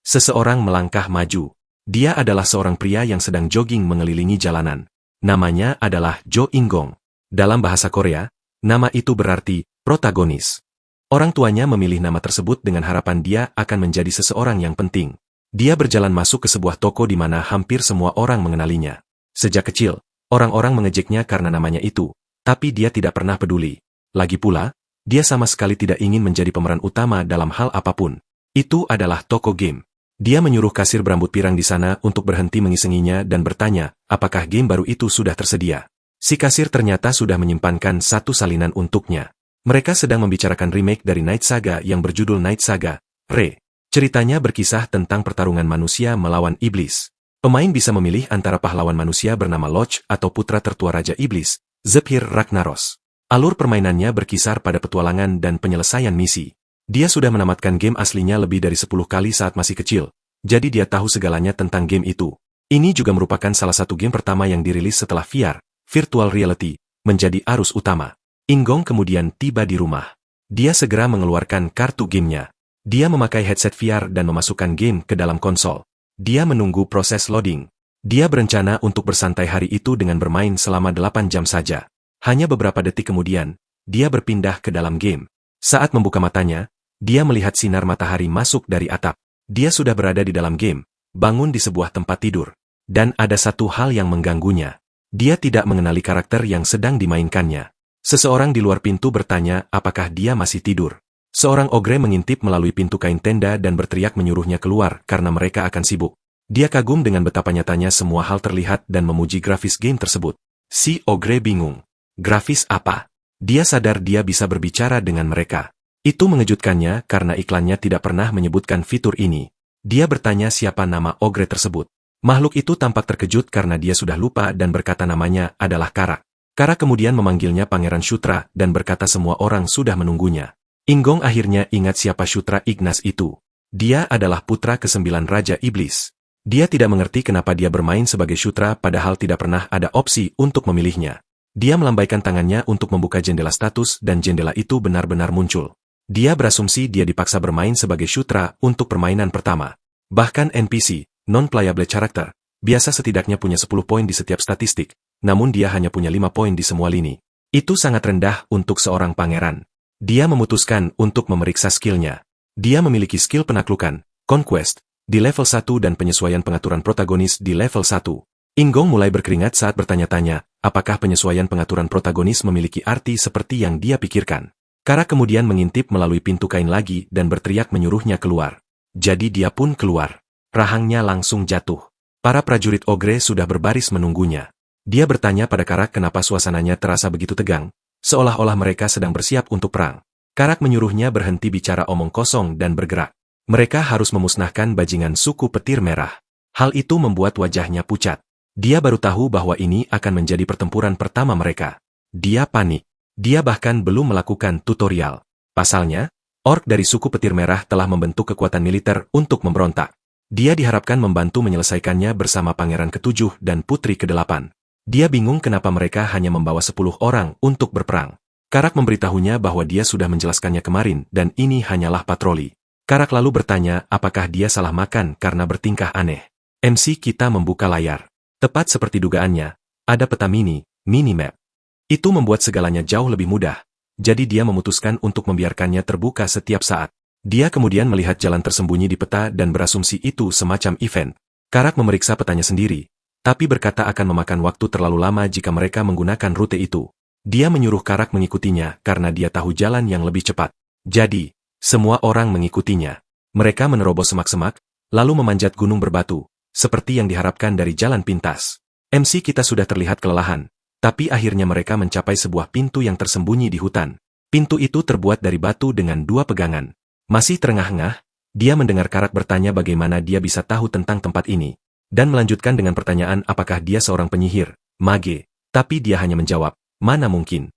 Seseorang melangkah maju. Dia adalah seorang pria yang sedang jogging mengelilingi jalanan. Namanya adalah Jo In-gong. Dalam bahasa Korea, nama itu berarti protagonis. Orang tuanya memilih nama tersebut dengan harapan dia akan menjadi seseorang yang penting. Dia berjalan masuk ke sebuah toko di mana hampir semua orang mengenalinya. Sejak kecil, orang-orang mengejeknya karena namanya itu, tapi dia tidak pernah peduli. Lagi pula, dia sama sekali tidak ingin menjadi pemeran utama dalam hal apapun. Itu adalah toko game. Dia menyuruh kasir berambut pirang di sana untuk berhenti mengisenginya dan bertanya, apakah game baru itu sudah tersedia. Si kasir ternyata sudah menyimpankan satu salinan untuknya. Mereka sedang membicarakan remake dari Night Saga yang berjudul Night Saga, Re. Ceritanya berkisah tentang pertarungan manusia melawan iblis. Pemain bisa memilih antara pahlawan manusia bernama Loch atau putra tertua Raja Iblis, Zephyr Ragnaros. Alur permainannya berkisar pada petualangan dan penyelesaian misi. Dia sudah menamatkan game aslinya lebih dari 10 kali saat masih kecil, jadi dia tahu segalanya tentang game itu. Ini juga merupakan salah satu game pertama yang dirilis setelah VR, Virtual Reality, menjadi arus utama. In-gong kemudian tiba di rumah. Dia segera mengeluarkan kartu gamenya. Dia memakai headset VR dan memasukkan game ke dalam konsol. Dia menunggu proses loading. Dia berencana untuk bersantai hari itu dengan bermain selama 8 jam saja. Hanya beberapa detik kemudian, dia berpindah ke dalam game. Saat membuka matanya, dia melihat sinar matahari masuk dari atap. Dia sudah berada di dalam game, bangun di sebuah tempat tidur. Dan ada satu hal yang mengganggunya. Dia tidak mengenali karakter yang sedang dimainkannya. Seseorang di luar pintu bertanya apakah dia masih tidur. Seorang ogre mengintip melalui pintu kain tenda dan berteriak menyuruhnya keluar karena mereka akan sibuk. Dia kagum dengan betapa nyatanya semua hal terlihat dan memuji grafis game tersebut. Si ogre bingung. Grafis apa? Dia sadar dia bisa berbicara dengan mereka. Itu mengejutkannya karena iklannya tidak pernah menyebutkan fitur ini. Dia bertanya siapa nama ogre tersebut. Makhluk itu tampak terkejut karena dia sudah lupa dan berkata namanya adalah Karak. Karak kemudian memanggilnya Pangeran Shutra dan berkata semua orang sudah menunggunya. In-gong akhirnya ingat siapa Shutra Ignas itu. Dia adalah putra ke-9 Raja Iblis. Dia tidak mengerti kenapa dia bermain sebagai Shutra padahal tidak pernah ada opsi untuk memilihnya. Dia melambaikan tangannya untuk membuka jendela status dan jendela itu benar-benar muncul. Dia berasumsi dia dipaksa bermain sebagai Shutra untuk permainan pertama. Bahkan NPC, non-playable character, biasa setidaknya punya 10 poin di setiap statistik, namun dia hanya punya 5 poin di semua lini. Itu sangat rendah untuk seorang pangeran. Dia memutuskan untuk memeriksa skillnya. Dia memiliki skill penaklukan, conquest, di level 1 dan penyesuaian pengaturan protagonis di level 1. In-gong mulai berkeringat saat bertanya-tanya, apakah penyesuaian pengaturan protagonis memiliki arti seperti yang dia pikirkan. Karak kemudian mengintip melalui pintu kain lagi dan berteriak menyuruhnya keluar. Jadi dia pun keluar. Rahangnya langsung jatuh. Para prajurit ogre sudah berbaris menunggunya. Dia bertanya pada Karak kenapa suasananya terasa begitu tegang, seolah-olah mereka sedang bersiap untuk perang. Karak menyuruhnya berhenti bicara omong kosong dan bergerak. Mereka harus memusnahkan bajingan suku petir merah. Hal itu membuat wajahnya pucat. Dia baru tahu bahwa ini akan menjadi pertempuran pertama mereka. Dia panik. Dia bahkan belum melakukan tutorial. Pasalnya, orc dari suku petir merah telah membentuk kekuatan militer untuk memberontak. Dia diharapkan membantu menyelesaikannya bersama Pangeran ke-7 dan Putri ke-8. Dia bingung kenapa mereka hanya membawa 10 orang untuk berperang. Karak memberitahunya bahwa dia sudah menjelaskannya kemarin dan ini hanyalah patroli. Karak lalu bertanya apakah dia salah makan karena bertingkah aneh. MC kita membuka layar. Tepat seperti dugaannya, ada peta mini-map. Itu membuat segalanya jauh lebih mudah, jadi dia memutuskan untuk membiarkannya terbuka setiap saat. Dia kemudian melihat jalan tersembunyi di peta dan berasumsi itu semacam event. Karak memeriksa petanya sendiri, tapi berkata akan memakan waktu terlalu lama jika mereka menggunakan rute itu. Dia menyuruh Karak mengikutinya karena dia tahu jalan yang lebih cepat. Jadi, semua orang mengikutinya. Mereka menerobos semak-semak, lalu memanjat gunung berbatu, seperti yang diharapkan dari jalan pintas. MC kita sudah terlihat kelelahan. Tapi akhirnya mereka mencapai sebuah pintu yang tersembunyi di hutan. Pintu itu terbuat dari batu dengan 2 pegangan. Masih terengah-engah, dia mendengar Karak bertanya bagaimana dia bisa tahu tentang tempat ini. Dan melanjutkan dengan pertanyaan apakah dia seorang penyihir, mage. Tapi dia hanya menjawab, mana mungkin.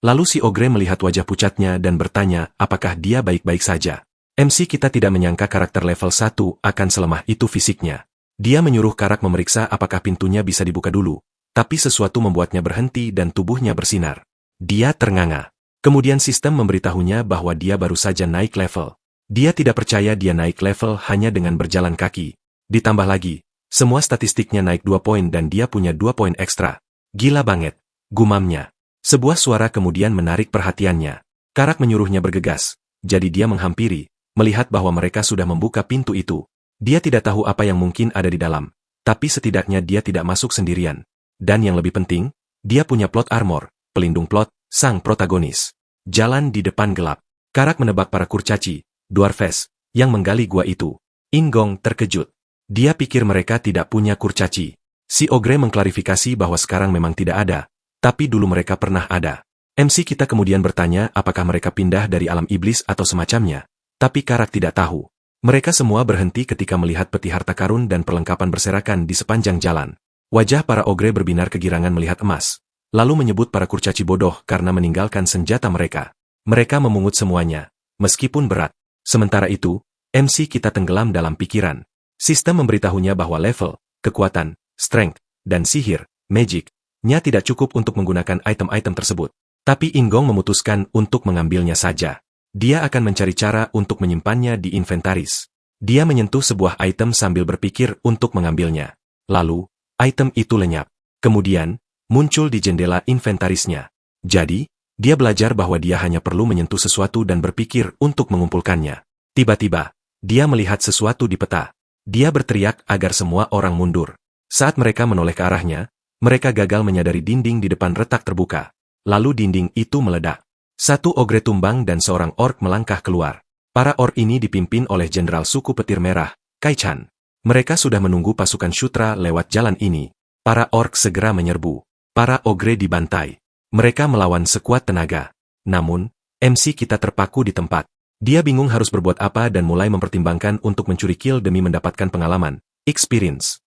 Lalu si ogre melihat wajah pucatnya dan bertanya apakah dia baik-baik saja. MC kita tidak menyangka karakter level 1 akan selemah itu fisiknya. Dia menyuruh Karak memeriksa apakah pintunya bisa dibuka dulu. Tapi sesuatu membuatnya berhenti dan tubuhnya bersinar. Dia ternganga. Kemudian sistem memberitahunya bahwa dia baru saja naik level. Dia tidak percaya dia naik level hanya dengan berjalan kaki. Ditambah lagi, semua statistiknya naik 2 poin dan dia punya 2 poin ekstra. Gila banget, gumamnya. Sebuah suara kemudian menarik perhatiannya. Karak menyuruhnya bergegas, jadi dia menghampiri, melihat bahwa mereka sudah membuka pintu itu. Dia tidak tahu apa yang mungkin ada di dalam, tapi setidaknya dia tidak masuk sendirian. Dan yang lebih penting, dia punya plot armor, pelindung plot, sang protagonis. Jalan di depan gelap. Karak menebak para kurcaci, dwarves, yang menggali gua itu. Inggong terkejut. Dia pikir mereka tidak punya kurcaci. Si Ogre mengklarifikasi bahwa sekarang memang tidak ada, tapi dulu mereka pernah ada. MC kita kemudian bertanya apakah mereka pindah dari alam iblis atau semacamnya, tapi Karak tidak tahu. Mereka semua berhenti ketika melihat peti harta karun dan perlengkapan berserakan di sepanjang jalan. Wajah para Ogre berbinar kegirangan melihat emas, lalu menyebut para kurcaci bodoh karena meninggalkan senjata mereka. Mereka memungut semuanya, meskipun berat. Sementara itu, MC kita tenggelam dalam pikiran. Sistem memberitahunya bahwa level, kekuatan, strength, dan sihir, magic-nya tidak cukup untuk menggunakan item-item tersebut. Tapi Inggong memutuskan untuk mengambilnya saja. Dia akan mencari cara untuk menyimpannya di inventaris. Dia menyentuh sebuah item sambil berpikir untuk mengambilnya. Lalu, item itu lenyap. Kemudian, muncul di jendela inventarisnya. Jadi, dia belajar bahwa dia hanya perlu menyentuh sesuatu dan berpikir untuk mengumpulkannya. Tiba-tiba, dia melihat sesuatu di peta. Dia berteriak agar semua orang mundur. Saat mereka menoleh ke arahnya, mereka gagal menyadari dinding di depan retak terbuka. Lalu dinding itu meledak. Satu ogre tumbang dan seorang orc melangkah keluar. Para orc ini dipimpin oleh jenderal suku petir merah, Kai Chan. Mereka sudah menunggu pasukan Shutra lewat jalan ini. Para orc segera menyerbu. Para ogre dibantai. Mereka melawan sekuat tenaga. Namun, MC kita terpaku di tempat. Dia bingung harus berbuat apa dan mulai mempertimbangkan untuk mencuri kill demi mendapatkan pengalaman, experience.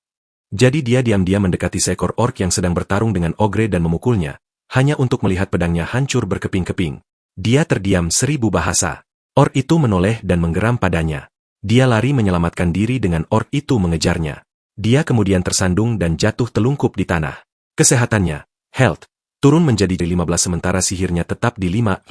Jadi dia diam-diam mendekati seekor orc yang sedang bertarung dengan ogre dan memukulnya, hanya untuk melihat pedangnya hancur berkeping-keping. Dia terdiam 1000 bahasa. Orc itu menoleh dan menggeram padanya. Dia lari menyelamatkan diri dengan orc itu mengejarnya. Dia kemudian tersandung dan jatuh telungkup di tanah. Kesehatannya, health, turun menjadi 15 sementara sihirnya tetap di 5.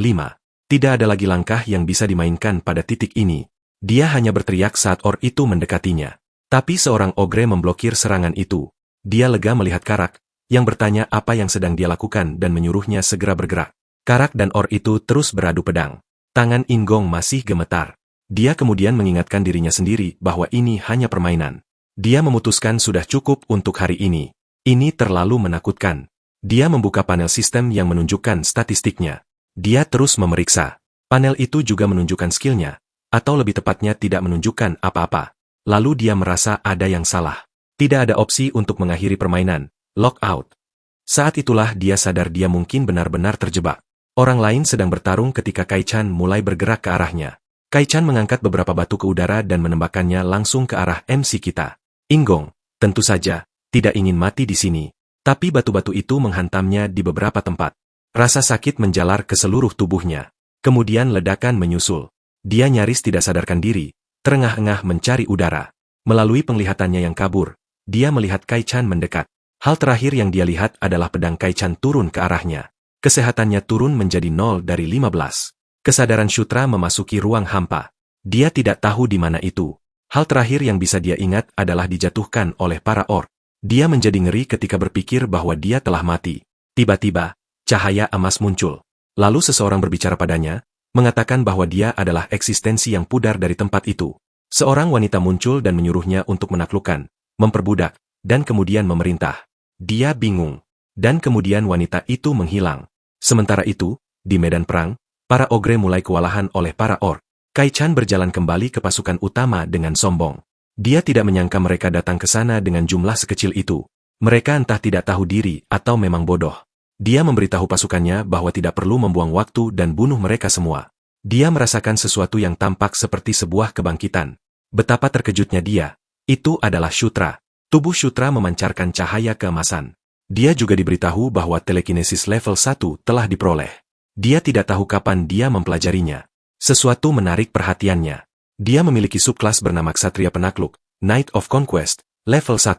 Tidak ada lagi langkah yang bisa dimainkan pada titik ini. Dia hanya berteriak saat orc itu mendekatinya. Tapi seorang ogre memblokir serangan itu. Dia lega melihat Karak, yang bertanya apa yang sedang dia lakukan dan menyuruhnya segera bergerak. Karak dan orc itu terus beradu pedang. Tangan Inggong masih gemetar. Dia kemudian mengingatkan dirinya sendiri bahwa ini hanya permainan. Dia memutuskan sudah cukup untuk hari ini. Ini terlalu menakutkan. Dia membuka panel sistem yang menunjukkan statistiknya. Dia terus memeriksa. Panel itu juga menunjukkan skillnya, atau lebih tepatnya tidak menunjukkan apa-apa. Lalu dia merasa ada yang salah. Tidak ada opsi untuk mengakhiri permainan, lockout. Saat itulah dia sadar dia mungkin benar-benar terjebak. Orang lain sedang bertarung ketika Kai Chan mulai bergerak ke arahnya. Kai Chan mengangkat beberapa batu ke udara dan menembakkannya langsung ke arah MC kita. Inggong, tentu saja, tidak ingin mati di sini. Tapi batu-batu itu menghantamnya di beberapa tempat. Rasa sakit menjalar ke seluruh tubuhnya. Kemudian ledakan menyusul. Dia nyaris tidak sadarkan diri, terengah-engah mencari udara. Melalui penglihatannya yang kabur, dia melihat Kai Chan mendekat. Hal terakhir yang dia lihat adalah pedang Kai Chan turun ke arahnya. Kesehatannya turun menjadi 0 dari 15. Kesadaran Shutra memasuki ruang hampa. Dia tidak tahu di mana itu. Hal terakhir yang bisa dia ingat adalah dijatuhkan oleh para orc. Dia menjadi ngeri ketika berpikir bahwa dia telah mati. Tiba-tiba, cahaya emas muncul. Lalu seseorang berbicara padanya, mengatakan bahwa dia adalah eksistensi yang pudar dari tempat itu. Seorang wanita muncul dan menyuruhnya untuk menaklukkan, memperbudak, dan kemudian memerintah. Dia bingung. Dan kemudian wanita itu menghilang. Sementara itu, di medan perang, para ogre mulai kewalahan oleh para orc. Kai Chan berjalan kembali ke pasukan utama dengan sombong. Dia tidak menyangka mereka datang ke sana dengan jumlah sekecil itu. Mereka entah tidak tahu diri atau memang bodoh. Dia memberitahu pasukannya bahwa tidak perlu membuang waktu dan bunuh mereka semua. Dia merasakan sesuatu yang tampak seperti sebuah kebangkitan. Betapa terkejutnya dia. Itu adalah Shutra. Tubuh Shutra memancarkan cahaya keemasan. Dia juga diberitahu bahwa telekinesis level 1 telah diperoleh. Dia tidak tahu kapan dia mempelajarinya. Sesuatu menarik perhatiannya. Dia memiliki subkelas bernama Ksatria Penakluk, Knight of Conquest, level 1.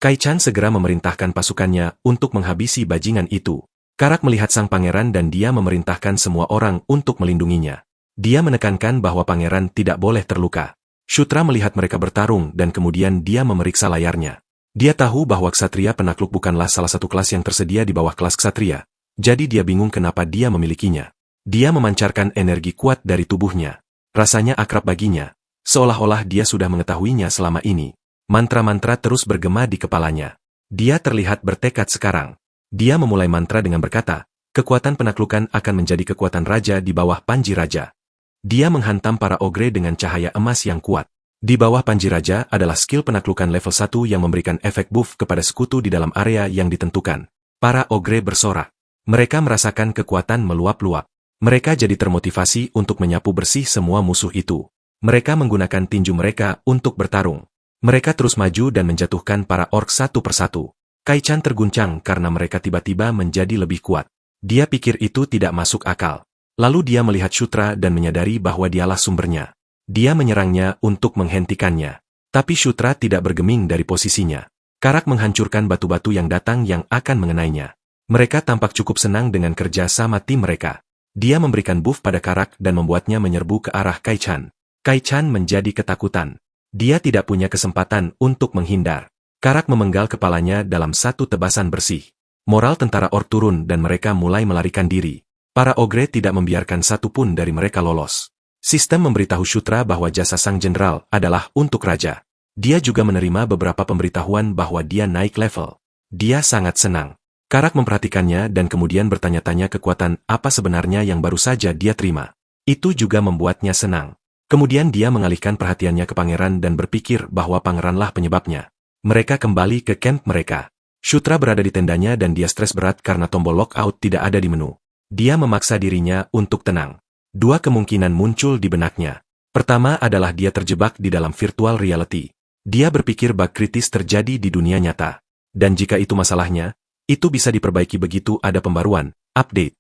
Kai Chan segera memerintahkan pasukannya untuk menghabisi bajingan itu. Karak melihat sang pangeran dan dia memerintahkan semua orang untuk melindunginya. Dia menekankan bahwa pangeran tidak boleh terluka. Shutra melihat mereka bertarung dan kemudian dia memeriksa layarnya. Dia tahu bahwa ksatria penakluk bukanlah salah satu kelas yang tersedia di bawah kelas ksatria, jadi dia bingung kenapa dia memilikinya. Dia memancarkan energi kuat dari tubuhnya. Rasanya akrab baginya, seolah-olah dia sudah mengetahuinya selama ini. Mantra-mantra terus bergema di kepalanya. Dia terlihat bertekad sekarang. Dia memulai mantra dengan berkata, kekuatan penaklukan akan menjadi kekuatan raja di bawah Panji Raja. Dia menghantam para ogre dengan cahaya emas yang kuat. Di bawah Panji Raja adalah skill penaklukan level 1 yang memberikan efek buff kepada sekutu di dalam area yang ditentukan. Para ogre bersorak. Mereka merasakan kekuatan meluap-luap. Mereka jadi termotivasi untuk menyapu bersih semua musuh itu. Mereka menggunakan tinju mereka untuk bertarung. Mereka terus maju dan menjatuhkan para orc satu persatu. Kai-chan terguncang karena mereka tiba-tiba menjadi lebih kuat. Dia pikir itu tidak masuk akal. Lalu dia melihat Shutra dan menyadari bahwa dialah sumbernya. Dia menyerangnya untuk menghentikannya. Tapi Shutra tidak bergeming dari posisinya. Karak menghancurkan batu-batu yang datang yang akan mengenainya. Mereka tampak cukup senang dengan kerja sama tim mereka. Dia memberikan buff pada Karak dan membuatnya menyerbu ke arah Kai-chan. Kai-chan menjadi ketakutan. Dia tidak punya kesempatan untuk menghindar. Karak memenggal kepalanya dalam satu tebasan bersih. Moral tentara orc turun dan mereka mulai melarikan diri. Para ogre tidak membiarkan satu pun dari mereka lolos. Sistem memberitahu Shutra bahwa jasa sang jenderal adalah untuk raja. Dia juga menerima beberapa pemberitahuan bahwa dia naik level. Dia sangat senang. Karak memperhatikannya dan kemudian bertanya-tanya kekuatan apa sebenarnya yang baru saja dia terima. Itu juga membuatnya senang. Kemudian dia mengalihkan perhatiannya ke pangeran dan berpikir bahwa pangeranlah penyebabnya. Mereka kembali ke camp mereka. Shutra berada di tendanya dan dia stres berat karena tombol lockout tidak ada di menu. Dia memaksa dirinya untuk tenang. Dua kemungkinan muncul di benaknya. Pertama adalah dia terjebak di dalam virtual reality. Dia berpikir bug kritis terjadi di dunia nyata. Dan jika itu masalahnya, itu bisa diperbaiki begitu ada pembaruan, update.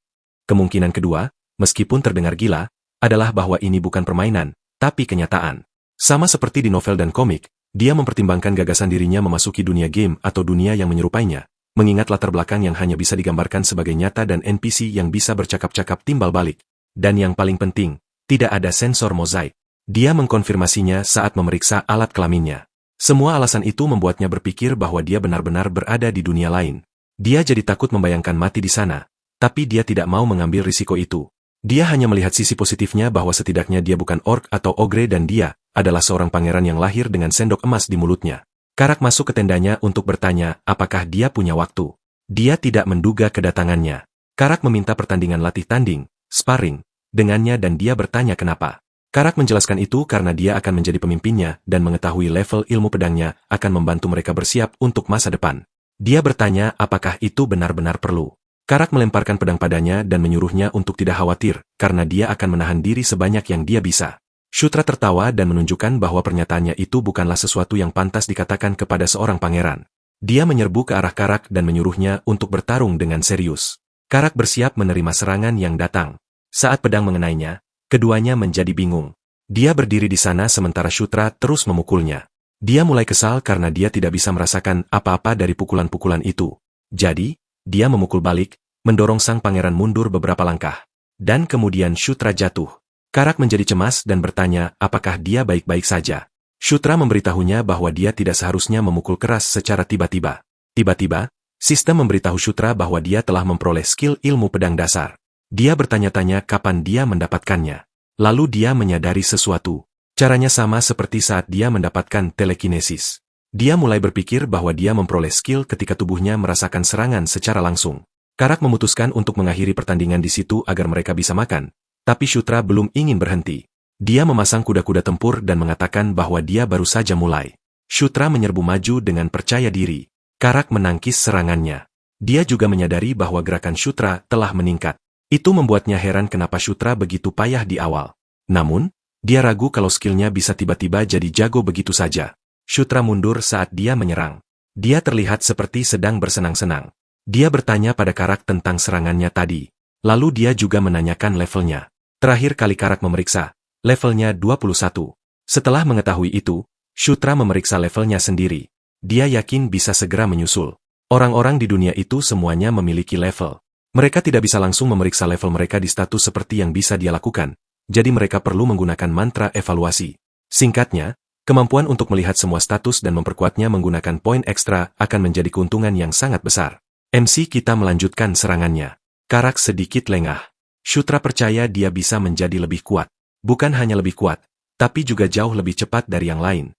Kemungkinan kedua, meskipun terdengar gila, adalah bahwa ini bukan permainan, tapi kenyataan. Sama seperti di novel dan komik, dia mempertimbangkan gagasan dirinya memasuki dunia game atau dunia yang menyerupainya. Mengingat latar belakang yang hanya bisa digambarkan sebagai nyata dan NPC yang bisa bercakap-cakap timbal balik. Dan yang paling penting, tidak ada sensor mozaik. Dia mengkonfirmasinya saat memeriksa alat kelaminnya. Semua alasan itu membuatnya berpikir bahwa dia benar-benar berada di dunia lain. Dia jadi takut membayangkan mati di sana, tapi dia tidak mau mengambil risiko itu. Dia hanya melihat sisi positifnya bahwa setidaknya dia bukan orc atau ogre dan dia adalah seorang pangeran yang lahir dengan sendok emas di mulutnya. Karak masuk ke tendanya untuk bertanya apakah dia punya waktu. Dia tidak menduga kedatangannya. Karak meminta pertandingan latih tanding, sparring, dengannya dan dia bertanya kenapa. Karak menjelaskan itu karena dia akan menjadi pemimpinnya dan mengetahui level ilmu pedangnya akan membantu mereka bersiap untuk masa depan. Dia bertanya apakah itu benar-benar perlu. Karak melemparkan pedang padanya dan menyuruhnya untuk tidak khawatir karena dia akan menahan diri sebanyak yang dia bisa. Shutra tertawa dan menunjukkan bahwa pernyataannya itu bukanlah sesuatu yang pantas dikatakan kepada seorang pangeran. Dia menyerbu ke arah Karak dan menyuruhnya untuk bertarung dengan serius. Karak bersiap menerima serangan yang datang. Saat pedang mengenainya, keduanya menjadi bingung. Dia berdiri di sana sementara Shutra terus memukulnya. Dia mulai kesal karena dia tidak bisa merasakan apa-apa dari pukulan-pukulan itu. Jadi, dia memukul balik, mendorong sang pangeran mundur beberapa langkah. Dan kemudian Shutra jatuh. Karak menjadi cemas dan bertanya apakah dia baik-baik saja. Shutra memberitahunya bahwa dia tidak seharusnya memukul keras secara tiba-tiba. Tiba-tiba, sistem memberitahu Shutra bahwa dia telah memperoleh skill ilmu pedang dasar. Dia bertanya-tanya kapan dia mendapatkannya. Lalu dia menyadari sesuatu. Caranya sama seperti saat dia mendapatkan telekinesis. Dia mulai berpikir bahwa dia memperoleh skill ketika tubuhnya merasakan serangan secara langsung. Karak memutuskan untuk mengakhiri pertandingan di situ agar mereka bisa makan. Tapi Shutra belum ingin berhenti. Dia memasang kuda-kuda tempur dan mengatakan bahwa dia baru saja mulai. Shutra menyerbu maju dengan percaya diri. Karak menangkis serangannya. Dia juga menyadari bahwa gerakan Shutra telah meningkat. Itu membuatnya heran kenapa Shutra begitu payah di awal. Namun, dia ragu kalau skillnya bisa tiba-tiba jadi jago begitu saja. Shutra mundur saat dia menyerang. Dia terlihat seperti sedang bersenang-senang. Dia bertanya pada Karak tentang serangannya tadi. Lalu dia juga menanyakan levelnya. Terakhir kali Karak memeriksa, levelnya 21. Setelah mengetahui itu, Shutra memeriksa levelnya sendiri. Dia yakin bisa segera menyusul. Orang-orang di dunia itu semuanya memiliki level. Mereka tidak bisa langsung memeriksa level mereka di status seperti yang bisa dia lakukan. jadi mereka perlu menggunakan mantra evaluasi. Singkatnya, kemampuan untuk melihat semua status dan memperkuatnya menggunakan poin ekstra akan menjadi keuntungan yang sangat besar. MC kita melanjutkan serangannya. Karak sedikit lengah. Shutra percaya dia bisa menjadi lebih kuat. Bukan hanya lebih kuat, tapi juga jauh lebih cepat dari yang lain.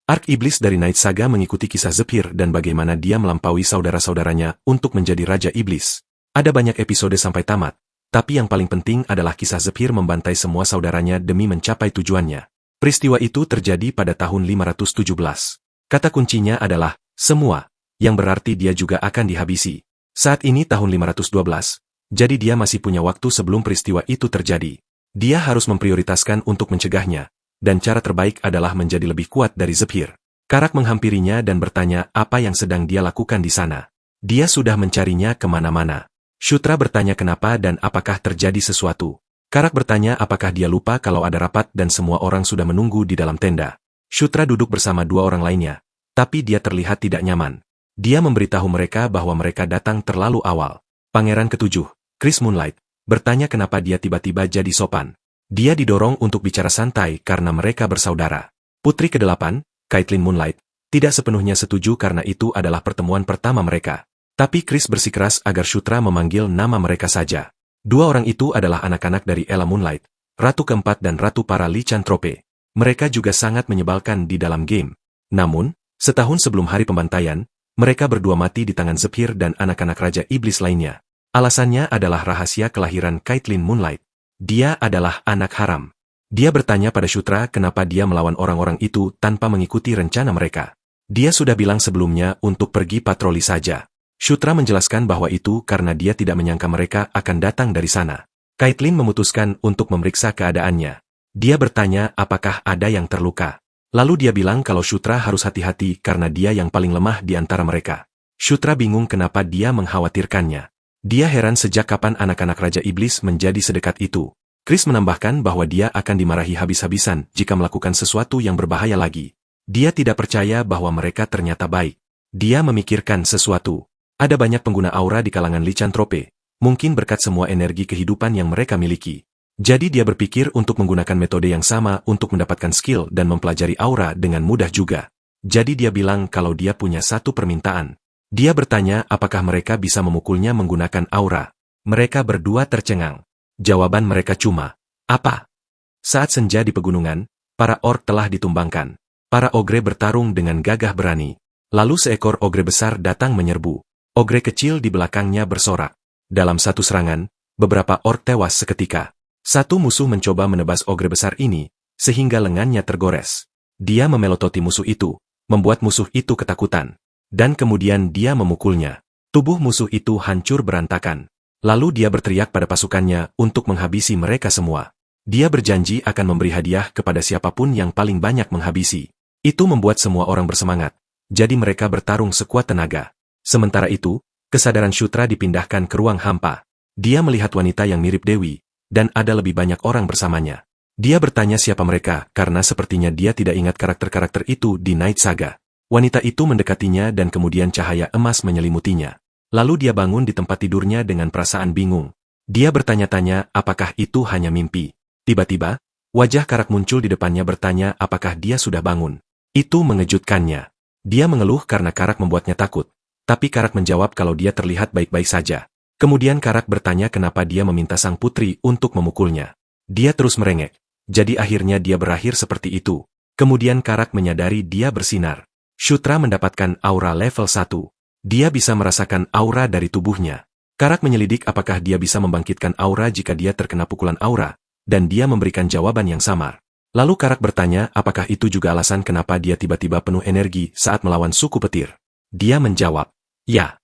Ark Iblis dari Night Saga mengikuti kisah Zephyr dan bagaimana dia melampaui saudara-saudaranya untuk menjadi Raja Iblis. Ada banyak episode sampai tamat, tapi yang paling penting adalah kisah Zephyr membantai semua saudaranya demi mencapai tujuannya. Peristiwa itu terjadi pada tahun 517. Kata kuncinya adalah, semua, yang berarti dia juga akan dihabisi. Saat ini tahun 512, jadi dia masih punya waktu sebelum peristiwa itu terjadi. Dia harus memprioritaskan untuk mencegahnya. Dan cara terbaik adalah menjadi lebih kuat dari Zephyr. Karak menghampirinya dan bertanya apa yang sedang dia lakukan di sana. Dia sudah mencarinya kemana-mana. Shutra bertanya kenapa dan apakah terjadi sesuatu. Karak bertanya apakah dia lupa kalau ada rapat dan semua orang sudah menunggu di dalam tenda. Shutra duduk bersama dua orang lainnya, tapi dia terlihat tidak nyaman. Dia memberitahu mereka bahwa mereka datang terlalu awal. Pangeran ketujuh, Chris Moonlight, bertanya kenapa dia tiba-tiba jadi sopan. Dia didorong untuk bicara santai karena mereka bersaudara. Putri ke-8, Caitlin Moonlight, tidak sepenuhnya setuju karena itu adalah pertemuan pertama mereka. Tapi Chris bersikeras agar Shutra memanggil nama mereka saja. Dua orang itu adalah anak-anak dari Ella Moonlight, Ratu keempat dan Ratu para Lycanthrope. Mereka juga sangat menyebalkan di dalam game. Namun, setahun sebelum hari pembantaian, mereka berdua mati di tangan Zephyr dan anak-anak Raja Iblis lainnya. Alasannya adalah rahasia kelahiran Caitlin Moonlight. Dia adalah anak haram. Dia bertanya pada Shutra kenapa dia melawan orang-orang itu tanpa mengikuti rencana mereka. Dia sudah bilang sebelumnya untuk pergi patroli saja. Shutra menjelaskan bahwa itu karena dia tidak menyangka mereka akan datang dari sana. Caitlin memutuskan untuk memeriksa keadaannya. Dia bertanya apakah ada yang terluka. Lalu dia bilang kalau Shutra harus hati-hati karena dia yang paling lemah di antara mereka. Shutra bingung kenapa dia mengkhawatirkannya. Dia heran sejak kapan anak-anak Raja Iblis menjadi sedekat itu. Chris menambahkan bahwa dia akan dimarahi habis-habisan jika melakukan sesuatu yang berbahaya lagi. Dia tidak percaya bahwa mereka ternyata baik. Dia memikirkan sesuatu. Ada banyak pengguna aura di kalangan Lycanthrope, mungkin berkat semua energi kehidupan yang mereka miliki. Jadi dia berpikir untuk menggunakan metode yang sama untuk mendapatkan skill dan mempelajari aura dengan mudah juga. Jadi dia bilang kalau dia punya satu permintaan. Dia bertanya apakah mereka bisa memukulnya menggunakan aura. Mereka berdua tercengang. Jawaban mereka cuma, apa? Saat senja di pegunungan, para orc telah ditumbangkan. Para ogre bertarung dengan gagah berani. Lalu seekor ogre besar datang menyerbu. Ogre kecil di belakangnya bersorak. Dalam satu serangan, beberapa orc tewas seketika. Satu musuh mencoba menebas ogre besar ini, sehingga lengannya tergores. Dia memelototi musuh itu, membuat musuh itu ketakutan. Dan kemudian dia memukulnya. Tubuh musuh itu hancur berantakan. Lalu dia berteriak pada pasukannya untuk menghabisi mereka semua. Dia berjanji akan memberi hadiah kepada siapapun yang paling banyak menghabisi. Itu membuat semua orang bersemangat. Jadi mereka bertarung sekuat tenaga. Sementara itu, kesadaran Shutra dipindahkan ke ruang hampa. Dia melihat wanita yang mirip Dewi, dan ada lebih banyak orang bersamanya. Dia bertanya siapa mereka karena sepertinya dia tidak ingat karakter-karakter itu di Night Saga. Wanita itu mendekatinya dan kemudian cahaya emas menyelimutinya. Lalu dia bangun di tempat tidurnya dengan perasaan bingung. Dia bertanya-tanya apakah itu hanya mimpi. Tiba-tiba, wajah Karak muncul di depannya bertanya apakah dia sudah bangun. Itu mengejutkannya. Dia mengeluh karena Karak membuatnya takut. Tapi Karak menjawab kalau dia terlihat baik-baik saja. Kemudian Karak bertanya kenapa dia meminta sang putri untuk memukulnya. Dia terus merengek. Jadi akhirnya dia berakhir seperti itu. Kemudian Karak menyadari dia bersinar. Shutra mendapatkan aura level 1. Dia bisa merasakan aura dari tubuhnya. Karak menyelidik apakah dia bisa membangkitkan aura jika dia terkena pukulan aura, dan dia memberikan jawaban yang samar. Lalu Karak bertanya apakah itu juga alasan kenapa dia tiba-tiba penuh energi saat melawan suku petir. Dia menjawab, ya.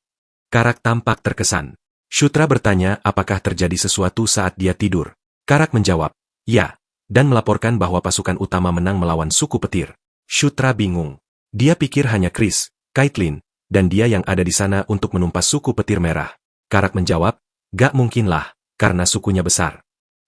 Karak tampak terkesan. Shutra bertanya apakah terjadi sesuatu saat dia tidur. Karak menjawab, ya, dan melaporkan bahwa pasukan utama menang melawan suku petir. Shutra bingung. Dia pikir hanya Chris, Caitlin, dan dia yang ada di sana untuk menumpas suku petir merah. Karak menjawab, gak mungkinlah, karena sukunya besar.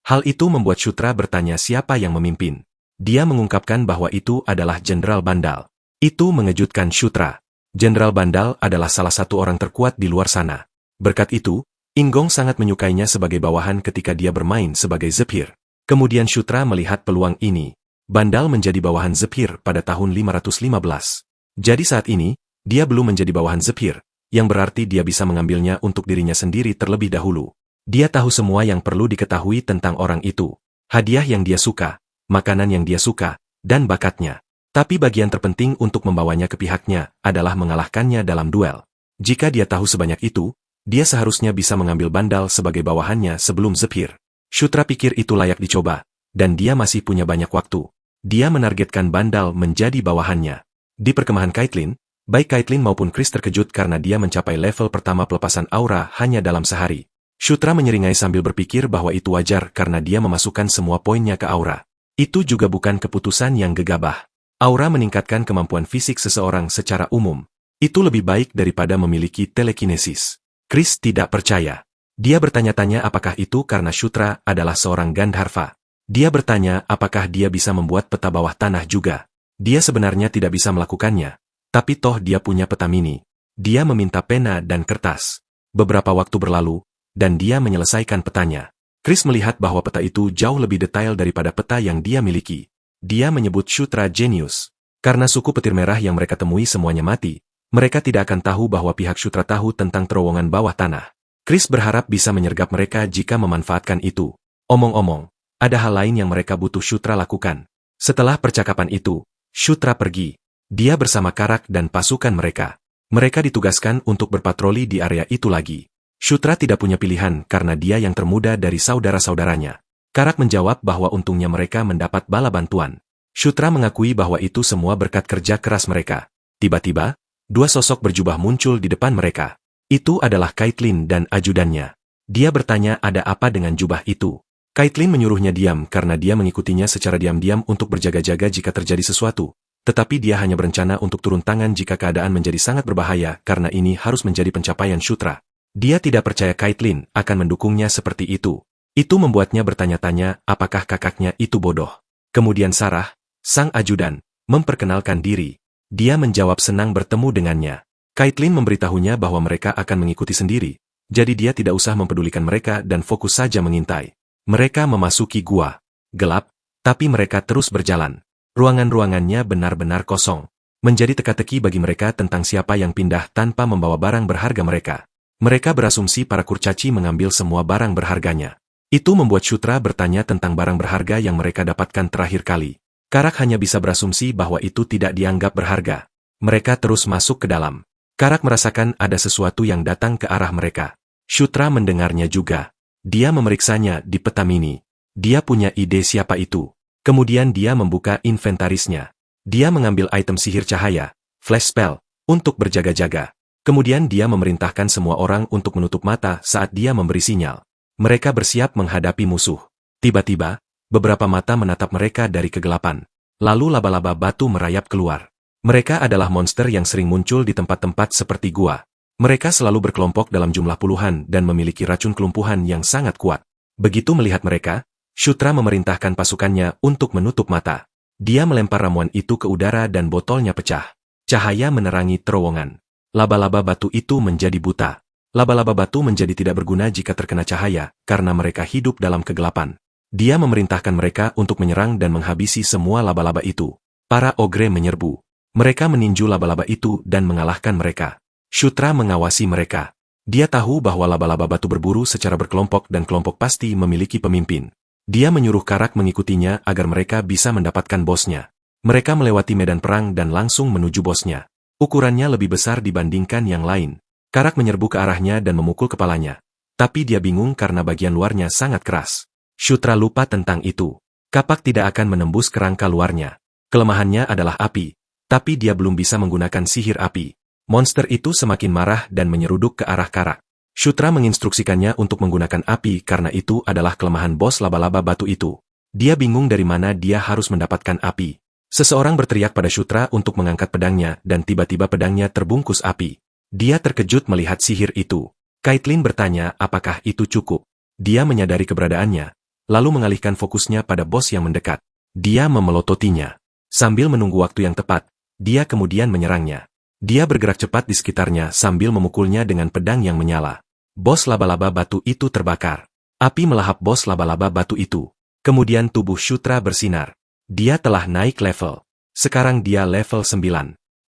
Hal itu membuat Shutra bertanya siapa yang memimpin. Dia mengungkapkan bahwa itu adalah Jenderal Bandal. Itu mengejutkan Shutra. Jenderal Bandal adalah salah satu orang terkuat di luar sana. Berkat itu, Inggong sangat menyukainya sebagai bawahan ketika dia bermain sebagai Zephyr. Kemudian Shutra melihat peluang ini. Bandal menjadi bawahan Zephyr pada tahun 515. Jadi saat ini, dia belum menjadi bawahan Zephyr, yang berarti dia bisa mengambilnya untuk dirinya sendiri terlebih dahulu. Dia tahu semua yang perlu diketahui tentang orang itu. Hadiah yang dia suka, makanan yang dia suka, dan bakatnya. Tapi bagian terpenting untuk membawanya ke pihaknya adalah mengalahkannya dalam duel. Jika dia tahu sebanyak itu, dia seharusnya bisa mengambil Bandal sebagai bawahannya sebelum Zephyr. Shutra pikir itu layak dicoba, dan dia masih punya banyak waktu. Dia menargetkan Bandal menjadi bawahannya. Di perkemahan Caitlyn, baik Caitlyn maupun Chris terkejut karena dia mencapai level pertama pelepasan aura hanya dalam sehari. Shutra menyeringai sambil berpikir bahwa itu wajar karena dia memasukkan semua poinnya ke aura. Itu juga bukan keputusan yang gegabah. Aura meningkatkan kemampuan fisik seseorang secara umum. Itu lebih baik daripada memiliki telekinesis. Chris tidak percaya. Dia bertanya-tanya apakah itu karena Shutra adalah seorang Gandharva. Dia bertanya apakah dia bisa membuat peta bawah tanah juga. Dia sebenarnya tidak bisa melakukannya. Tapi toh dia punya peta mini. Dia meminta pena dan kertas. Beberapa waktu berlalu, dan dia menyelesaikan petanya. Chris melihat bahwa peta itu jauh lebih detail daripada peta yang dia miliki. Dia menyebut Shutra jenius. Karena suku petir merah yang mereka temui semuanya mati, mereka tidak akan tahu bahwa pihak Shutra tahu tentang terowongan bawah tanah. Chris berharap bisa menyergap mereka jika memanfaatkan itu. Omong-omong, ada hal lain yang mereka butuh Shutra lakukan. Setelah percakapan itu, Shutra pergi. Dia bersama Karak dan pasukan mereka. Mereka ditugaskan untuk berpatroli di area itu lagi. Shutra tidak punya pilihan karena dia yang termuda dari saudara-saudaranya. Karak menjawab bahwa untungnya mereka mendapat bala bantuan. Shutra mengakui bahwa itu semua berkat kerja keras mereka. Tiba-tiba, dua sosok berjubah muncul di depan mereka. Itu adalah Caitlyn dan ajudannya. Dia bertanya ada apa dengan jubah itu. Caitlyn menyuruhnya diam karena dia mengikutinya secara diam-diam untuk berjaga-jaga jika terjadi sesuatu. Tetapi dia hanya berencana untuk turun tangan jika keadaan menjadi sangat berbahaya karena ini harus menjadi pencapaian Shutra. Dia tidak percaya Caitlyn akan mendukungnya seperti itu. Itu membuatnya bertanya-tanya apakah kakaknya itu bodoh. Kemudian Sarah, sang ajudan, memperkenalkan diri. Dia menjawab senang bertemu dengannya. Caitlyn memberitahunya bahwa mereka akan mengikuti sendiri, jadi dia tidak usah mempedulikan mereka dan fokus saja mengintai. Mereka memasuki gua. Gelap, tapi mereka terus berjalan. Ruangan-ruangannya benar-benar kosong. Menjadi teka-teki bagi mereka tentang siapa yang pindah tanpa membawa barang berharga mereka. Mereka berasumsi para kurcaci mengambil semua barang berharganya. Itu membuat Shutra bertanya tentang barang berharga yang mereka dapatkan terakhir kali. Karak hanya bisa berasumsi bahwa itu tidak dianggap berharga. Mereka terus masuk ke dalam. Karak merasakan ada sesuatu yang datang ke arah mereka. Shutra mendengarnya juga. Dia memeriksanya di peta mini. Dia punya ide siapa itu. Kemudian dia membuka inventarisnya. Dia mengambil item sihir cahaya, flash spell, untuk berjaga-jaga. Kemudian dia memerintahkan semua orang untuk menutup mata saat dia memberi sinyal. Mereka bersiap menghadapi musuh. Tiba-tiba, beberapa mata menatap mereka dari kegelapan. Lalu laba-laba batu merayap keluar. Mereka adalah monster yang sering muncul di tempat-tempat seperti gua. Mereka selalu berkelompok dalam jumlah puluhan dan memiliki racun kelumpuhan yang sangat kuat. Begitu melihat mereka, Shutra memerintahkan pasukannya untuk menutup mata. Dia melempar ramuan itu ke udara dan botolnya pecah. Cahaya menerangi terowongan. Laba-laba batu itu menjadi buta. Laba-laba batu menjadi tidak berguna jika terkena cahaya, karena mereka hidup dalam kegelapan. Dia memerintahkan mereka untuk menyerang dan menghabisi semua laba-laba itu. Para ogre menyerbu. Mereka meninju laba-laba itu dan mengalahkan mereka. Shutra mengawasi mereka. Dia tahu bahwa laba-laba batu berburu secara berkelompok dan kelompok pasti memiliki pemimpin. Dia menyuruh Karak mengikutinya agar mereka bisa mendapatkan bosnya. Mereka melewati medan perang dan langsung menuju bosnya. Ukurannya lebih besar dibandingkan yang lain. Karak menyerbu ke arahnya dan memukul kepalanya. Tapi dia bingung karena bagian luarnya sangat keras. Shutra lupa tentang itu. Kapak tidak akan menembus kerangka luarnya. Kelemahannya adalah api. Tapi dia belum bisa menggunakan sihir api. Monster itu semakin marah dan menyeruduk ke arah Karak. Shutra menginstruksikannya untuk menggunakan api karena itu adalah kelemahan bos laba-laba batu itu. Dia bingung dari mana dia harus mendapatkan api. Seseorang berteriak pada Shutra untuk mengangkat pedangnya dan tiba-tiba pedangnya terbungkus api. Dia terkejut melihat sihir itu. Caitlyn bertanya apakah itu cukup. Dia menyadari keberadaannya, lalu mengalihkan fokusnya pada bos yang mendekat. Dia memelototinya. Sambil menunggu waktu yang tepat, dia kemudian menyerangnya. Dia bergerak cepat di sekitarnya sambil memukulnya dengan pedang yang menyala. Bos laba-laba batu itu terbakar. Api melahap bos laba-laba batu itu. Kemudian tubuh Shutra bersinar. Dia telah naik level. Sekarang dia level 9.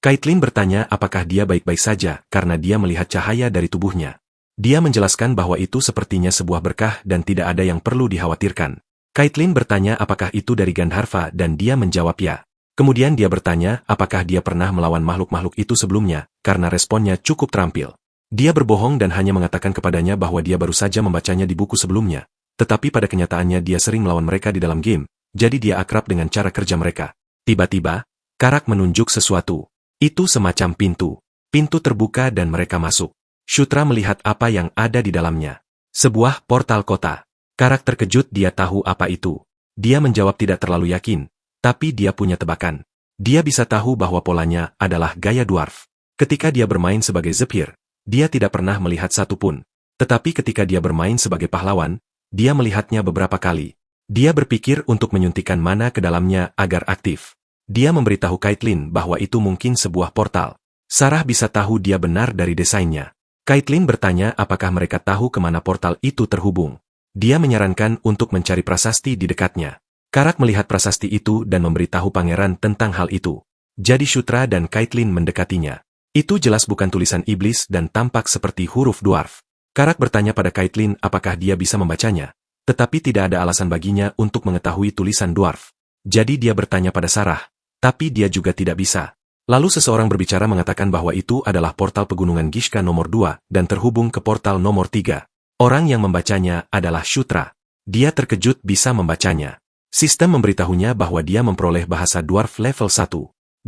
Caitlyn bertanya apakah dia baik-baik saja karena dia melihat cahaya dari tubuhnya. Dia menjelaskan bahwa itu sepertinya sebuah berkah dan tidak ada yang perlu dikhawatirkan. Caitlyn bertanya apakah itu dari Gandharva dan dia menjawab ya. Kemudian dia bertanya apakah dia pernah melawan makhluk-makhluk itu sebelumnya, karena responnya cukup terampil. Dia berbohong dan hanya mengatakan kepadanya bahwa dia baru saja membacanya di buku sebelumnya. Tetapi pada kenyataannya dia sering melawan mereka di dalam game, jadi dia akrab dengan cara kerja mereka. Tiba-tiba, Karak menunjuk sesuatu. Itu semacam pintu. Pintu terbuka dan mereka masuk. Shutra melihat apa yang ada di dalamnya. Sebuah portal kota. Karak terkejut dia tahu apa itu. Dia menjawab tidak terlalu yakin. Tapi dia punya tebakan. Dia bisa tahu bahwa polanya adalah gaya dwarf. Ketika dia bermain sebagai Zephyr, dia tidak pernah melihat satu pun. Tetapi ketika dia bermain sebagai pahlawan, dia melihatnya beberapa kali. Dia berpikir untuk menyuntikkan mana ke dalamnya agar aktif. Dia memberitahu Caitlyn bahwa itu mungkin sebuah portal. Sarah bisa tahu dia benar dari desainnya. Caitlyn bertanya apakah mereka tahu kemana portal itu terhubung. Dia menyarankan untuk mencari prasasti di dekatnya. Karak melihat prasasti itu dan memberitahu pangeran tentang hal itu. Jadi Shutra dan Caitlyn mendekatinya. Itu jelas bukan tulisan iblis dan tampak seperti huruf dwarf. Karak bertanya pada Caitlyn apakah dia bisa membacanya, tetapi tidak ada alasan baginya untuk mengetahui tulisan dwarf. Jadi dia bertanya pada Sarah, tapi dia juga tidak bisa. Lalu seseorang berbicara mengatakan bahwa itu adalah portal pegunungan Gishka nomor 2 dan terhubung ke portal nomor 3. Orang yang membacanya adalah Shutra. Dia terkejut bisa membacanya. Sistem memberitahunya bahwa dia memperoleh bahasa dwarf level 1.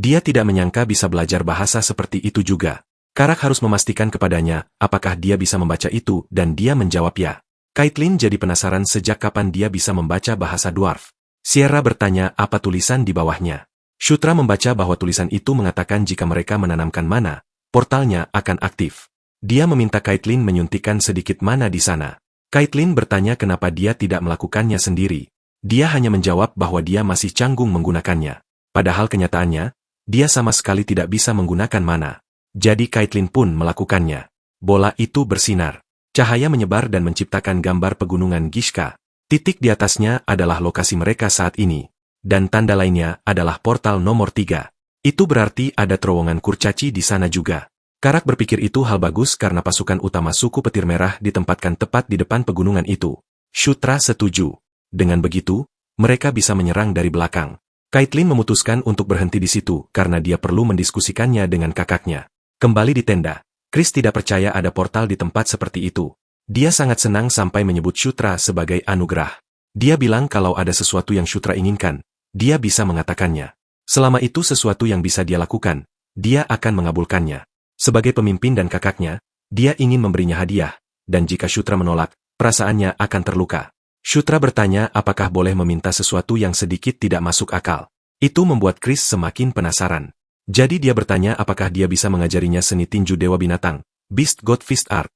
Dia tidak menyangka bisa belajar bahasa seperti itu juga. Karak harus memastikan kepadanya apakah dia bisa membaca itu dan dia menjawab ya. Caitlyn jadi penasaran sejak kapan dia bisa membaca bahasa dwarf. Sierra bertanya apa tulisan di bawahnya. Shutra membaca bahwa tulisan itu mengatakan jika mereka menanamkan mana, portalnya akan aktif. Dia meminta Caitlyn menyuntikkan sedikit mana di sana. Caitlyn bertanya kenapa dia tidak melakukannya sendiri. Dia hanya menjawab bahwa dia masih canggung menggunakannya. Padahal kenyataannya, dia sama sekali tidak bisa menggunakan mana. Jadi Caitlyn pun melakukannya. Bola itu bersinar. Cahaya menyebar dan menciptakan gambar pegunungan Gishka. Titik di atasnya adalah lokasi mereka saat ini. Dan tanda lainnya adalah portal nomor 3. Itu berarti ada terowongan kurcaci di sana juga. Karak berpikir itu hal bagus karena pasukan utama suku petir merah ditempatkan tepat di depan pegunungan itu. Shutra setuju. Dengan begitu, mereka bisa menyerang dari belakang. Caitlyn memutuskan untuk berhenti di situ karena dia perlu mendiskusikannya dengan kakaknya. Kembali di tenda, Chris tidak percaya ada portal di tempat seperti itu. Dia sangat senang sampai menyebut Shutra sebagai anugerah. Dia bilang kalau ada sesuatu yang Shutra inginkan, dia bisa mengatakannya. Selama itu sesuatu yang bisa dia lakukan, dia akan mengabulkannya. Sebagai pemimpin dan kakaknya, dia ingin memberinya hadiah, dan jika Shutra menolak, perasaannya akan terluka. Shutra bertanya apakah boleh meminta sesuatu yang sedikit tidak masuk akal. Itu membuat Chris semakin penasaran. Jadi dia bertanya apakah dia bisa mengajarinya seni tinju Dewa Binatang, Beast God Fist Art.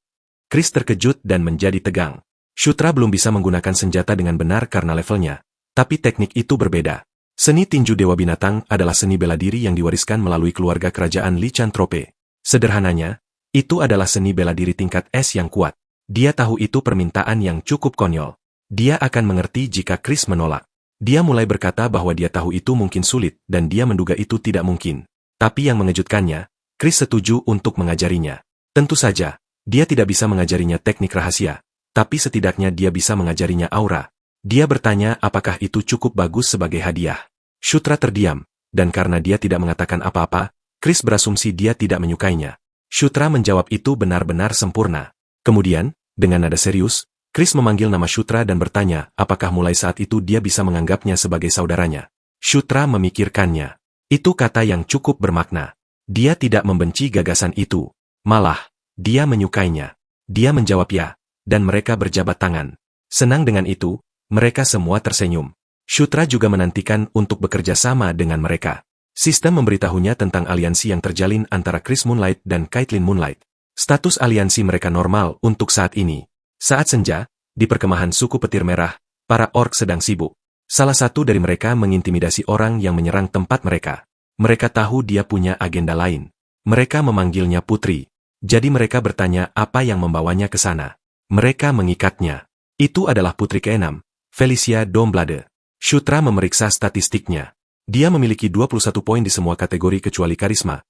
Chris terkejut dan menjadi tegang. Shutra belum bisa menggunakan senjata dengan benar karena levelnya, tapi teknik itu berbeda. Seni tinju Dewa Binatang adalah seni bela diri yang diwariskan melalui keluarga kerajaan Lycanthrope. Sederhananya, itu adalah seni bela diri tingkat S yang kuat. Dia tahu itu permintaan yang cukup konyol. Dia akan mengerti jika Chris menolak. Dia mulai berkata bahwa dia tahu itu mungkin sulit dan dia menduga itu tidak mungkin. Tapi yang mengejutkannya, Chris setuju untuk mengajarinya. Tentu saja, dia tidak bisa mengajarinya teknik rahasia, tapi setidaknya dia bisa mengajarinya aura. Dia bertanya apakah itu cukup bagus sebagai hadiah. Shutra terdiam, dan karena dia tidak mengatakan apa-apa, Chris berasumsi dia tidak menyukainya. Shutra menjawab itu benar-benar sempurna. Kemudian, dengan nada serius, Chris memanggil nama Shutra dan bertanya apakah mulai saat itu dia bisa menganggapnya sebagai saudaranya. Shutra memikirkannya. Itu kata yang cukup bermakna. Dia tidak membenci gagasan itu. Malah, dia menyukainya. Dia menjawab ya, dan mereka berjabat tangan. Senang dengan itu, mereka semua tersenyum. Shutra juga menantikan untuk bekerja sama dengan mereka. Sistem memberitahunya tentang aliansi yang terjalin antara Chris Moonlight dan Caitlyn Moonlight. Status aliansi mereka normal untuk saat ini. Saat senja, di perkemahan suku petir merah, para orc sedang sibuk. Salah satu dari mereka mengintimidasi orang yang menyerang tempat mereka. Mereka tahu dia punya agenda lain. Mereka memanggilnya putri. Jadi mereka bertanya apa yang membawanya ke sana. Mereka mengikatnya. Itu adalah putri keenam, Felicia Domblade. Shutra memeriksa statistiknya. Dia memiliki 21 poin di semua kategori kecuali karisma,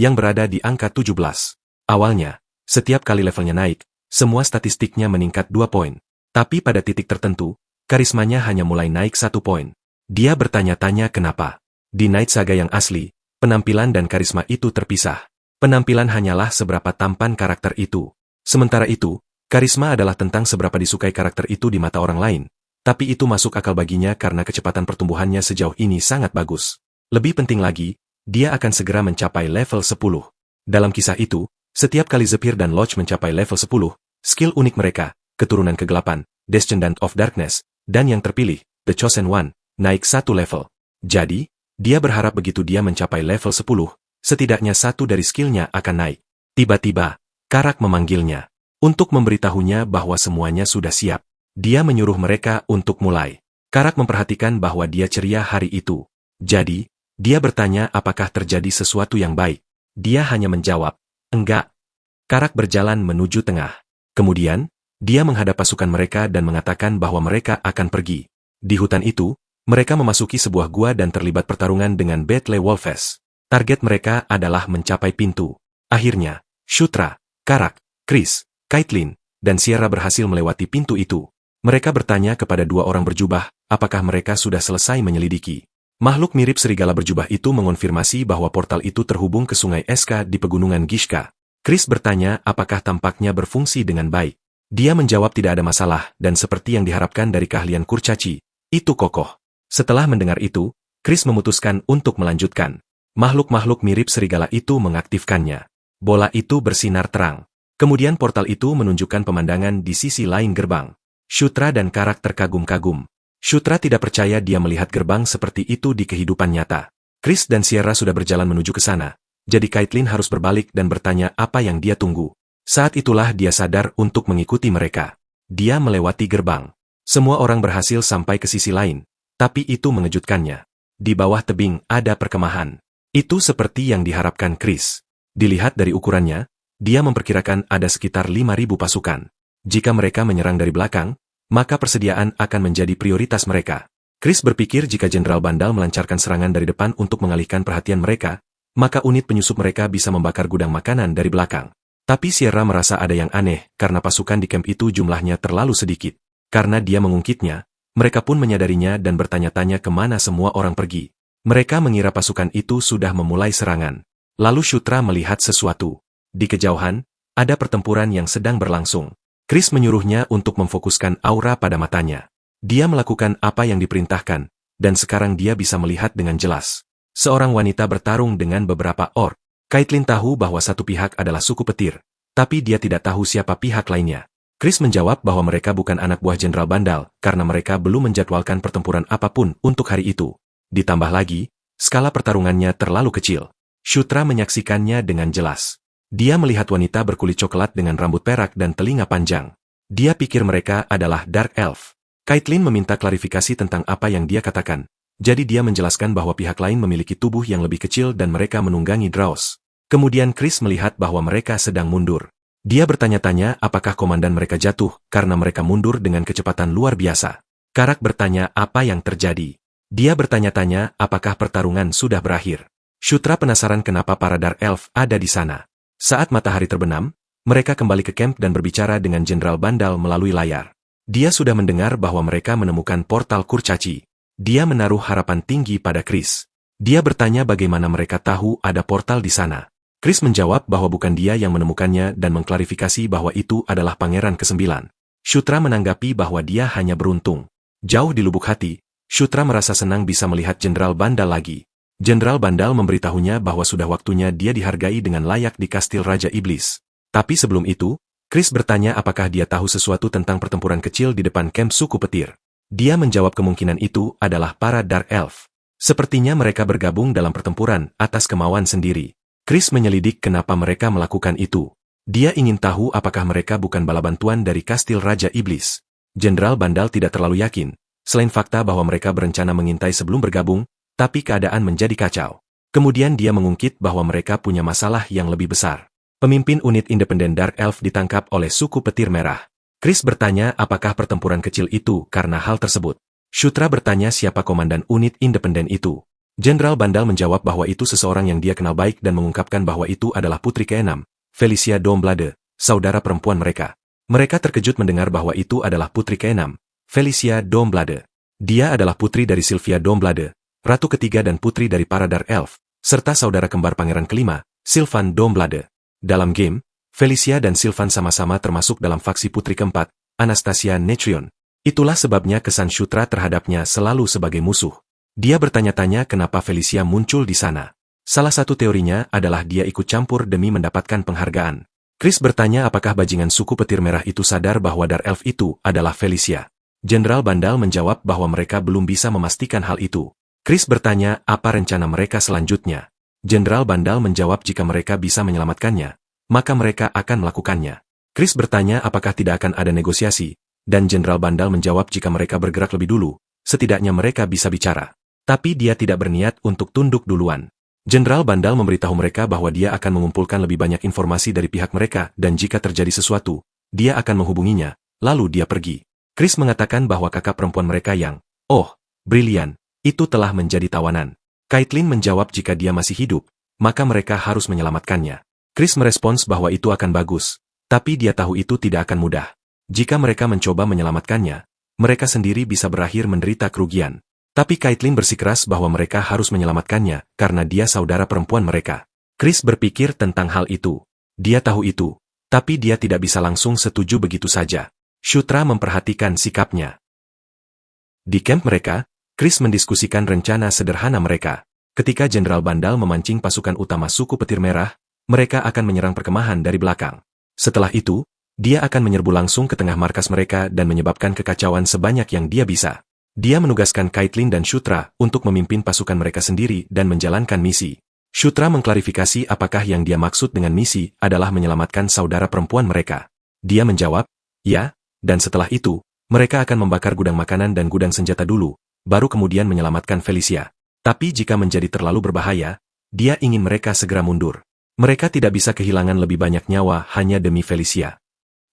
yang berada di angka 17. Awalnya, setiap kali levelnya naik, semua statistiknya meningkat 2 poin. Tapi pada titik tertentu, karismanya hanya mulai naik 1 poin. Dia bertanya-tanya kenapa. Di Night Saga yang asli, penampilan dan karisma itu terpisah. Penampilan hanyalah seberapa tampan karakter itu. Sementara itu, karisma adalah tentang seberapa disukai karakter itu di mata orang lain. Tapi itu masuk akal baginya karena kecepatan pertumbuhannya sejauh ini sangat bagus. Lebih penting lagi, dia akan segera mencapai level 10. Dalam kisah itu, setiap kali Zephyr dan Lodge mencapai level 10, skill unik mereka, Keturunan Kegelapan, Descendant of Darkness, dan yang terpilih, The Chosen One, naik 1 level. Jadi, dia berharap begitu dia mencapai level 10, setidaknya satu dari skillnya akan naik. Tiba-tiba, Karak memanggilnya. Untuk memberitahunya bahwa semuanya sudah siap. Dia menyuruh mereka untuk mulai. Karak memperhatikan bahwa dia ceria hari itu. Jadi, dia bertanya apakah terjadi sesuatu yang baik. Dia hanya menjawab, enggak. Karak berjalan menuju tengah. Kemudian, dia menghadap pasukan mereka dan mengatakan bahwa mereka akan pergi. Di hutan itu, mereka memasuki sebuah gua dan terlibat pertarungan dengan Battle Wolves. Target mereka adalah mencapai pintu. Akhirnya, Shutra, Karak, Chris, Caitlyn, dan Sierra berhasil melewati pintu itu. Mereka bertanya kepada 2 orang berjubah, apakah mereka sudah selesai menyelidiki. Makhluk mirip serigala berjubah itu mengonfirmasi bahwa portal itu terhubung ke sungai Eska di pegunungan Gishka. Chris bertanya apakah tampaknya berfungsi dengan baik. Dia menjawab tidak ada masalah dan seperti yang diharapkan dari keahlian kurcaci, itu kokoh. Setelah mendengar itu, Chris memutuskan untuk melanjutkan. Makhluk-makhluk mirip serigala itu mengaktifkannya. Bola itu bersinar terang. Kemudian portal itu menunjukkan pemandangan di sisi lain gerbang. Shutra dan Karak terkagum-kagum. Shutra tidak percaya dia melihat gerbang seperti itu di kehidupan nyata. Chris dan Sierra sudah berjalan menuju ke sana, jadi Caitlyn harus berbalik dan bertanya apa yang dia tunggu. Saat itulah dia sadar untuk mengikuti mereka. Dia melewati gerbang. Semua orang berhasil sampai ke sisi lain. Tapi itu mengejutkannya. Di bawah tebing ada perkemahan. Itu seperti yang diharapkan Chris. Dilihat dari ukurannya, dia memperkirakan ada sekitar 5.000 pasukan. Jika mereka menyerang dari belakang, maka persediaan akan menjadi prioritas mereka. Chris berpikir jika Jenderal Bandal melancarkan serangan dari depan untuk mengalihkan perhatian mereka, maka unit penyusup mereka bisa membakar gudang makanan dari belakang. Tapi Sierra merasa ada yang aneh karena pasukan di camp itu jumlahnya terlalu sedikit. Karena dia mengungkitnya, mereka pun menyadarinya dan bertanya-tanya kemana semua orang pergi. Mereka mengira pasukan itu sudah memulai serangan. Lalu Shutra melihat sesuatu. Di kejauhan, ada pertempuran yang sedang berlangsung. Chris menyuruhnya untuk memfokuskan aura pada matanya. Dia melakukan apa yang diperintahkan, dan sekarang dia bisa melihat dengan jelas. Seorang wanita bertarung dengan beberapa orc. Caitlyn tahu bahwa satu pihak adalah suku petir, tapi dia tidak tahu siapa pihak lainnya. Chris menjawab bahwa mereka bukan anak buah Jenderal Bandal karena mereka belum menjadwalkan pertempuran apapun untuk hari itu. Ditambah lagi, skala pertarungannya terlalu kecil. Shutra menyaksikannya dengan jelas. Dia melihat wanita berkulit coklat dengan rambut perak dan telinga panjang. Dia pikir mereka adalah Dark Elf. Caitlyn meminta klarifikasi tentang apa yang dia katakan. Jadi dia menjelaskan bahwa pihak lain memiliki tubuh yang lebih kecil dan mereka menunggangi Draws. Kemudian Chris melihat bahwa mereka sedang mundur. Dia bertanya-tanya apakah komandan mereka jatuh karena mereka mundur dengan kecepatan luar biasa. Karak bertanya apa yang terjadi. Dia bertanya-tanya apakah pertarungan sudah berakhir. Shutra penasaran kenapa para Dark Elf ada di sana. Saat matahari terbenam, mereka kembali ke camp dan berbicara dengan Jenderal Bandal melalui layar. Dia sudah mendengar bahwa mereka menemukan portal kurcaci. Dia menaruh harapan tinggi pada Chris. Dia bertanya bagaimana mereka tahu ada portal di sana. Chris menjawab bahwa bukan dia yang menemukannya dan mengklarifikasi bahwa itu adalah Pangeran ke-9. Shutra menanggapi bahwa dia hanya beruntung. Jauh di lubuk hati, Shutra merasa senang bisa melihat Jenderal Bandal lagi. Jenderal Bandal memberitahunya bahwa sudah waktunya dia dihargai dengan layak di Kastil Raja Iblis. Tapi sebelum itu, Chris bertanya apakah dia tahu sesuatu tentang pertempuran kecil di depan camp suku petir. Dia menjawab kemungkinan itu adalah para Dark Elf. Sepertinya mereka bergabung dalam pertempuran atas kemauan sendiri. Chris menyelidik kenapa mereka melakukan itu. Dia ingin tahu apakah mereka bukan bala bantuan dari Kastil Raja Iblis. Jenderal Bandal tidak terlalu yakin, selain fakta bahwa mereka berencana mengintai sebelum bergabung, tapi keadaan menjadi kacau. Kemudian dia mengungkit bahwa mereka punya masalah yang lebih besar. Pemimpin unit independen Dark Elf ditangkap oleh suku petir merah. Chris bertanya apakah pertempuran kecil itu karena hal tersebut. Shutra bertanya siapa komandan unit independen itu. Jenderal Bandal menjawab bahwa itu seseorang yang dia kenal baik dan mengungkapkan bahwa itu adalah putri ke-6, Felicia Domblade, saudara perempuan mereka. Mereka terkejut mendengar bahwa itu adalah putri ke-6, Felicia Domblade. Dia adalah putri dari Sylvia Domblade, ratu ketiga dan putri dari para Dark Elf, serta saudara kembar pangeran kelima, Sylvan Domblade. Dalam game, Felicia dan Sylvan sama-sama termasuk dalam faksi putri keempat, Anastasia Netrion. Itulah sebabnya kesan Shutra terhadapnya selalu sebagai musuh. Dia bertanya-tanya kenapa Felicia muncul di sana. Salah satu teorinya adalah dia ikut campur demi mendapatkan penghargaan. Chris bertanya apakah bajingan suku petir merah itu sadar bahwa Dark Elf itu adalah Felicia. Jenderal Bandal menjawab bahwa mereka belum bisa memastikan hal itu. Chris bertanya apa rencana mereka selanjutnya. Jenderal Bandal menjawab jika mereka bisa menyelamatkannya, maka mereka akan melakukannya. Chris bertanya apakah tidak akan ada negosiasi, dan Jenderal Bandal menjawab jika mereka bergerak lebih dulu, setidaknya mereka bisa bicara. Tapi dia tidak berniat untuk tunduk duluan. Jenderal Bandal memberitahu mereka bahwa dia akan mengumpulkan lebih banyak informasi dari pihak mereka dan jika terjadi sesuatu, dia akan menghubunginya, lalu dia pergi. Chris mengatakan bahwa kakak perempuan mereka yang, brilian, itu telah menjadi tawanan. Caitlin menjawab jika dia masih hidup, maka mereka harus menyelamatkannya. Chris merespons bahwa itu akan bagus, tapi dia tahu itu tidak akan mudah. Jika mereka mencoba menyelamatkannya, mereka sendiri bisa berakhir menderita kerugian. Tapi Caitlin bersikeras bahwa mereka harus menyelamatkannya karena dia saudara perempuan mereka. Chris berpikir tentang hal itu. Dia tahu itu, tapi dia tidak bisa langsung setuju begitu saja. Shutra memperhatikan sikapnya. Di camp mereka, Chris mendiskusikan rencana sederhana mereka. Ketika Jenderal Bandal memancing pasukan utama suku petir merah, mereka akan menyerang perkemahan dari belakang. Setelah itu, dia akan menyerbu langsung ke tengah markas mereka dan menyebabkan kekacauan sebanyak yang dia bisa. Dia menugaskan Caitlin dan Shutra untuk memimpin pasukan mereka sendiri dan menjalankan misi. Shutra mengklarifikasi apakah yang dia maksud dengan misi adalah menyelamatkan saudara perempuan mereka. Dia menjawab, ya, dan setelah itu, mereka akan membakar gudang makanan dan gudang senjata dulu, baru kemudian menyelamatkan Felicia. Tapi jika menjadi terlalu berbahaya, dia ingin mereka segera mundur. Mereka tidak bisa kehilangan lebih banyak nyawa hanya demi Felicia.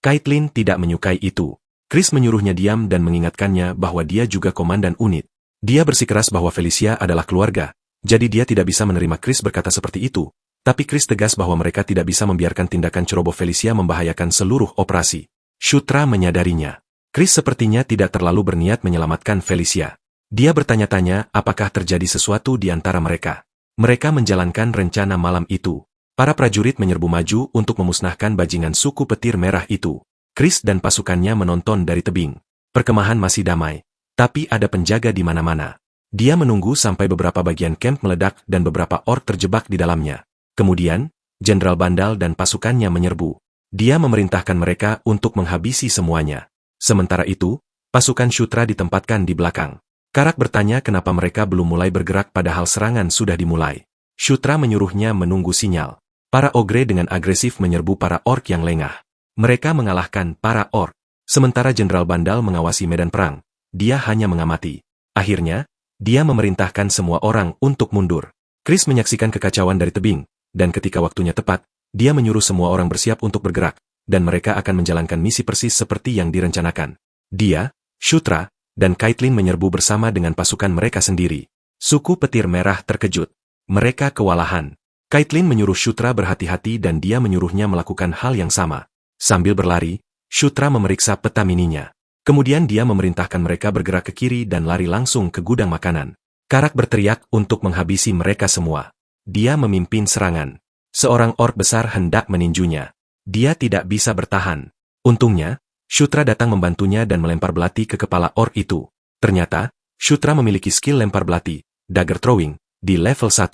Caitlin tidak menyukai itu. Chris menyuruhnya diam dan mengingatkannya bahwa dia juga komandan unit. Dia bersikeras bahwa Felicia adalah keluarga, jadi dia tidak bisa menerima Chris berkata seperti itu. Tapi Chris tegas bahwa mereka tidak bisa membiarkan tindakan ceroboh Felicia membahayakan seluruh operasi. Shutra menyadarinya. Chris sepertinya tidak terlalu berniat menyelamatkan Felicia. Dia bertanya-tanya apakah terjadi sesuatu di antara mereka. Mereka menjalankan rencana malam itu. Para prajurit menyerbu maju untuk memusnahkan bajingan suku petir merah itu. Chris dan pasukannya menonton dari tebing. Perkemahan masih damai, tapi ada penjaga di mana-mana. Dia menunggu sampai beberapa bagian camp meledak dan beberapa orc terjebak di dalamnya. Kemudian, Jenderal Bandal dan pasukannya menyerbu. Dia memerintahkan mereka untuk menghabisi semuanya. Sementara itu, pasukan Shutra ditempatkan di belakang. Karak bertanya kenapa mereka belum mulai bergerak padahal serangan sudah dimulai. Shutra menyuruhnya menunggu sinyal. Para ogre dengan agresif menyerbu para orc yang lengah. Mereka mengalahkan para orc. Sementara Jenderal Bandal mengawasi medan perang, dia hanya mengamati. Akhirnya, dia memerintahkan semua orang untuk mundur. Chris menyaksikan kekacauan dari tebing, dan ketika waktunya tepat, dia menyuruh semua orang bersiap untuk bergerak, dan mereka akan menjalankan misi persis seperti yang direncanakan. Dia, Shutra, dan Caitlin menyerbu bersama dengan pasukan mereka sendiri. Suku petir merah terkejut. Mereka kewalahan. Caitlin menyuruh Shutra berhati-hati dan dia menyuruhnya melakukan hal yang sama. Sambil berlari, Shutra memeriksa peta mininya. Kemudian dia memerintahkan mereka bergerak ke kiri dan lari langsung ke gudang makanan. Karak berteriak untuk menghabisi mereka semua. Dia memimpin serangan. Seorang orc besar hendak meninjunya. Dia tidak bisa bertahan. Untungnya, Shutra datang membantunya dan melempar belati ke kepala orc itu. Ternyata, Shutra memiliki skill lempar belati, dagger throwing, di level 1.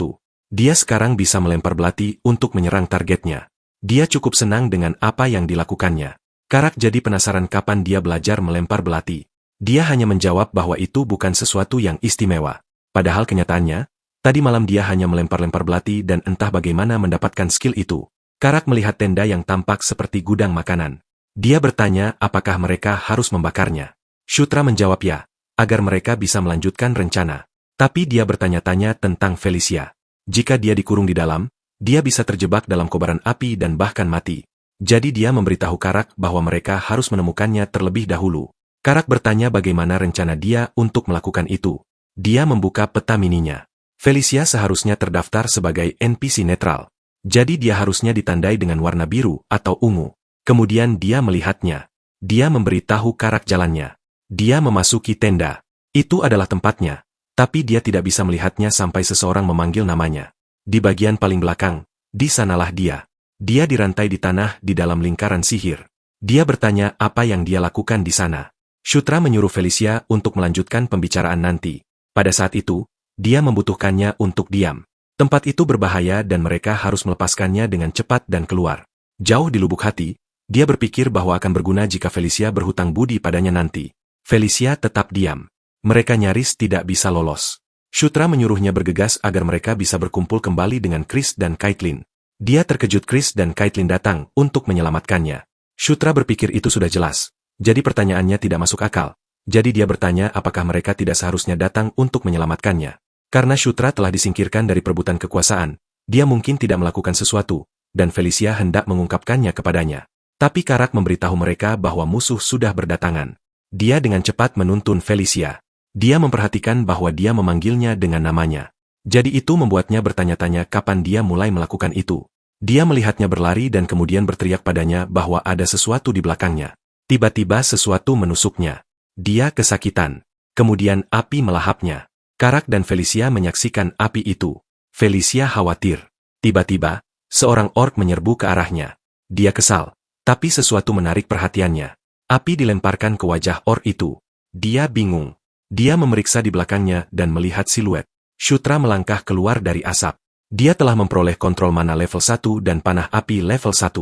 Dia sekarang bisa melempar belati untuk menyerang targetnya. Dia cukup senang dengan apa yang dilakukannya. Karak jadi penasaran kapan dia belajar melempar belati. Dia hanya menjawab bahwa itu bukan sesuatu yang istimewa. Padahal kenyataannya, tadi malam dia hanya melempar-lempar belati dan entah bagaimana mendapatkan skill itu. Karak melihat tenda yang tampak seperti gudang makanan. Dia bertanya apakah mereka harus membakarnya. Shutra menjawab ya, agar mereka bisa melanjutkan rencana. Tapi dia bertanya-tanya tentang Felicia. Jika dia dikurung di dalam, dia bisa terjebak dalam kobaran api dan bahkan mati. Jadi dia memberitahu Karak bahwa mereka harus menemukannya terlebih dahulu. Karak bertanya bagaimana rencana dia untuk melakukan itu. Dia membuka peta mininya. Felicia seharusnya terdaftar sebagai NPC netral. Jadi dia harusnya ditandai dengan warna biru atau ungu. Kemudian dia melihatnya. Dia memberitahu Karak jalannya. Dia memasuki tenda. Itu adalah tempatnya. Tapi dia tidak bisa melihatnya sampai seseorang memanggil namanya. Di bagian paling belakang, di sanalah dia. Dia dirantai di tanah di dalam lingkaran sihir. Dia bertanya apa yang dia lakukan di sana. Shutra menyuruh Felicia untuk melanjutkan pembicaraan nanti. Pada saat itu, dia membutuhkannya untuk diam. Tempat itu berbahaya dan mereka harus melepaskannya dengan cepat dan keluar. Jauh di lubuk hati, dia berpikir bahwa akan berguna jika Felicia berhutang budi padanya nanti. Felicia tetap diam. Mereka nyaris tidak bisa lolos. Shutra menyuruhnya bergegas agar mereka bisa berkumpul kembali dengan Chris dan Caitlin. Dia terkejut Chris dan Caitlin datang untuk menyelamatkannya. Shutra berpikir itu sudah jelas. Jadi pertanyaannya tidak masuk akal. Jadi dia bertanya apakah mereka tidak seharusnya datang untuk menyelamatkannya. Karena Shutra telah disingkirkan dari perebutan kekuasaan, dia mungkin tidak melakukan sesuatu, dan Felicia hendak mengungkapkannya kepadanya. Tapi Karak memberitahu mereka bahwa musuh sudah berdatangan. Dia dengan cepat menuntun Felicia. Dia memperhatikan bahwa dia memanggilnya dengan namanya. Jadi itu membuatnya bertanya-tanya kapan dia mulai melakukan itu. Dia melihatnya berlari dan kemudian berteriak padanya bahwa ada sesuatu di belakangnya. Tiba-tiba sesuatu menusuknya. Dia kesakitan. Kemudian api melahapnya. Karak dan Felicia menyaksikan api itu. Felicia khawatir. Tiba-tiba, seorang orc menyerbu ke arahnya. Dia kesal, tapi sesuatu menarik perhatiannya. Api dilemparkan ke wajah orc itu. Dia bingung. Dia memeriksa di belakangnya dan melihat siluet. Shutra melangkah keluar dari asap. Dia telah memperoleh kontrol mana level 1 dan panah api level 1.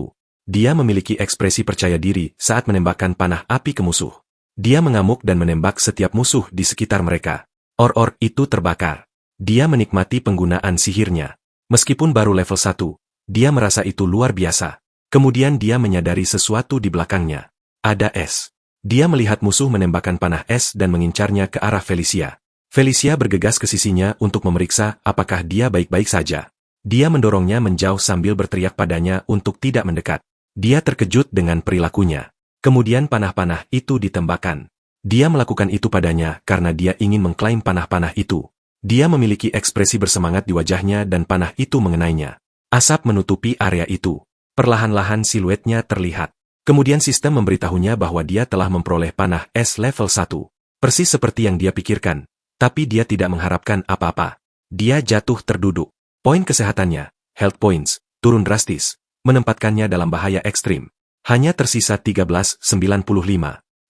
Dia memiliki ekspresi percaya diri saat menembakkan panah api ke musuh. Dia mengamuk dan menembak setiap musuh di sekitar mereka. Orc itu terbakar. Dia menikmati penggunaan sihirnya. Meskipun baru level 1, dia merasa itu luar biasa. Kemudian dia menyadari sesuatu di belakangnya. Ada es. Dia melihat musuh menembakkan panah es dan mengincarnya ke arah Felicia. Felicia bergegas ke sisinya untuk memeriksa apakah dia baik-baik saja. Dia mendorongnya menjauh sambil berteriak padanya untuk tidak mendekat. Dia terkejut dengan perilakunya. Kemudian panah-panah itu ditembakkan. Dia melakukan itu padanya karena dia ingin mengklaim panah-panah itu. Dia memiliki ekspresi bersemangat di wajahnya dan panah itu mengenainya. Asap menutupi area itu. Perlahan-lahan siluetnya terlihat. Kemudian sistem memberitahunya bahwa dia telah memperoleh panah es level 1. Persis seperti yang dia pikirkan. Tapi dia tidak mengharapkan apa-apa. Dia jatuh terduduk. Poin kesehatannya, health points, turun drastis. Menempatkannya dalam bahaya ekstrim. Hanya tersisa 1395.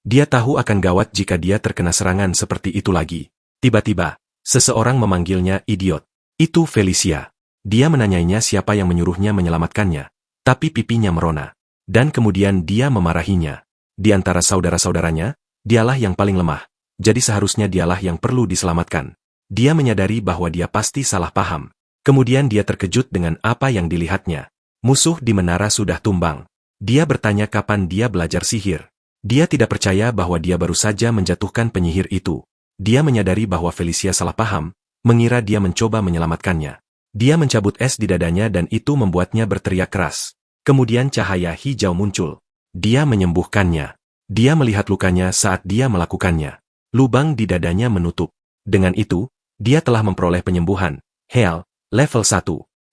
Dia tahu akan gawat jika dia terkena serangan seperti itu lagi. Tiba-tiba, seseorang memanggilnya idiot. Itu Felicia. Dia menanyainya siapa yang menyuruhnya menyelamatkannya. Tapi pipinya merona. Dan kemudian dia memarahinya. Di antara saudara-saudaranya, dialah yang paling lemah. Jadi seharusnya dialah yang perlu diselamatkan. Dia menyadari bahwa dia pasti salah paham. Kemudian dia terkejut dengan apa yang dilihatnya. Musuh di menara sudah tumbang. Dia bertanya kapan dia belajar sihir. Dia tidak percaya bahwa dia baru saja menjatuhkan penyihir itu. Dia menyadari bahwa Felicia salah paham, mengira dia mencoba menyelamatkannya. Dia mencabut es di dadanya dan itu membuatnya berteriak keras. Kemudian cahaya hijau muncul. Dia menyembuhkannya. Dia melihat lukanya saat dia melakukannya. Lubang di dadanya menutup. Dengan itu, dia telah memperoleh penyembuhan. Heal, level 1.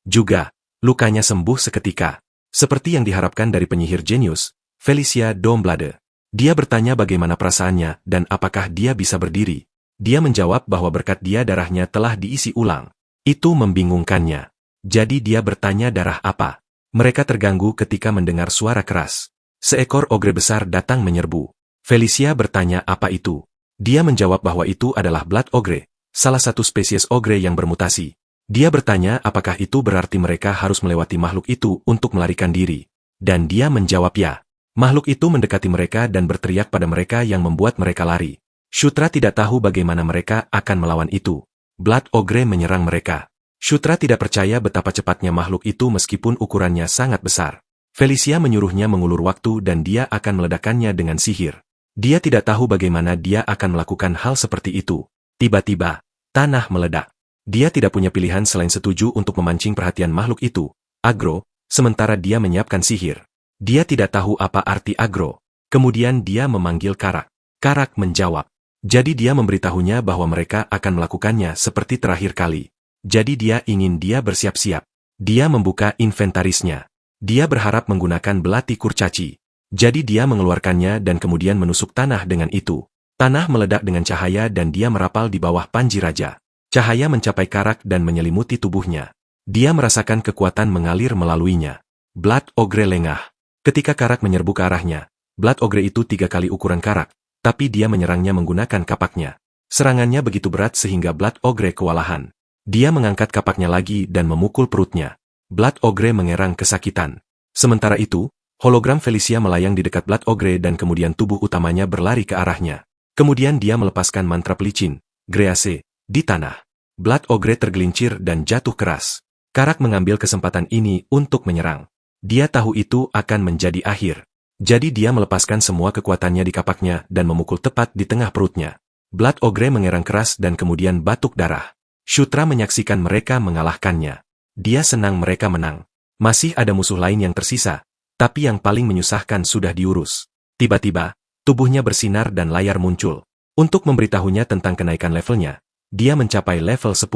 Juga, lukanya sembuh seketika. Seperti yang diharapkan dari penyihir jenius, Felicia Domblade. Dia bertanya bagaimana perasaannya dan apakah dia bisa berdiri. Dia menjawab bahwa berkat dia darahnya telah diisi ulang. Itu membingungkannya. Jadi dia bertanya darah apa. Mereka terganggu ketika mendengar suara keras. Seekor ogre besar datang menyerbu. Felicia bertanya apa itu. Dia menjawab bahwa itu adalah Blood Ogre, salah satu spesies ogre yang bermutasi. Dia bertanya apakah itu berarti mereka harus melewati makhluk itu untuk melarikan diri. Dan dia menjawab ya. Makhluk itu mendekati mereka dan berteriak pada mereka yang membuat mereka lari. Shutra tidak tahu bagaimana mereka akan melawan itu. Blood Ogre menyerang mereka. Shutra tidak percaya betapa cepatnya makhluk itu meskipun ukurannya sangat besar. Felicia menyuruhnya mengulur waktu dan dia akan meledakkannya dengan sihir. Dia tidak tahu bagaimana dia akan melakukan hal seperti itu. Tiba-tiba, tanah meledak. Dia tidak punya pilihan selain setuju untuk memancing perhatian makhluk itu, agro, sementara dia menyiapkan sihir. Dia tidak tahu apa arti agro. Kemudian dia memanggil Karak. Karak menjawab. Jadi dia memberitahunya bahwa mereka akan melakukannya seperti terakhir kali. Jadi dia ingin dia bersiap-siap. Dia membuka inventarisnya. Dia berharap menggunakan belati kurcaci. Jadi dia mengeluarkannya dan kemudian menusuk tanah dengan itu. Tanah meledak dengan cahaya dan dia merapal di bawah panji raja. Cahaya mencapai Karak dan menyelimuti tubuhnya. Dia merasakan kekuatan mengalir melaluinya. Blood Ogre lengah. Ketika Karak menyerbu ke arahnya, Blood Ogre itu 3 kali ukuran Karak, tapi dia menyerangnya menggunakan kapaknya. Serangannya begitu berat sehingga Blood Ogre kewalahan. Dia mengangkat kapaknya lagi dan memukul perutnya. Blood Ogre mengerang kesakitan. Sementara itu, hologram Felicia melayang di dekat Blood Ogre dan kemudian tubuh utamanya berlari ke arahnya. Kemudian dia melepaskan mantra pelicin, Grease, di tanah. Blood Ogre tergelincir dan jatuh keras. Karak mengambil kesempatan ini untuk menyerang. Dia tahu itu akan menjadi akhir. Jadi dia melepaskan semua kekuatannya di kapaknya dan memukul tepat di tengah perutnya. Blood Ogre mengerang keras dan kemudian batuk darah. Shutra menyaksikan mereka mengalahkannya. Dia senang mereka menang. Masih ada musuh lain yang tersisa, tapi yang paling menyusahkan sudah diurus. Tiba-tiba, tubuhnya bersinar dan layar muncul. Untuk memberitahunya tentang kenaikan levelnya, dia mencapai level 10.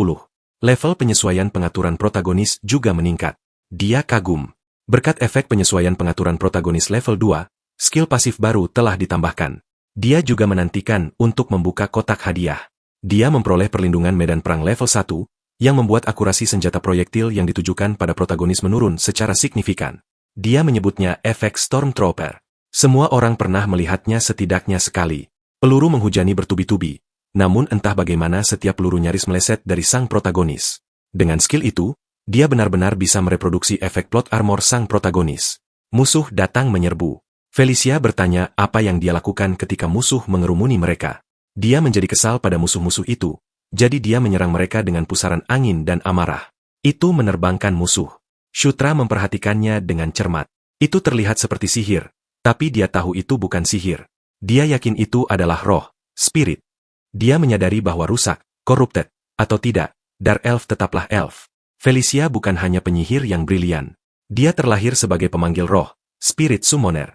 Level penyesuaian pengaturan protagonis juga meningkat. Dia kagum. Berkat efek penyesuaian pengaturan protagonis level 2, skill pasif baru telah ditambahkan. Dia juga menantikan untuk membuka kotak hadiah. Dia memperoleh perlindungan medan perang level 1, yang membuat akurasi senjata proyektil yang ditujukan pada protagonis menurun secara signifikan. Dia menyebutnya efek Stormtrooper. Semua orang pernah melihatnya setidaknya sekali. Peluru menghujani bertubi-tubi, namun entah bagaimana setiap peluru nyaris meleset dari sang protagonis. Dengan skill itu, dia benar-benar bisa mereproduksi efek plot armor sang protagonis. Musuh datang menyerbu. Felicia bertanya apa yang dia lakukan ketika musuh mengerumuni mereka. Dia menjadi kesal pada musuh-musuh itu, jadi dia menyerang mereka dengan pusaran angin dan amarah. Itu menerbangkan musuh. Shutra memperhatikannya dengan cermat. Itu terlihat seperti sihir. Tapi dia tahu itu bukan sihir. Dia yakin itu adalah roh, spirit. Dia menyadari bahwa rusak, corrupted, atau tidak, Dark Elf tetaplah elf. Felicia bukan hanya penyihir yang brilian. Dia terlahir sebagai pemanggil roh, spirit summoner.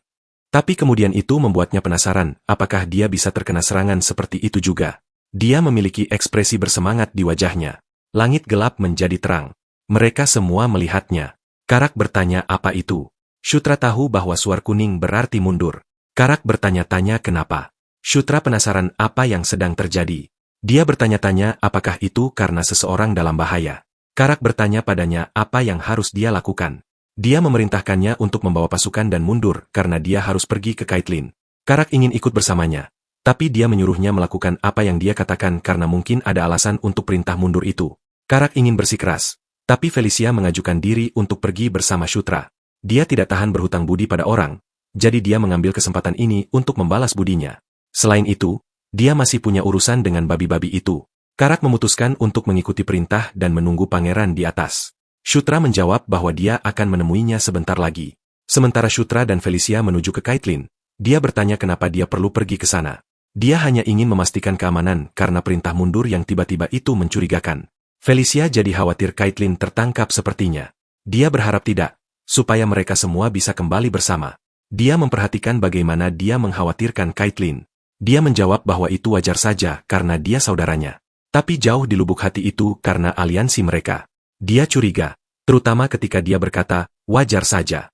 Tapi kemudian itu membuatnya penasaran, apakah dia bisa terkena serangan seperti itu juga. Dia memiliki ekspresi bersemangat di wajahnya. Langit gelap menjadi terang. Mereka semua melihatnya. Karak bertanya apa itu. Shutra tahu bahwa suar kuning berarti mundur. Karak bertanya-tanya kenapa. Shutra penasaran apa yang sedang terjadi. Dia bertanya-tanya apakah itu karena seseorang dalam bahaya. Karak bertanya padanya apa yang harus dia lakukan. Dia memerintahkannya untuk membawa pasukan dan mundur karena dia harus pergi ke Caitlyn. Karak ingin ikut bersamanya. Tapi dia menyuruhnya melakukan apa yang dia katakan karena mungkin ada alasan untuk perintah mundur itu. Karak ingin bersikeras. Tapi Felicia mengajukan diri untuk pergi bersama Shutra. Dia tidak tahan berhutang budi pada orang, jadi dia mengambil kesempatan ini untuk membalas budinya. Selain itu, dia masih punya urusan dengan babi-babi itu. Karak memutuskan untuk mengikuti perintah dan menunggu pangeran di atas. Shutra menjawab bahwa dia akan menemuinya sebentar lagi. Sementara Shutra dan Felicia menuju ke Caitlyn, dia bertanya kenapa dia perlu pergi ke sana. Dia hanya ingin memastikan keamanan karena perintah mundur yang tiba-tiba itu mencurigakan. Felicia jadi khawatir Caitlyn tertangkap sepertinya. Dia berharap tidak, supaya mereka semua bisa kembali bersama. Dia memperhatikan bagaimana dia mengkhawatirkan Caitlyn. Dia menjawab bahwa itu wajar saja karena dia saudaranya. Tapi jauh di lubuk hati itu karena aliansi mereka. Dia curiga, terutama ketika dia berkata, wajar saja.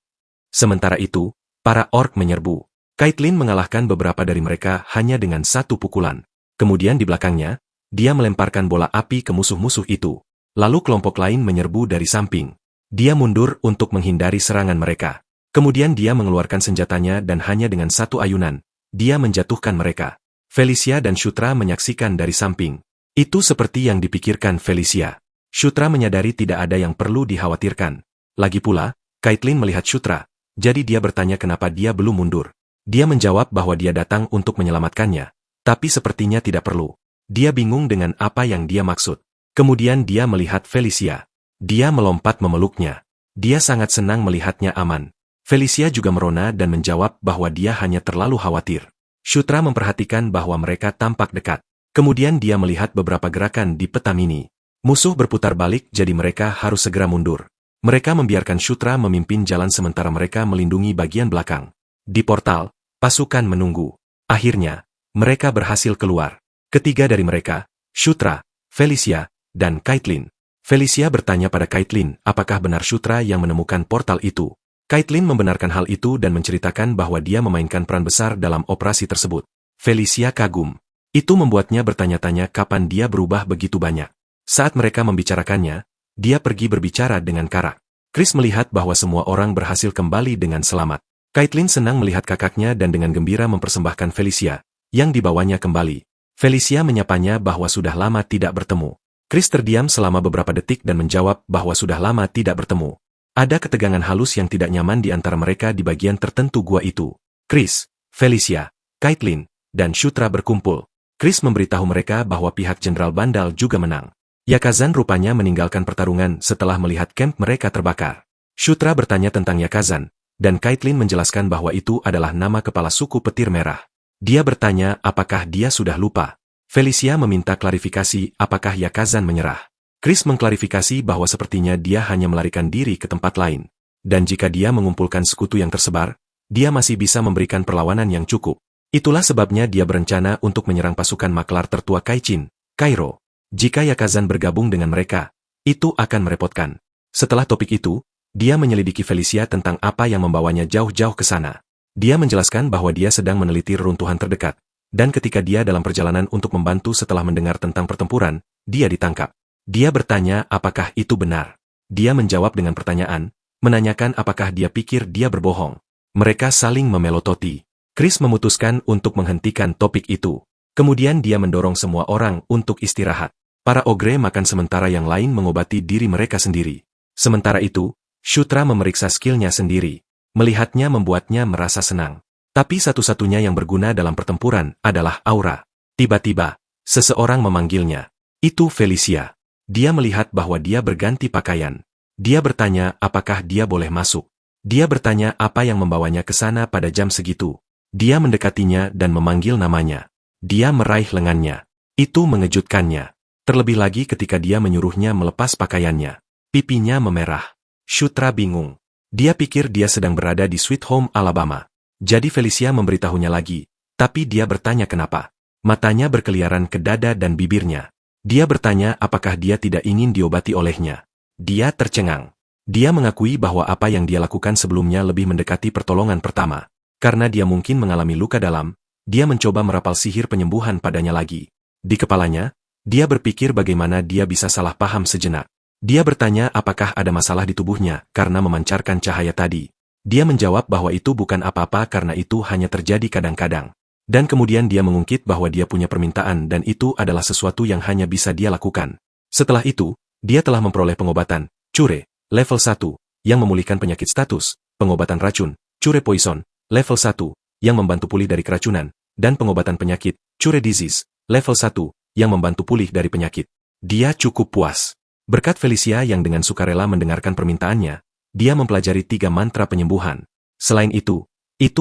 Sementara itu, para orc menyerbu. Caitlyn mengalahkan beberapa dari mereka hanya dengan satu pukulan. Kemudian di belakangnya, dia melemparkan bola api ke musuh-musuh itu. Lalu kelompok lain menyerbu dari samping. Dia mundur untuk menghindari serangan mereka. Kemudian dia mengeluarkan senjatanya dan hanya dengan satu ayunan, dia menjatuhkan mereka. Felicia dan Shutra menyaksikan dari samping. Itu seperti yang dipikirkan Felicia. Shutra menyadari tidak ada yang perlu dikhawatirkan. Lagi pula, Caitlyn melihat Shutra, jadi dia bertanya kenapa dia belum mundur. Dia menjawab bahwa dia datang untuk menyelamatkannya, tapi sepertinya tidak perlu. Dia bingung dengan apa yang dia maksud. Kemudian dia melihat Felicia. Dia melompat memeluknya. Dia sangat senang melihatnya aman. Felicia juga merona dan menjawab bahwa dia hanya terlalu khawatir. Shutra memperhatikan bahwa mereka tampak dekat. Kemudian dia melihat beberapa gerakan di peta mini. Musuh berputar balik jadi mereka harus segera mundur. Mereka membiarkan Shutra memimpin jalan sementara mereka melindungi bagian belakang. Di portal, pasukan menunggu. Akhirnya, mereka berhasil keluar. Ketiga dari mereka, Shutra, Felicia, dan Caitlin. Felicia bertanya pada Caitlin apakah benar Shutra yang menemukan portal itu. Caitlin membenarkan hal itu dan menceritakan bahwa dia memainkan peran besar dalam operasi tersebut. Felicia kagum. Itu membuatnya bertanya-tanya kapan dia berubah begitu banyak. Saat mereka membicarakannya, dia pergi berbicara dengan Karak. Chris melihat bahwa semua orang berhasil kembali dengan selamat. Caitlin senang melihat kakaknya dan dengan gembira mempersembahkan Felicia, yang dibawanya kembali. Felicia menyapanya bahwa sudah lama tidak bertemu. Chris terdiam selama beberapa detik dan menjawab bahwa sudah lama tidak bertemu. Ada ketegangan halus yang tidak nyaman di antara mereka di bagian tertentu gua itu. Chris, Felicia, Caitlin, dan Shutra berkumpul. Chris memberitahu mereka bahwa pihak Jenderal Bandal juga menang. Yakazan rupanya meninggalkan pertarungan setelah melihat camp mereka terbakar. Shutra bertanya tentang Yakazan, dan Caitlin menjelaskan bahwa itu adalah nama kepala suku petir merah. Dia bertanya apakah dia sudah lupa. Felicia meminta klarifikasi apakah Yakazan menyerah. Chris mengklarifikasi bahwa sepertinya dia hanya melarikan diri ke tempat lain. Dan jika dia mengumpulkan sekutu yang tersebar, dia masih bisa memberikan perlawanan yang cukup. Itulah sebabnya dia berencana untuk menyerang pasukan maklar tertua Kaichin, Kairo. Jika Yakazan bergabung dengan mereka, itu akan merepotkan. Setelah topik itu, dia menyelidiki Felicia tentang apa yang membawanya jauh-jauh ke sana. Dia menjelaskan bahwa dia sedang meneliti reruntuhan terdekat, dan ketika dia dalam perjalanan untuk membantu setelah mendengar tentang pertempuran, dia ditangkap. Dia bertanya apakah itu benar. Dia menjawab dengan pertanyaan, menanyakan apakah dia pikir dia berbohong. Mereka saling memelototi. Chris memutuskan untuk menghentikan topik itu. Kemudian dia mendorong semua orang untuk istirahat. Para ogre makan sementara yang lain mengobati diri mereka sendiri. Sementara itu, Shutra memeriksa skillnya sendiri. Melihatnya membuatnya merasa senang. Tapi satu-satunya yang berguna dalam pertempuran adalah aura. Tiba-tiba, seseorang memanggilnya. Itu Felicia. Dia melihat bahwa dia berganti pakaian. Dia bertanya apakah dia boleh masuk. Dia bertanya apa yang membawanya ke sana pada jam segitu. Dia mendekatinya dan memanggil namanya. Dia meraih lengannya. Itu mengejutkannya. Terlebih lagi ketika dia menyuruhnya melepas pakaiannya. Pipinya memerah. Shutra bingung. Dia pikir dia sedang berada di Sweet Home, Alabama. Jadi Felicia memberitahunya lagi. Tapi dia bertanya kenapa. Matanya berkeliaran ke dada dan bibirnya. Dia bertanya apakah dia tidak ingin diobati olehnya. Dia tercengang. Dia mengakui bahwa apa yang dia lakukan sebelumnya lebih mendekati pertolongan pertama. Karena dia mungkin mengalami luka dalam, dia mencoba merapal sihir penyembuhan padanya lagi. Di kepalanya, dia berpikir bagaimana dia bisa salah paham sejenak. Dia bertanya apakah ada masalah di tubuhnya karena memancarkan cahaya tadi. Dia menjawab bahwa itu bukan apa-apa karena itu hanya terjadi kadang-kadang. Dan kemudian dia mengungkit bahwa dia punya permintaan dan itu adalah sesuatu yang hanya bisa dia lakukan. Setelah itu, dia telah memperoleh pengobatan, Cure, level 1, yang memulihkan penyakit status, pengobatan racun, Cure Poison, level 1, yang membantu pulih dari keracunan, dan pengobatan penyakit, Cure Disease, level 1, yang membantu pulih dari penyakit. Dia cukup puas. Berkat Felicia yang dengan sukarela mendengarkan permintaannya, dia mempelajari 3 mantra penyembuhan. Selain itu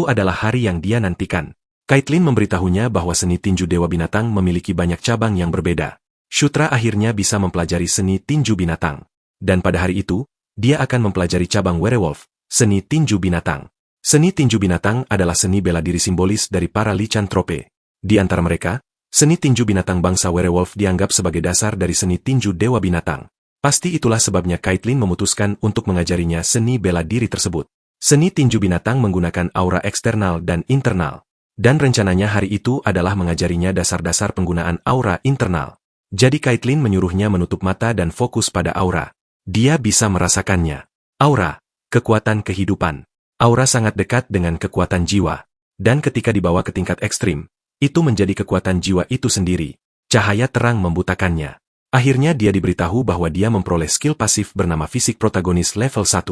adalah hari yang dia nantikan. Caitlin memberitahunya bahwa seni tinju Dewa Binatang memiliki banyak cabang yang berbeda. Shutra akhirnya bisa mempelajari seni tinju binatang. Dan pada hari itu, dia akan mempelajari cabang werewolf, seni tinju binatang. Seni tinju binatang adalah seni bela diri simbolis dari para licantrope. Di antara mereka, seni tinju binatang bangsa werewolf dianggap sebagai dasar dari seni tinju Dewa Binatang. Pasti itulah sebabnya Caitlin memutuskan untuk mengajarinya seni bela diri tersebut. Seni tinju binatang menggunakan aura eksternal dan internal. Dan rencananya hari itu adalah mengajarinya dasar-dasar penggunaan aura internal. Jadi Caitlin menyuruhnya menutup mata dan fokus pada aura. Dia bisa merasakannya. Aura, kekuatan kehidupan. Aura sangat dekat dengan kekuatan jiwa. Dan ketika dibawa ke tingkat ekstrim, itu menjadi kekuatan jiwa itu sendiri. Cahaya terang membutakannya. Akhirnya dia diberitahu bahwa dia memperoleh skill pasif bernama Fisik Protagonis level 1.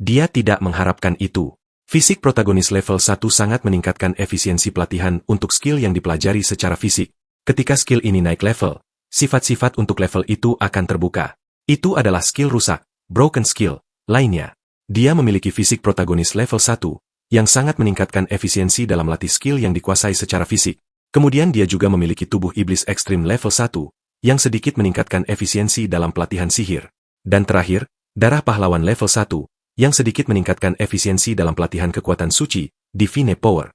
Dia tidak mengharapkan itu. Fisik Protagonis level 1 sangat meningkatkan efisiensi pelatihan untuk skill yang dipelajari secara fisik. Ketika skill ini naik level, sifat-sifat untuk level itu akan terbuka. Itu adalah skill rusak, broken skill, lainnya. Dia memiliki Fisik Protagonis level 1, yang sangat meningkatkan efisiensi dalam latih skill yang dikuasai secara fisik. Kemudian dia juga memiliki tubuh iblis ekstrim level 1, yang sedikit meningkatkan efisiensi dalam pelatihan sihir. Dan terakhir, Darah pahlawan level 1, yang sedikit meningkatkan efisiensi dalam pelatihan kekuatan suci, Divine Power.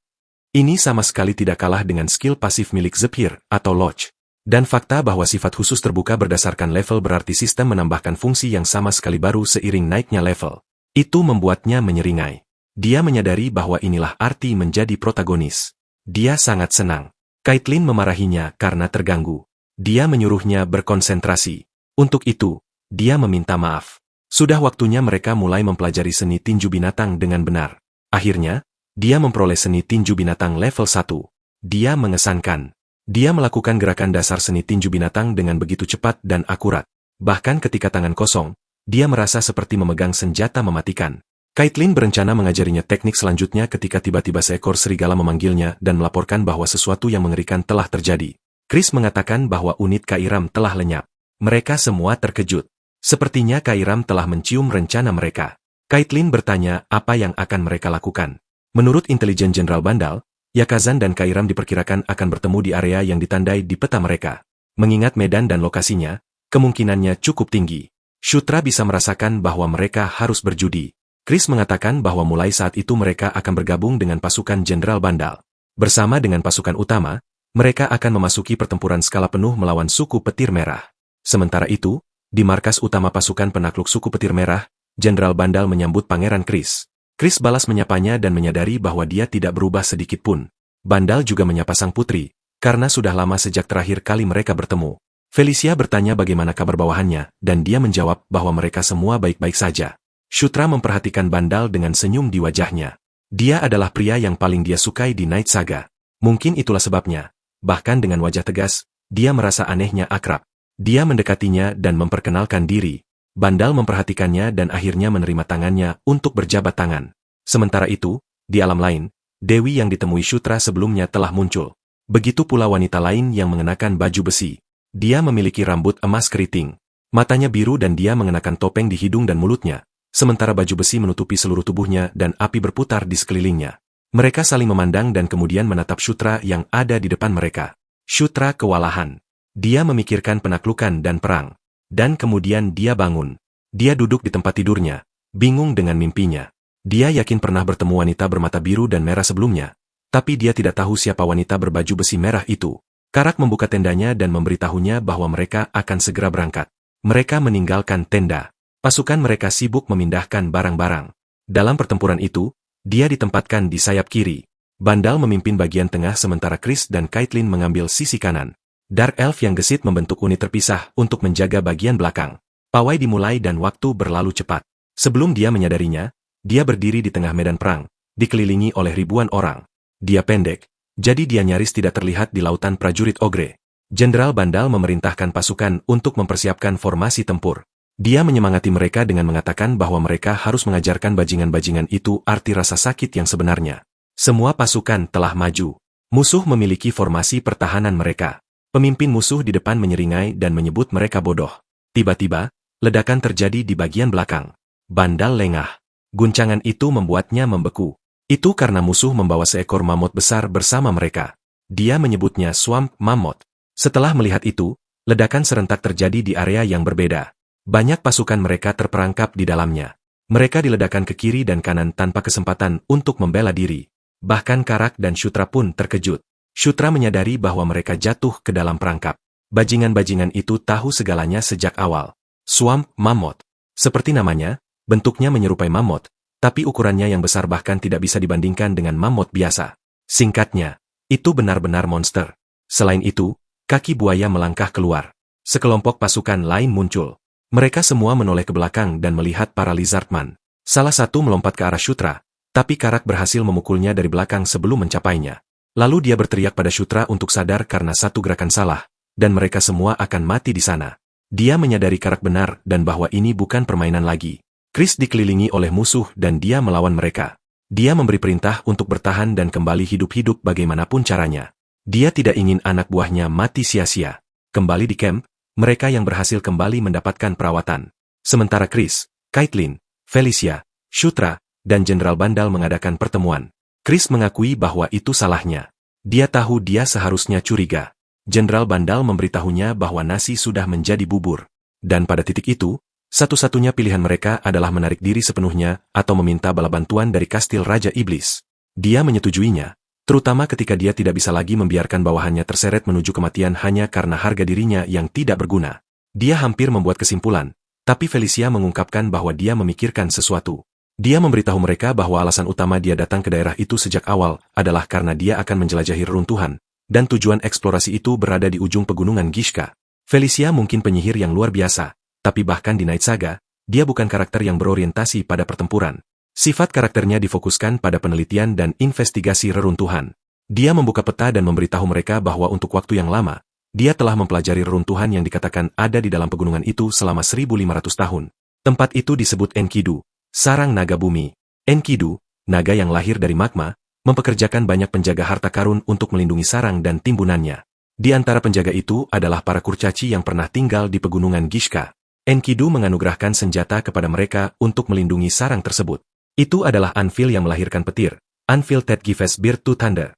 Ini sama sekali tidak kalah dengan skill pasif milik Zephyr atau Lodge. Dan fakta bahwa sifat khusus terbuka berdasarkan level berarti sistem menambahkan fungsi yang sama sekali baru seiring naiknya level. Itu membuatnya menyeringai. Dia menyadari bahwa inilah arti menjadi protagonis. Dia sangat senang. Caitlyn memarahinya karena terganggu. Dia menyuruhnya berkonsentrasi. Untuk itu, dia meminta maaf. Sudah waktunya mereka mulai mempelajari seni tinju binatang dengan benar. Akhirnya, dia memperoleh seni tinju binatang level 1. Dia mengesankan. Dia melakukan gerakan dasar seni tinju binatang dengan begitu cepat dan akurat. Bahkan ketika tangan kosong, dia merasa seperti memegang senjata mematikan. Caitlyn berencana mengajarinya teknik selanjutnya ketika tiba-tiba seekor serigala memanggilnya dan melaporkan bahwa sesuatu yang mengerikan telah terjadi. Chris mengatakan bahwa unit Kairam telah lenyap. Mereka semua terkejut. Sepertinya Kairam telah mencium rencana mereka. Caitlyn bertanya apa yang akan mereka lakukan. Menurut intelijen Jenderal Bandal, Yakazan dan Kairam diperkirakan akan bertemu di area yang ditandai di peta mereka. Mengingat medan dan lokasinya, kemungkinannya cukup tinggi. Shutra bisa merasakan bahwa mereka harus berjudi. Chris mengatakan bahwa mulai saat itu mereka akan bergabung dengan pasukan Jenderal Bandal. Bersama dengan pasukan utama, mereka akan memasuki pertempuran skala penuh melawan suku Petir Merah. Sementara itu, di markas utama pasukan penakluk suku Petir Merah, Jenderal Bandal menyambut Pangeran Chris. Chris balas menyapanya dan menyadari bahwa dia tidak berubah sedikit pun. Bandal juga menyapa sang putri, karena sudah lama sejak terakhir kali mereka bertemu. Felicia bertanya bagaimana kabar bawahannya, dan dia menjawab bahwa mereka semua baik-baik saja. Shutra memperhatikan Bandal dengan senyum di wajahnya. Dia adalah pria yang paling dia sukai di Night Saga. Mungkin itulah sebabnya. Bahkan dengan wajah tegas, dia merasa anehnya akrab. Dia mendekatinya dan memperkenalkan diri. Bandal memperhatikannya dan akhirnya menerima tangannya untuk berjabat tangan. Sementara itu, di alam lain, Dewi yang ditemui Shutra sebelumnya telah muncul. Begitu pula wanita lain yang mengenakan baju besi. Dia memiliki rambut emas keriting. Matanya biru dan dia mengenakan topeng di hidung dan mulutnya. Sementara baju besi menutupi seluruh tubuhnya dan api berputar di sekelilingnya. Mereka saling memandang dan kemudian menatap Shutra yang ada di depan mereka. Shutra kewalahan. Dia memikirkan penaklukan dan perang. Dan kemudian dia bangun. Dia duduk di tempat tidurnya, bingung dengan mimpinya. Dia yakin pernah bertemu wanita bermata biru dan merah sebelumnya, tapi dia tidak tahu siapa wanita berbaju besi merah itu. Karak membuka tendanya dan memberitahunya bahwa mereka akan segera berangkat. Mereka meninggalkan tenda. Pasukan mereka sibuk memindahkan barang-barang. Dalam pertempuran itu, dia ditempatkan di sayap kiri. Bandal memimpin bagian tengah sementara Chris dan Caitlyn mengambil sisi kanan. Dark Elf yang gesit membentuk unit terpisah untuk menjaga bagian belakang. Pawai dimulai dan waktu berlalu cepat. Sebelum dia menyadarinya, dia berdiri di tengah medan perang, dikelilingi oleh ribuan orang. Dia pendek, jadi dia nyaris tidak terlihat di lautan prajurit Ogre. Jenderal Bandal memerintahkan pasukan untuk mempersiapkan formasi tempur. Dia menyemangati mereka dengan mengatakan bahwa mereka harus mengajarkan bajingan-bajingan itu arti rasa sakit yang sebenarnya. Semua pasukan telah maju. Musuh memiliki formasi pertahanan mereka. Pemimpin musuh di depan menyeringai dan menyebut mereka bodoh. Tiba-tiba, ledakan terjadi di bagian belakang. Bandal lengah. Guncangan itu membuatnya membeku. Itu karena musuh membawa seekor mamut besar bersama mereka. Dia menyebutnya Swamp Mammoth. Setelah melihat itu, ledakan serentak terjadi di area yang berbeda. Banyak pasukan mereka terperangkap di dalamnya. Mereka diledakkan ke kiri dan kanan tanpa kesempatan untuk membela diri. Bahkan Karak dan Shutra pun terkejut. Shutra menyadari bahwa mereka jatuh ke dalam perangkap. Bajingan-bajingan itu tahu segalanya sejak awal. Swamp Mammoth. Seperti namanya, bentuknya menyerupai mammoth, tapi ukurannya yang besar bahkan tidak bisa dibandingkan dengan mammoth biasa. Singkatnya, itu benar-benar monster. Selain itu, kaki buaya melangkah keluar. Sekelompok pasukan lain muncul. Mereka semua menoleh ke belakang dan melihat para lizardman. Salah satu melompat ke arah Shutra, tapi Karak berhasil memukulnya dari belakang sebelum mencapainya. Lalu dia berteriak pada Shutra untuk sadar karena satu gerakan salah, dan mereka semua akan mati di sana. Dia menyadari Karak benar dan bahwa ini bukan permainan lagi. Chris dikelilingi oleh musuh dan dia melawan mereka. Dia memberi perintah untuk bertahan dan kembali hidup-hidup bagaimanapun caranya. Dia tidak ingin anak buahnya mati sia-sia. Kembali di camp, mereka yang berhasil kembali mendapatkan perawatan. Sementara Chris, Caitlyn, Felicia, Shutra, dan Jenderal Bandal mengadakan pertemuan. Chris mengakui bahwa itu salahnya. Dia tahu dia seharusnya curiga. Jenderal Bandal memberitahunya bahwa nasi sudah menjadi bubur. Dan pada titik itu, Satu-satunya pilihan mereka adalah menarik diri sepenuhnya atau meminta bala bantuan dari kastil Raja Iblis. Dia menyetujuinya, terutama ketika dia tidak bisa lagi membiarkan bawahannya terseret menuju kematian hanya karena harga dirinya yang tidak berguna. Dia hampir membuat kesimpulan, tapi Felicia mengungkapkan bahwa dia memikirkan sesuatu. Dia memberitahu mereka bahwa alasan utama dia datang ke daerah itu sejak awal adalah karena dia akan menjelajahi reruntuhan, dan tujuan eksplorasi itu berada di ujung pegunungan Gishka. Felicia mungkin penyihir yang luar biasa, tapi bahkan di Night Saga, dia bukan karakter yang berorientasi pada pertempuran. Sifat karakternya difokuskan pada penelitian dan investigasi reruntuhan. Dia membuka peta dan memberitahu mereka bahwa untuk waktu yang lama, dia telah mempelajari reruntuhan yang dikatakan ada di dalam pegunungan itu selama 1500 tahun. Tempat itu disebut Enkidu, sarang naga bumi. Enkidu, naga yang lahir dari magma, mempekerjakan banyak penjaga harta karun untuk melindungi sarang dan timbunannya. Di antara penjaga itu adalah para kurcaci yang pernah tinggal di pegunungan Gishka. Enkidu menganugerahkan senjata kepada mereka untuk melindungi sarang tersebut. Itu adalah anvil yang melahirkan petir, anvil that gives birth to thunder.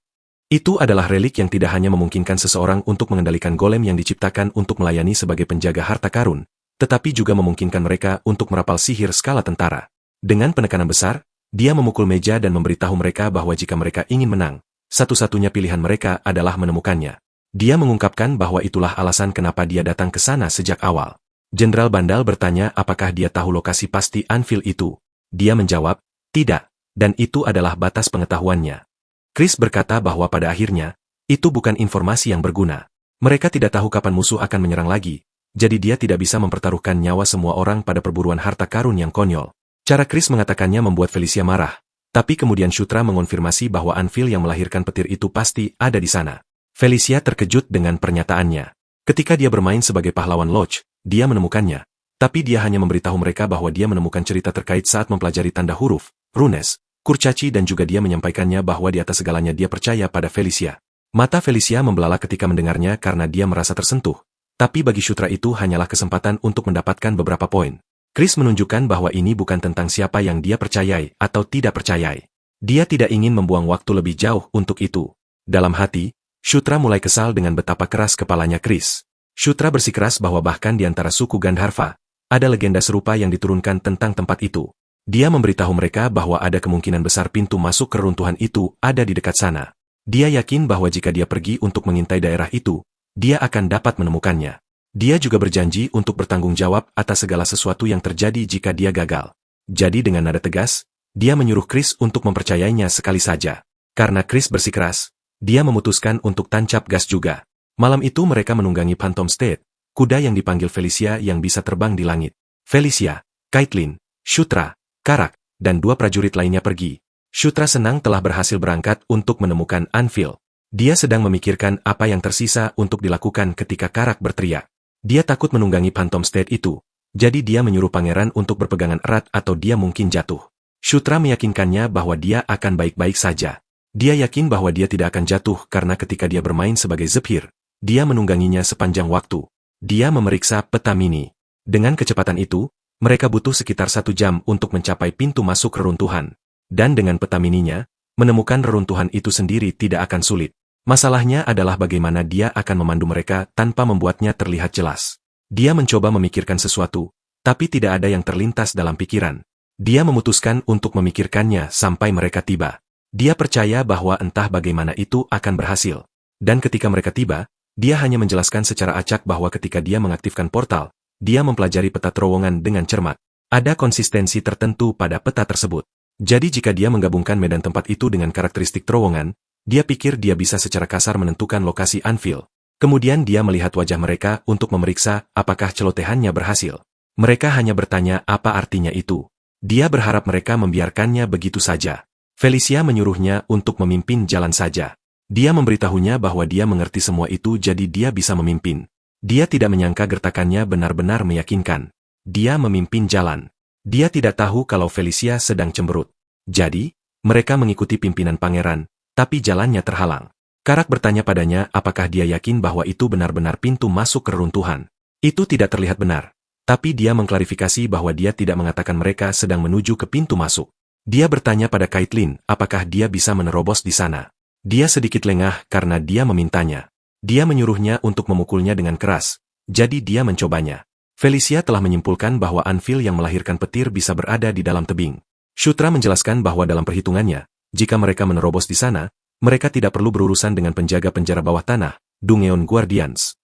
Itu adalah relik yang tidak hanya memungkinkan seseorang untuk mengendalikan golem yang diciptakan untuk melayani sebagai penjaga harta karun, tetapi juga memungkinkan mereka untuk merapal sihir skala tentara. Dengan penekanan besar, dia memukul meja dan memberitahu mereka bahwa jika mereka ingin menang, satu-satunya pilihan mereka adalah menemukannya. Dia mengungkapkan bahwa itulah alasan kenapa dia datang ke sana sejak awal. Jenderal Bandal bertanya apakah dia tahu lokasi pasti anvil itu. Dia menjawab, tidak, dan itu adalah batas pengetahuannya. Chris berkata bahwa pada akhirnya, itu bukan informasi yang berguna. Mereka tidak tahu kapan musuh akan menyerang lagi, jadi dia tidak bisa mempertaruhkan nyawa semua orang pada perburuan harta karun yang konyol. Cara Chris mengatakannya membuat Felicia marah, tapi kemudian Shutra mengonfirmasi bahwa anvil yang melahirkan petir itu pasti ada di sana. Felicia terkejut dengan pernyataannya. Ketika dia bermain sebagai pahlawan Lodge, dia menemukannya, tapi dia hanya memberitahu mereka bahwa dia menemukan cerita terkait saat mempelajari tanda huruf, runes, kurcaci dan juga dia menyampaikannya bahwa di atas segalanya dia percaya pada Felicia. Mata Felicia membelalak ketika mendengarnya karena dia merasa tersentuh, tapi bagi Shutra itu hanyalah kesempatan untuk mendapatkan beberapa poin. Chris menunjukkan bahwa ini bukan tentang siapa yang dia percayai atau tidak percayai. Dia tidak ingin membuang waktu lebih jauh untuk itu. Dalam hati, Shutra mulai kesal dengan betapa keras kepalanya Chris. Shutra bersikeras bahwa bahkan di antara suku Gandharva, ada legenda serupa yang diturunkan tentang tempat itu. Dia memberitahu mereka bahwa ada kemungkinan besar pintu masuk ke reruntuhan itu ada di dekat sana. Dia yakin bahwa jika dia pergi untuk mengintai daerah itu, dia akan dapat menemukannya. Dia juga berjanji untuk bertanggung jawab atas segala sesuatu yang terjadi jika dia gagal. Jadi dengan nada tegas, dia menyuruh Chris untuk mempercayainya sekali saja. Karena Chris bersikeras, dia memutuskan untuk tancap gas juga. Malam itu mereka menunggangi Phantom State, kuda yang dipanggil Felicia yang bisa terbang di langit. Felicia, Caitlin, Shutra, Karak, dan 2 prajurit lainnya pergi. Shutra senang telah berhasil berangkat untuk menemukan anvil. Dia sedang memikirkan apa yang tersisa untuk dilakukan ketika Karak berteriak. Dia takut menunggangi Phantom State itu, jadi dia menyuruh pangeran untuk berpegangan erat atau dia mungkin jatuh. Shutra meyakinkannya bahwa dia akan baik-baik saja. Dia yakin bahwa dia tidak akan jatuh karena ketika dia bermain sebagai Zephyr, dia menungganginya sepanjang waktu. Dia memeriksa peta mini. Dengan kecepatan itu, mereka butuh sekitar 1 jam untuk mencapai pintu masuk reruntuhan. Dan dengan peta mininya, menemukan reruntuhan itu sendiri tidak akan sulit. Masalahnya adalah bagaimana dia akan memandu mereka tanpa membuatnya terlihat jelas. Dia mencoba memikirkan sesuatu, tapi tidak ada yang terlintas dalam pikiran. Dia memutuskan untuk memikirkannya sampai mereka tiba. Dia percaya bahwa entah bagaimana itu akan berhasil. Dan ketika mereka tiba, dia hanya menjelaskan secara acak bahwa ketika dia mengaktifkan portal, dia mempelajari peta terowongan dengan cermat. Ada konsistensi tertentu pada peta tersebut. Jadi jika dia menggabungkan medan tempat itu dengan karakteristik terowongan, dia pikir dia bisa secara kasar menentukan lokasi anvil. Kemudian dia melihat wajah mereka untuk memeriksa apakah celotehannya berhasil. Mereka hanya bertanya apa artinya itu. Dia berharap mereka membiarkannya begitu saja. Felicia menyuruhnya untuk memimpin jalan saja. Dia memberitahunya bahwa dia mengerti semua itu jadi dia bisa memimpin. Dia tidak menyangka gertakannya benar-benar meyakinkan. Dia memimpin jalan. Dia tidak tahu kalau Felicia sedang cemberut. Jadi, mereka mengikuti pimpinan pangeran, tapi jalannya terhalang. Karak bertanya padanya apakah dia yakin bahwa itu benar-benar pintu masuk ke reruntuhan. Itu tidak terlihat benar. Tapi dia mengklarifikasi bahwa dia tidak mengatakan mereka sedang menuju ke pintu masuk. Dia bertanya pada Caitlin apakah dia bisa menerobos di sana. Dia sedikit lengah karena dia memintanya. Dia menyuruhnya untuk memukulnya dengan keras, jadi dia mencobanya. Felicia telah menyimpulkan bahwa anvil yang melahirkan petir bisa berada di dalam tebing. Shutra menjelaskan bahwa dalam perhitungannya, jika mereka menerobos di sana, mereka tidak perlu berurusan dengan penjaga penjara bawah tanah, Dungeon Guardians.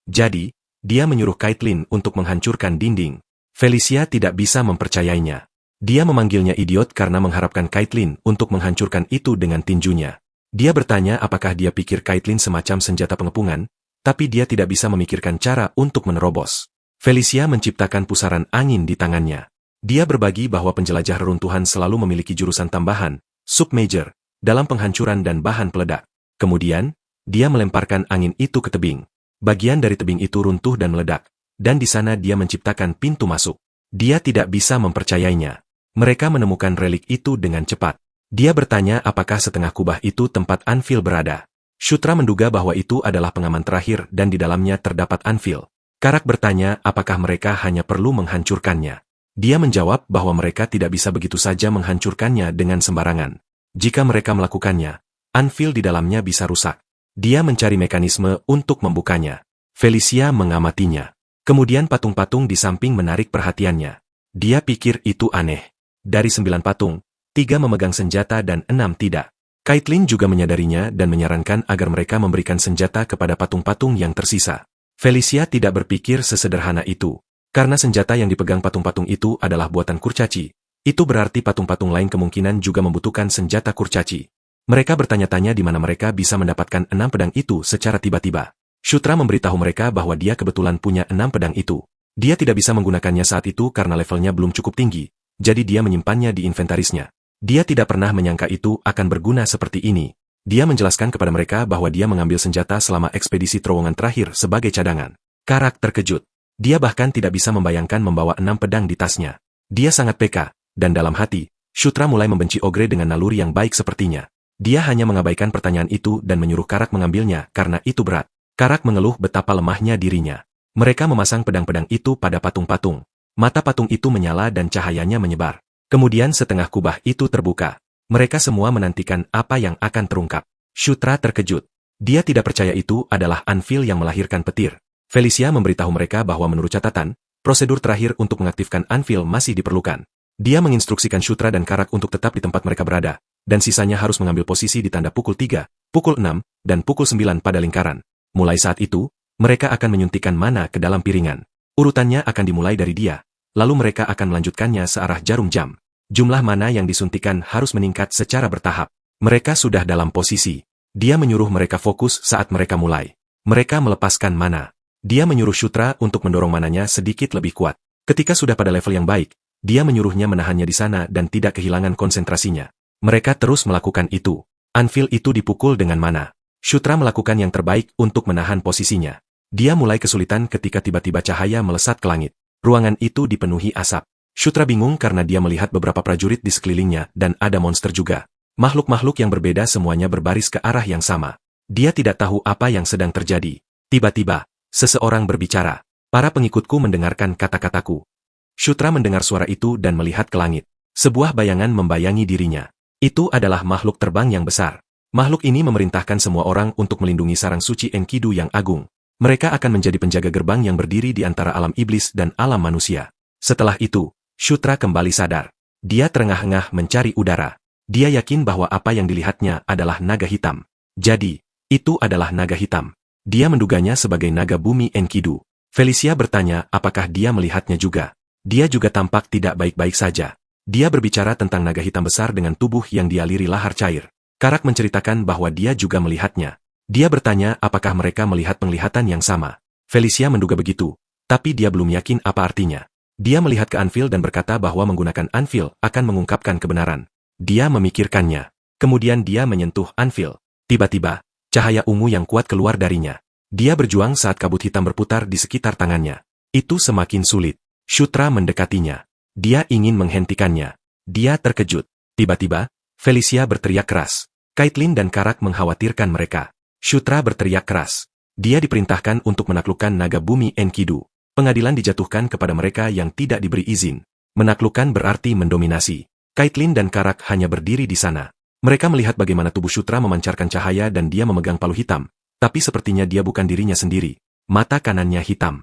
Jadi, dia menyuruh Caitlin untuk menghancurkan dinding. Felicia tidak bisa mempercayainya. Dia memanggilnya idiot karena mengharapkan Caitlin untuk menghancurkan itu dengan tinjunya. Dia bertanya apakah dia pikir Caitlin semacam senjata pengepungan, tapi dia tidak bisa memikirkan cara untuk menerobos. Felicia menciptakan pusaran angin di tangannya. Dia berbagi bahwa penjelajah reruntuhan selalu memiliki jurusan tambahan, submajor, dalam penghancuran dan bahan peledak. Kemudian, dia melemparkan angin itu ke tebing. Bagian dari tebing itu runtuh dan meledak, dan di sana dia menciptakan pintu masuk. Dia tidak bisa mempercayainya. Mereka menemukan relik itu dengan cepat. Dia bertanya apakah setengah kubah itu tempat anvil berada. Shutra menduga bahwa itu adalah pengaman terakhir dan di dalamnya terdapat anvil. Karak bertanya apakah mereka hanya perlu menghancurkannya. Dia menjawab bahwa mereka tidak bisa begitu saja menghancurkannya dengan sembarangan. Jika mereka melakukannya, anvil di dalamnya bisa rusak. Dia mencari mekanisme untuk membukanya. Felicia mengamatinya. Kemudian patung-patung di samping menarik perhatiannya. Dia pikir itu aneh. Dari 9 patung, 3 memegang senjata dan 6 tidak. Caitlin juga menyadarinya dan menyarankan agar mereka memberikan senjata kepada patung-patung yang tersisa. Felicia tidak berpikir sesederhana itu. Karena senjata yang dipegang patung-patung itu adalah buatan kurcaci. Itu berarti patung-patung lain kemungkinan juga membutuhkan senjata kurcaci. Mereka bertanya-tanya di mana mereka bisa mendapatkan 6 pedang itu secara tiba-tiba. Shutra memberitahu mereka bahwa dia kebetulan punya 6 pedang itu. Dia tidak bisa menggunakannya saat itu karena levelnya belum cukup tinggi, jadi dia menyimpannya di inventarisnya. Dia tidak pernah menyangka itu akan berguna seperti ini. Dia menjelaskan kepada mereka bahwa dia mengambil senjata selama ekspedisi terowongan terakhir sebagai cadangan. Karak terkejut. Dia bahkan tidak bisa membayangkan membawa 6 pedang di tasnya. Dia sangat peka. Dan dalam hati, Shutra mulai membenci Ogre dengan naluri yang baik sepertinya. Dia hanya mengabaikan pertanyaan itu dan menyuruh Karak mengambilnya karena itu berat. Karak mengeluh betapa lemahnya dirinya. Mereka memasang pedang-pedang itu pada patung-patung. Mata patung itu menyala dan cahayanya menyebar. Kemudian setengah kubah itu terbuka. Mereka semua menantikan apa yang akan terungkap. Shutra terkejut. Dia tidak percaya itu adalah anvil yang melahirkan petir. Felicia memberitahu mereka bahwa menurut catatan, prosedur terakhir untuk mengaktifkan anvil masih diperlukan. Dia menginstruksikan Shutra dan Karak untuk tetap di tempat mereka berada, dan sisanya harus mengambil posisi di tanda pukul 3, pukul 6, dan pukul 9 pada lingkaran. Mulai saat itu, mereka akan menyuntikkan mana ke dalam piringan. Urutannya akan dimulai dari dia, lalu mereka akan melanjutkannya searah jarum jam. Jumlah mana yang disuntikan harus meningkat secara bertahap. Mereka sudah dalam posisi. Dia menyuruh mereka fokus saat mereka mulai. Mereka melepaskan mana. Dia menyuruh Shutra untuk mendorong mananya sedikit lebih kuat. Ketika sudah pada level yang baik, dia menyuruhnya menahannya di sana dan tidak kehilangan konsentrasinya. Mereka terus melakukan itu. Anvil itu dipukul dengan mana. Shutra melakukan yang terbaik untuk menahan posisinya. Dia mulai kesulitan ketika tiba-tiba cahaya melesat ke langit. Ruangan itu dipenuhi asap. Shutra bingung karena dia melihat beberapa prajurit di sekelilingnya dan ada monster juga. Makhluk-makhluk yang berbeda semuanya berbaris ke arah yang sama. Dia tidak tahu apa yang sedang terjadi. Tiba-tiba, seseorang berbicara. Para pengikutku mendengarkan kata-kataku. Shutra mendengar suara itu dan melihat ke langit. Sebuah bayangan membayangi dirinya. Itu adalah makhluk terbang yang besar. Makhluk ini memerintahkan semua orang untuk melindungi sarang suci Enkidu yang agung. Mereka akan menjadi penjaga gerbang yang berdiri di antara alam iblis dan alam manusia. Setelah itu, Shutra kembali sadar. Dia terengah-engah mencari udara. Dia yakin bahwa apa yang dilihatnya adalah naga hitam. Jadi, itu adalah naga hitam. Dia menduganya sebagai naga bumi Enkidu. Felicia bertanya apakah dia melihatnya juga. Dia juga tampak tidak baik-baik saja. Dia berbicara tentang naga hitam besar dengan tubuh yang dialiri lahar cair. Karak menceritakan bahwa dia juga melihatnya. Dia bertanya apakah mereka melihat penglihatan yang sama. Felicia menduga begitu, tapi dia belum yakin apa artinya. Dia melihat ke anvil dan berkata bahwa menggunakan anvil akan mengungkapkan kebenaran. Dia memikirkannya. Kemudian dia menyentuh anvil. Tiba-tiba, cahaya ungu yang kuat keluar darinya. Dia berjuang saat kabut hitam berputar di sekitar tangannya. Itu semakin sulit. Shutra mendekatinya. Dia ingin menghentikannya. Dia terkejut. Tiba-tiba, Felicia berteriak keras. Caitlin dan Karak mengkhawatirkan mereka. Shutra berteriak keras. Dia diperintahkan untuk menaklukkan naga bumi Enkidu. Pengadilan dijatuhkan kepada mereka yang tidak diberi izin. Menaklukkan berarti mendominasi. Caitlin dan Karak hanya berdiri di sana. Mereka melihat bagaimana tubuh Shutra memancarkan cahaya dan dia memegang palu hitam. Tapi sepertinya dia bukan dirinya sendiri. Mata kanannya hitam.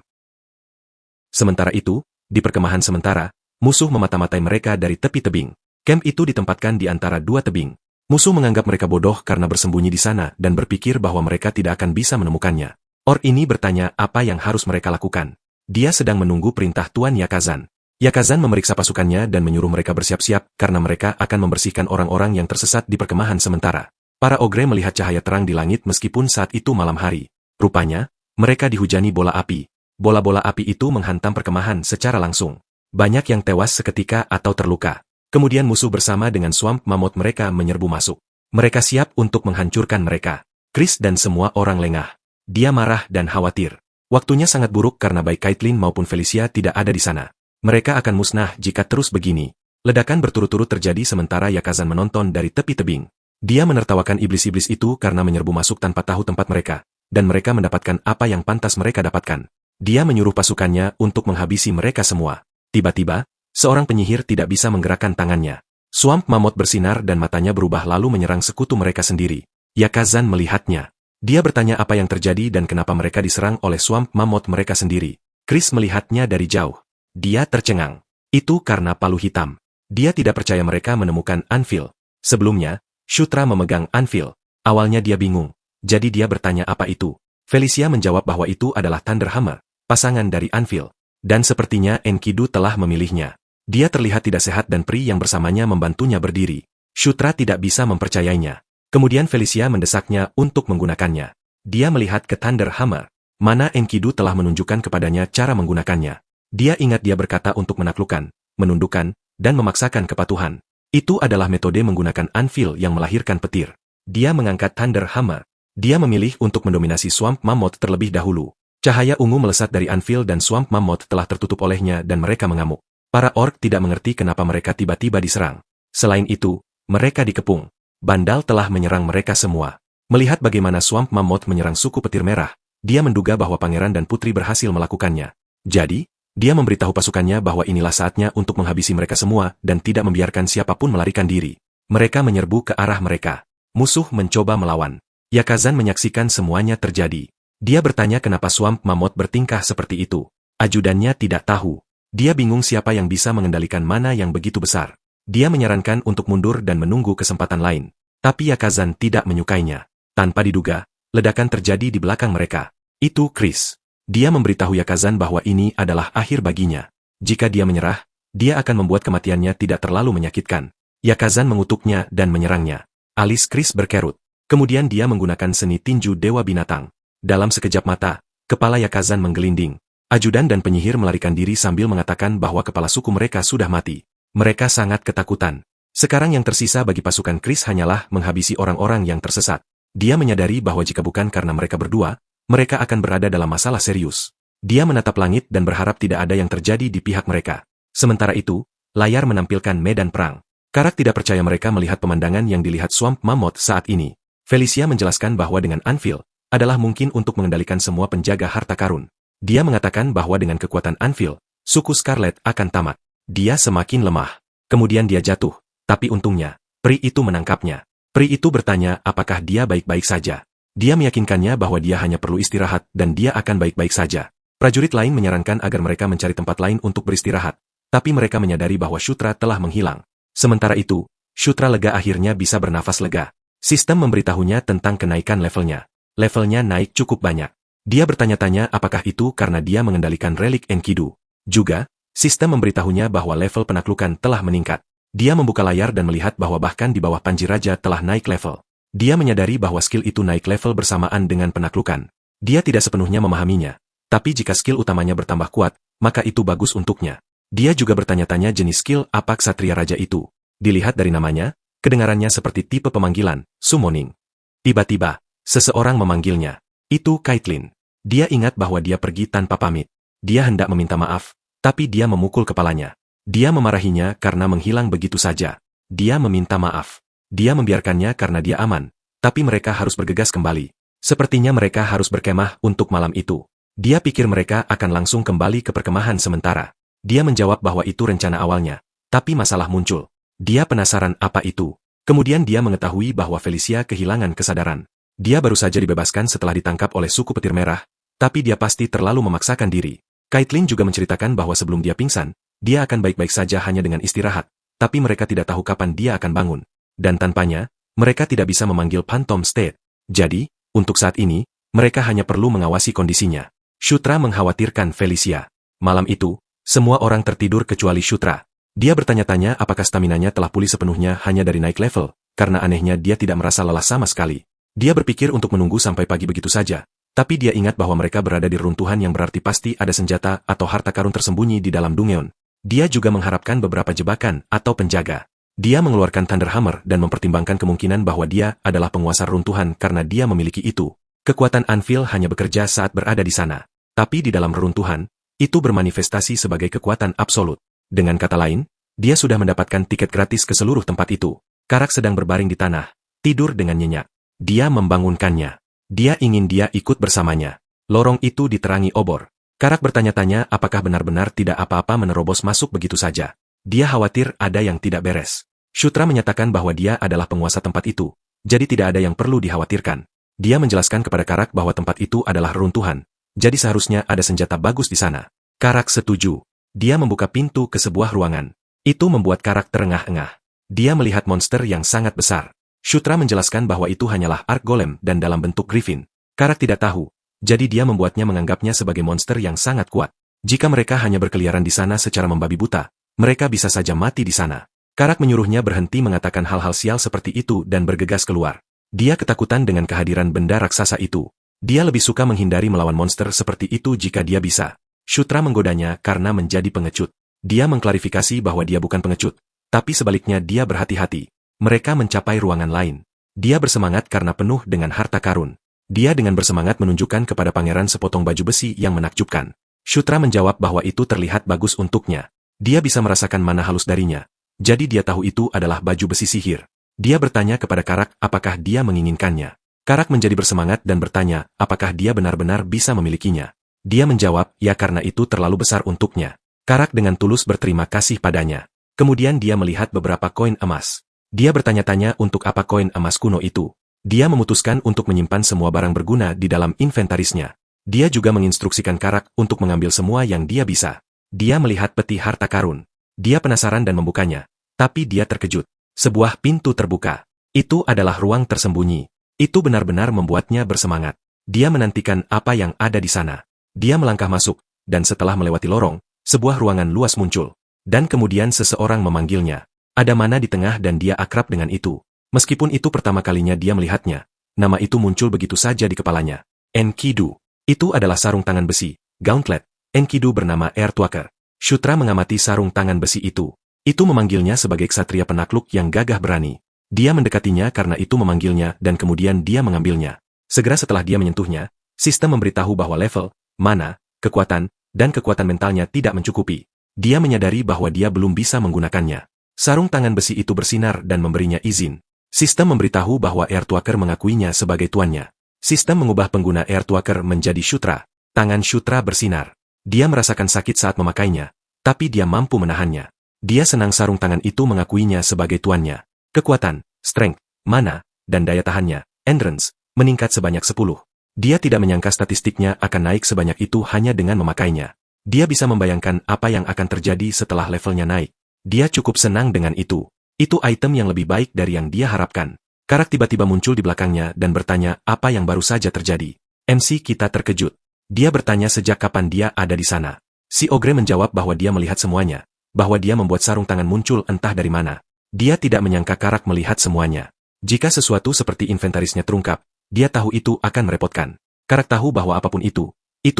Sementara itu, di perkemahan sementara, musuh memata-matai mereka dari tepi tebing. Camp itu ditempatkan di antara dua tebing. Musuh menganggap mereka bodoh karena bersembunyi di sana dan berpikir bahwa mereka tidak akan bisa menemukannya. Orc ini bertanya apa yang harus mereka lakukan. Dia sedang menunggu perintah Tuan Yakazan. Yakazan memeriksa pasukannya dan menyuruh mereka bersiap-siap karena mereka akan membersihkan orang-orang yang tersesat di perkemahan sementara. Para ogre melihat cahaya terang di langit meskipun saat itu malam hari. Rupanya, mereka dihujani bola api. Bola-bola api itu menghantam perkemahan secara langsung. Banyak yang tewas seketika atau terluka. Kemudian musuh bersama dengan Swamp Mammoth mereka menyerbu masuk. Mereka siap untuk menghancurkan mereka. Chris dan semua orang lengah. Dia marah dan khawatir. Waktunya sangat buruk karena baik Caitlin maupun Felicia tidak ada di sana. Mereka akan musnah jika terus begini. Ledakan berturut-turut terjadi sementara Yakazan menonton dari tepi tebing. Dia menertawakan iblis-iblis itu karena menyerbu masuk tanpa tahu tempat mereka, dan mereka mendapatkan apa yang pantas mereka dapatkan. Dia menyuruh pasukannya untuk menghabisi mereka semua. Tiba-tiba, seorang penyihir tidak bisa menggerakkan tangannya. Swamp Mammoth bersinar dan matanya berubah lalu menyerang sekutu mereka sendiri. Yakazan melihatnya. Dia bertanya apa yang terjadi dan kenapa mereka diserang oleh Swamp Mammoth mereka sendiri. Chris melihatnya dari jauh. Dia tercengang. Itu karena palu hitam. Dia tidak percaya mereka menemukan anvil. Sebelumnya, Shutra memegang anvil. Awalnya dia bingung. Jadi dia bertanya apa itu. Felicia menjawab bahwa itu adalah Thunderhammer, pasangan dari anvil. Dan sepertinya Enkidu telah memilihnya. Dia terlihat tidak sehat dan Pri yang bersamanya membantunya berdiri. Shutra tidak bisa mempercayainya. Kemudian Felicia mendesaknya untuk menggunakannya. Dia melihat ke Thunderhammer. Mana Enkidu telah menunjukkan kepadanya cara menggunakannya. Dia ingat dia berkata untuk menaklukkan, menundukkan, dan memaksakan kepatuhan. Itu adalah metode menggunakan anvil yang melahirkan petir. Dia mengangkat Thunderhammer. Dia memilih untuk mendominasi Swamp Mammoth terlebih dahulu. Cahaya ungu melesat dari anvil dan Swamp Mammoth telah tertutup olehnya dan mereka mengamuk. Para orc tidak mengerti kenapa mereka tiba-tiba diserang. Selain itu, mereka dikepung. Bandal telah menyerang mereka semua. Melihat bagaimana Swamp Mammoth menyerang suku petir merah, dia menduga bahwa pangeran dan putri berhasil melakukannya. Jadi, dia memberitahu pasukannya bahwa inilah saatnya untuk menghabisi mereka semua dan tidak membiarkan siapapun melarikan diri. Mereka menyerbu ke arah mereka. Musuh mencoba melawan. Yakazan menyaksikan semuanya terjadi. Dia bertanya kenapa Swamp Mammoth bertingkah seperti itu. Ajudannya tidak tahu. Dia bingung siapa yang bisa mengendalikan mana yang begitu besar. Dia menyarankan untuk mundur dan menunggu kesempatan lain. Tapi Yakazan tidak menyukainya. Tanpa diduga, ledakan terjadi di belakang mereka. Itu Chris. Dia memberitahu Yakazan bahwa ini adalah akhir baginya. Jika dia menyerah, dia akan membuat kematiannya tidak terlalu menyakitkan. Yakazan mengutuknya dan menyerangnya. Alis Chris berkerut. Kemudian dia menggunakan seni tinju Dewa Binatang. Dalam sekejap mata, kepala Yakazan menggelinding. Ajudan dan penyihir melarikan diri sambil mengatakan bahwa kepala suku mereka sudah mati. Mereka sangat ketakutan. Sekarang yang tersisa bagi pasukan Chris hanyalah menghabisi orang-orang yang tersesat. Dia menyadari bahwa jika bukan karena mereka berdua, mereka akan berada dalam masalah serius. Dia menatap langit dan berharap tidak ada yang terjadi di pihak mereka. Sementara itu, layar menampilkan medan perang. Karak tidak percaya mereka melihat pemandangan yang dilihat Swamp Mammoth saat ini. Felicia menjelaskan bahwa dengan anvil, adalah mungkin untuk mengendalikan semua penjaga harta karun. Dia mengatakan bahwa dengan kekuatan anvil, suku Scarlet akan tamat. Dia semakin lemah. Kemudian dia jatuh. Tapi untungnya, Pri itu menangkapnya. Pri itu bertanya apakah dia baik-baik saja. Dia meyakinkannya bahwa dia hanya perlu istirahat dan dia akan baik-baik saja. Prajurit lain menyarankan agar mereka mencari tempat lain untuk beristirahat, tapi mereka menyadari bahwa Shutra telah menghilang. Sementara itu, Shutra lega akhirnya bisa bernafas lega. Sistem memberitahunya tentang kenaikan levelnya. Levelnya naik cukup banyak. Dia bertanya-tanya apakah itu karena dia mengendalikan relik Enkidu. Juga, sistem memberitahunya bahwa level penaklukan telah meningkat. Dia membuka layar dan melihat bahwa bahkan di bawah Panji Raja telah naik level. Dia menyadari bahwa skill itu naik level bersamaan dengan penaklukan. Dia tidak sepenuhnya memahaminya. Tapi jika skill utamanya bertambah kuat, maka itu bagus untuknya. Dia juga bertanya-tanya jenis skill apa Ksatria Raja itu. Dilihat dari namanya, kedengarannya seperti tipe pemanggilan, summoning. Tiba-tiba, seseorang memanggilnya. Itu Caitlin. Dia ingat bahwa dia pergi tanpa pamit. Dia hendak meminta maaf, tapi dia memukul kepalanya. Dia memarahinya karena menghilang begitu saja. Dia meminta maaf. Dia membiarkannya karena dia aman, tapi mereka harus bergegas kembali. Sepertinya mereka harus berkemah untuk malam itu. Dia pikir mereka akan langsung kembali ke perkemahan sementara. Dia menjawab bahwa itu rencana awalnya, tapi masalah muncul. Dia penasaran apa itu. Kemudian dia mengetahui bahwa Felicia kehilangan kesadaran. Dia baru saja dibebaskan setelah ditangkap oleh suku petir merah, tapi dia pasti terlalu memaksakan diri. Caitlin juga menceritakan bahwa sebelum dia pingsan, dia akan baik-baik saja hanya dengan istirahat, tapi mereka tidak tahu kapan dia akan bangun. Dan tanpanya, mereka tidak bisa memanggil Phantom State. Jadi, untuk saat ini, mereka hanya perlu mengawasi kondisinya. Shutra mengkhawatirkan Felicia. Malam itu, semua orang tertidur kecuali Shutra. Dia bertanya-tanya apakah staminanya telah pulih sepenuhnya hanya dari naik level, karena anehnya dia tidak merasa lelah sama sekali. Dia berpikir untuk menunggu sampai pagi begitu saja, tapi dia ingat bahwa mereka berada di reruntuhan yang berarti pasti ada senjata atau harta karun tersembunyi di dalam Dungeon. Dia juga mengharapkan beberapa jebakan atau penjaga. Dia mengeluarkan Thunderhammer dan mempertimbangkan kemungkinan bahwa dia adalah penguasa reruntuhan karena dia memiliki itu. Kekuatan Anvil hanya bekerja saat berada di sana. Tapi di dalam reruntuhan, itu bermanifestasi sebagai kekuatan absolut. Dengan kata lain, dia sudah mendapatkan tiket gratis ke seluruh tempat itu. Karak sedang berbaring di tanah, tidur dengan nyenyak. Dia membangunkannya. Dia ingin dia ikut bersamanya. Lorong itu diterangi obor. Karak bertanya-tanya apakah benar-benar tidak apa-apa menerobos masuk begitu saja. Dia khawatir ada yang tidak beres. Shutra menyatakan bahwa dia adalah penguasa tempat itu, jadi tidak ada yang perlu dikhawatirkan. Dia menjelaskan kepada Karak bahwa tempat itu adalah reruntuhan, jadi seharusnya ada senjata bagus di sana. Karak setuju. Dia membuka pintu ke sebuah ruangan. Itu membuat Karak terengah-engah. Dia melihat monster yang sangat besar. Shutra menjelaskan bahwa itu hanyalah Ark Golem dan dalam bentuk Griffin. Karak tidak tahu, jadi dia membuatnya menganggapnya sebagai monster yang sangat kuat. Jika mereka hanya berkeliaran di sana secara membabi buta, mereka bisa saja mati di sana. Karak menyuruhnya berhenti mengatakan hal-hal sial seperti itu dan bergegas keluar. Dia ketakutan dengan kehadiran benda raksasa itu. Dia lebih suka menghindari melawan monster seperti itu jika dia bisa. Shutra menggodanya karena menjadi pengecut. Dia mengklarifikasi bahwa dia bukan pengecut, tapi sebaliknya dia berhati-hati. Mereka mencapai ruangan lain. Dia bersemangat karena penuh dengan harta karun. Dia dengan bersemangat menunjukkan kepada pangeran sepotong baju besi yang menakjubkan. Shutra menjawab bahwa itu terlihat bagus untuknya. Dia bisa merasakan mana halus darinya. Jadi dia tahu itu adalah baju besi sihir. Dia bertanya kepada Karak apakah dia menginginkannya. Karak menjadi bersemangat dan bertanya apakah dia benar-benar bisa memilikinya. Dia menjawab ya karena itu terlalu besar untuknya. Karak dengan tulus berterima kasih padanya. Kemudian dia melihat beberapa koin emas. Dia bertanya-tanya untuk apa koin emas kuno itu. Dia memutuskan untuk menyimpan semua barang berguna di dalam inventarisnya. Dia juga menginstruksikan Karak untuk mengambil semua yang dia bisa. Dia melihat peti harta karun. Dia penasaran dan membukanya. Tapi dia terkejut. Sebuah pintu terbuka. Itu adalah ruang tersembunyi. Itu benar-benar membuatnya bersemangat. Dia menantikan apa yang ada di sana. Dia melangkah masuk, dan setelah melewati lorong, sebuah ruangan luas muncul. Dan kemudian seseorang memanggilnya. Ada mana di tengah dan dia akrab dengan itu. Meskipun itu pertama kalinya dia melihatnya, nama itu muncul begitu saja di kepalanya. Enkidu. Itu adalah sarung tangan besi, gauntlet. Enkidu bernama Earthwalker. Shutra mengamati sarung tangan besi itu. Itu memanggilnya sebagai ksatria penakluk yang gagah berani. Dia mendekatinya karena itu memanggilnya dan kemudian dia mengambilnya. Segera setelah dia menyentuhnya, sistem memberitahu bahwa level, mana, kekuatan, dan kekuatan mentalnya tidak mencukupi. Dia menyadari bahwa dia belum bisa menggunakannya. Sarung tangan besi itu bersinar dan memberinya izin. Sistem memberitahu bahwa Earthwalker mengakuinya sebagai tuannya. Sistem mengubah pengguna Earthwalker menjadi Shutra. Tangan Shutra bersinar. Dia merasakan sakit saat memakainya, tapi dia mampu menahannya. Dia senang sarung tangan itu mengakuinya sebagai tuannya. Kekuatan, strength, mana, dan daya tahannya, endurance, meningkat sebanyak 10. Dia tidak menyangka statistiknya akan naik sebanyak itu hanya dengan memakainya. Dia bisa membayangkan apa yang akan terjadi setelah levelnya naik. Dia cukup senang dengan itu. Itu item yang lebih baik dari yang dia harapkan. Karak tiba-tiba muncul di belakangnya dan bertanya apa yang baru saja terjadi. MC kita terkejut. Dia bertanya sejak kapan dia ada di sana. Si Ogre menjawab bahwa dia melihat semuanya. Bahwa dia membuat sarung tangan muncul entah dari mana. Dia tidak menyangka Karak melihat semuanya. Jika sesuatu seperti inventarisnya terungkap, dia tahu itu akan merepotkan. Karak tahu bahwa apapun itu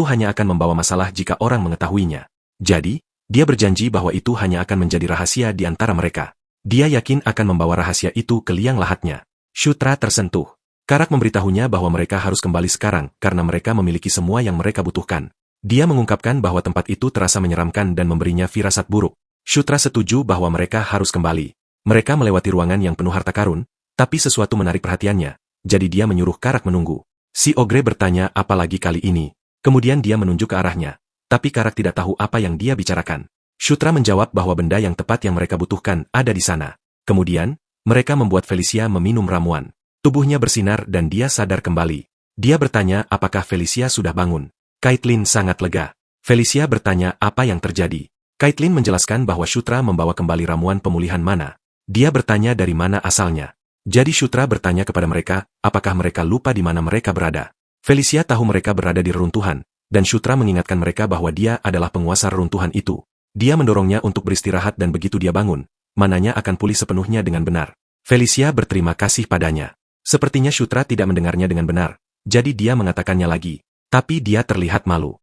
hanya akan membawa masalah jika orang mengetahuinya. Jadi, dia berjanji bahwa itu hanya akan menjadi rahasia di antara mereka. Dia yakin akan membawa rahasia itu ke liang lahatnya. Shutra tersentuh. Karak memberitahunya bahwa mereka harus kembali sekarang karena mereka memiliki semua yang mereka butuhkan. Dia mengungkapkan bahwa tempat itu terasa menyeramkan dan memberinya firasat buruk. Shutra setuju bahwa mereka harus kembali. Mereka melewati ruangan yang penuh harta karun, tapi sesuatu menarik perhatiannya, jadi dia menyuruh Karak menunggu. Si Ogre bertanya apa lagi kali ini. Kemudian dia menunjuk ke arahnya. Tapi Karak tidak tahu apa yang dia bicarakan. Shutra menjawab bahwa benda yang tepat yang mereka butuhkan ada di sana. Kemudian, mereka membuat Felicia meminum ramuan. Tubuhnya bersinar dan dia sadar kembali. Dia bertanya apakah Felicia sudah bangun. Caitlin sangat lega. Felicia bertanya apa yang terjadi. Caitlin menjelaskan bahwa Shutra membawa kembali ramuan pemulihan mana. Dia bertanya dari mana asalnya. Jadi Shutra bertanya kepada mereka, apakah mereka lupa di mana mereka berada. Felicia tahu mereka berada di reruntuhan, dan Shutra mengingatkan mereka bahwa dia adalah penguasa reruntuhan itu. Dia mendorongnya untuk beristirahat dan begitu dia bangun, mananya akan pulih sepenuhnya dengan benar. Felicia berterima kasih padanya. Sepertinya Shutra tidak mendengarnya dengan benar, jadi dia mengatakannya lagi. Tapi dia terlihat malu.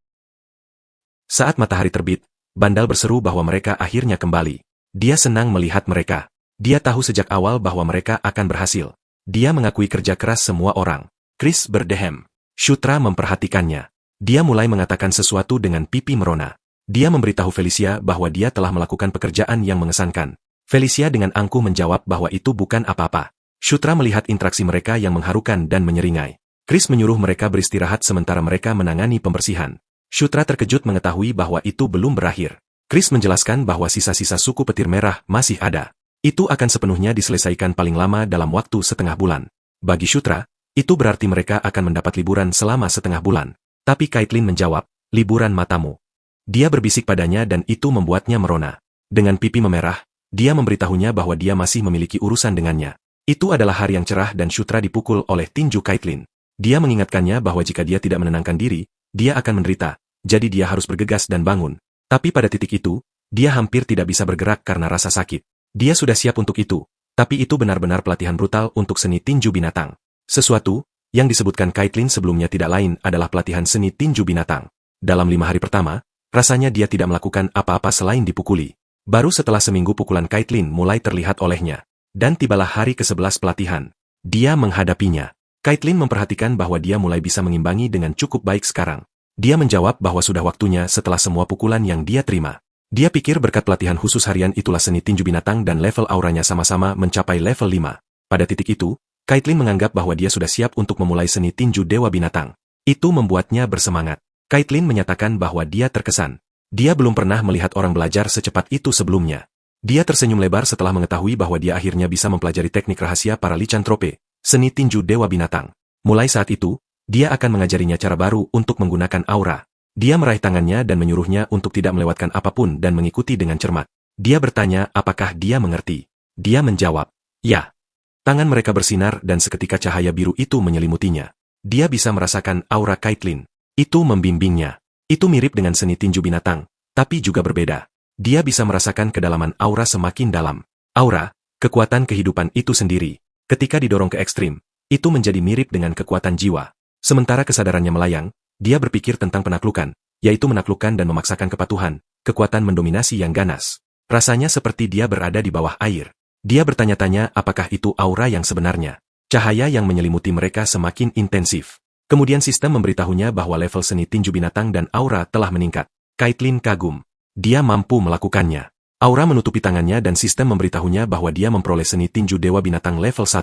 Saat matahari terbit, Bandal berseru bahwa mereka akhirnya kembali. Dia senang melihat mereka. Dia tahu sejak awal bahwa mereka akan berhasil. Dia mengakui kerja keras semua orang. Chris berdehem. Shutra memperhatikannya. Dia mulai mengatakan sesuatu dengan pipi merona. Dia memberitahu Felicia bahwa dia telah melakukan pekerjaan yang mengesankan. Felicia dengan angkuh menjawab bahwa itu bukan apa-apa. Shutra melihat interaksi mereka yang mengharukan dan menyeringai. Chris menyuruh mereka beristirahat sementara mereka menangani pembersihan. Shutra terkejut mengetahui bahwa itu belum berakhir. Chris menjelaskan bahwa sisa-sisa suku petir merah masih ada. Itu akan sepenuhnya diselesaikan paling lama dalam waktu setengah bulan. Bagi Shutra, itu berarti mereka akan mendapat liburan selama setengah bulan. Tapi Caitlin menjawab, liburan matamu. Dia berbisik padanya dan itu membuatnya merona. Dengan pipi memerah, dia memberitahunya bahwa dia masih memiliki urusan dengannya. Itu adalah hari yang cerah dan Shutra dipukul oleh tinju Caitlin. Dia mengingatkannya bahwa jika dia tidak menenangkan diri, dia akan menderita. Jadi dia harus bergegas dan bangun. Tapi pada titik itu, dia hampir tidak bisa bergerak karena rasa sakit. Dia sudah siap untuk itu, tapi itu benar-benar pelatihan brutal untuk seni tinju binatang. Sesuatu yang disebutkan Caitlin sebelumnya tidak lain adalah pelatihan seni tinju binatang. Dalam 5 hari pertama, rasanya dia tidak melakukan apa-apa selain dipukuli. Baru setelah seminggu pukulan Caitlin mulai terlihat olehnya. Dan tibalah hari ke-11 pelatihan. Dia menghadapinya. Caitlin memperhatikan bahwa dia mulai bisa mengimbangi dengan cukup baik sekarang. Dia menjawab bahwa sudah waktunya setelah semua pukulan yang dia terima. Dia pikir berkat pelatihan khusus harian itulah seni tinju binatang dan level auranya sama-sama mencapai level 5. Pada titik itu, Caitlin menganggap bahwa dia sudah siap untuk memulai seni tinju dewa binatang. Itu membuatnya bersemangat. Caitlin menyatakan bahwa dia terkesan. Dia belum pernah melihat orang belajar secepat itu sebelumnya. Dia tersenyum lebar setelah mengetahui bahwa dia akhirnya bisa mempelajari teknik rahasia para licantrope, seni tinju dewa binatang. Mulai saat itu, dia akan mengajarinya cara baru untuk menggunakan aura. Dia meraih tangannya dan menyuruhnya untuk tidak melewatkan apapun dan mengikuti dengan cermat. Dia bertanya apakah dia mengerti. Dia menjawab, ya. Tangan mereka bersinar dan seketika cahaya biru itu menyelimutinya. Dia bisa merasakan aura Caitlin. Itu membimbingnya. Itu mirip dengan seni tinju binatang, tapi juga berbeda. Dia bisa merasakan kedalaman aura semakin dalam. Aura, kekuatan kehidupan itu sendiri. Ketika didorong ke ekstrim, itu menjadi mirip dengan kekuatan jiwa. Sementara kesadarannya melayang, dia berpikir tentang penaklukan, yaitu menaklukkan dan memaksakan kepatuhan, kekuatan mendominasi yang ganas. Rasanya seperti dia berada di bawah air. Dia bertanya-tanya apakah itu aura yang sebenarnya. Cahaya yang menyelimuti mereka semakin intensif. Kemudian sistem memberitahunya bahwa level seni tinju binatang dan aura telah meningkat. Caitlin kagum. Dia mampu melakukannya. Aura menutupi tangannya dan sistem memberitahunya bahwa dia memperoleh seni tinju dewa binatang level 1.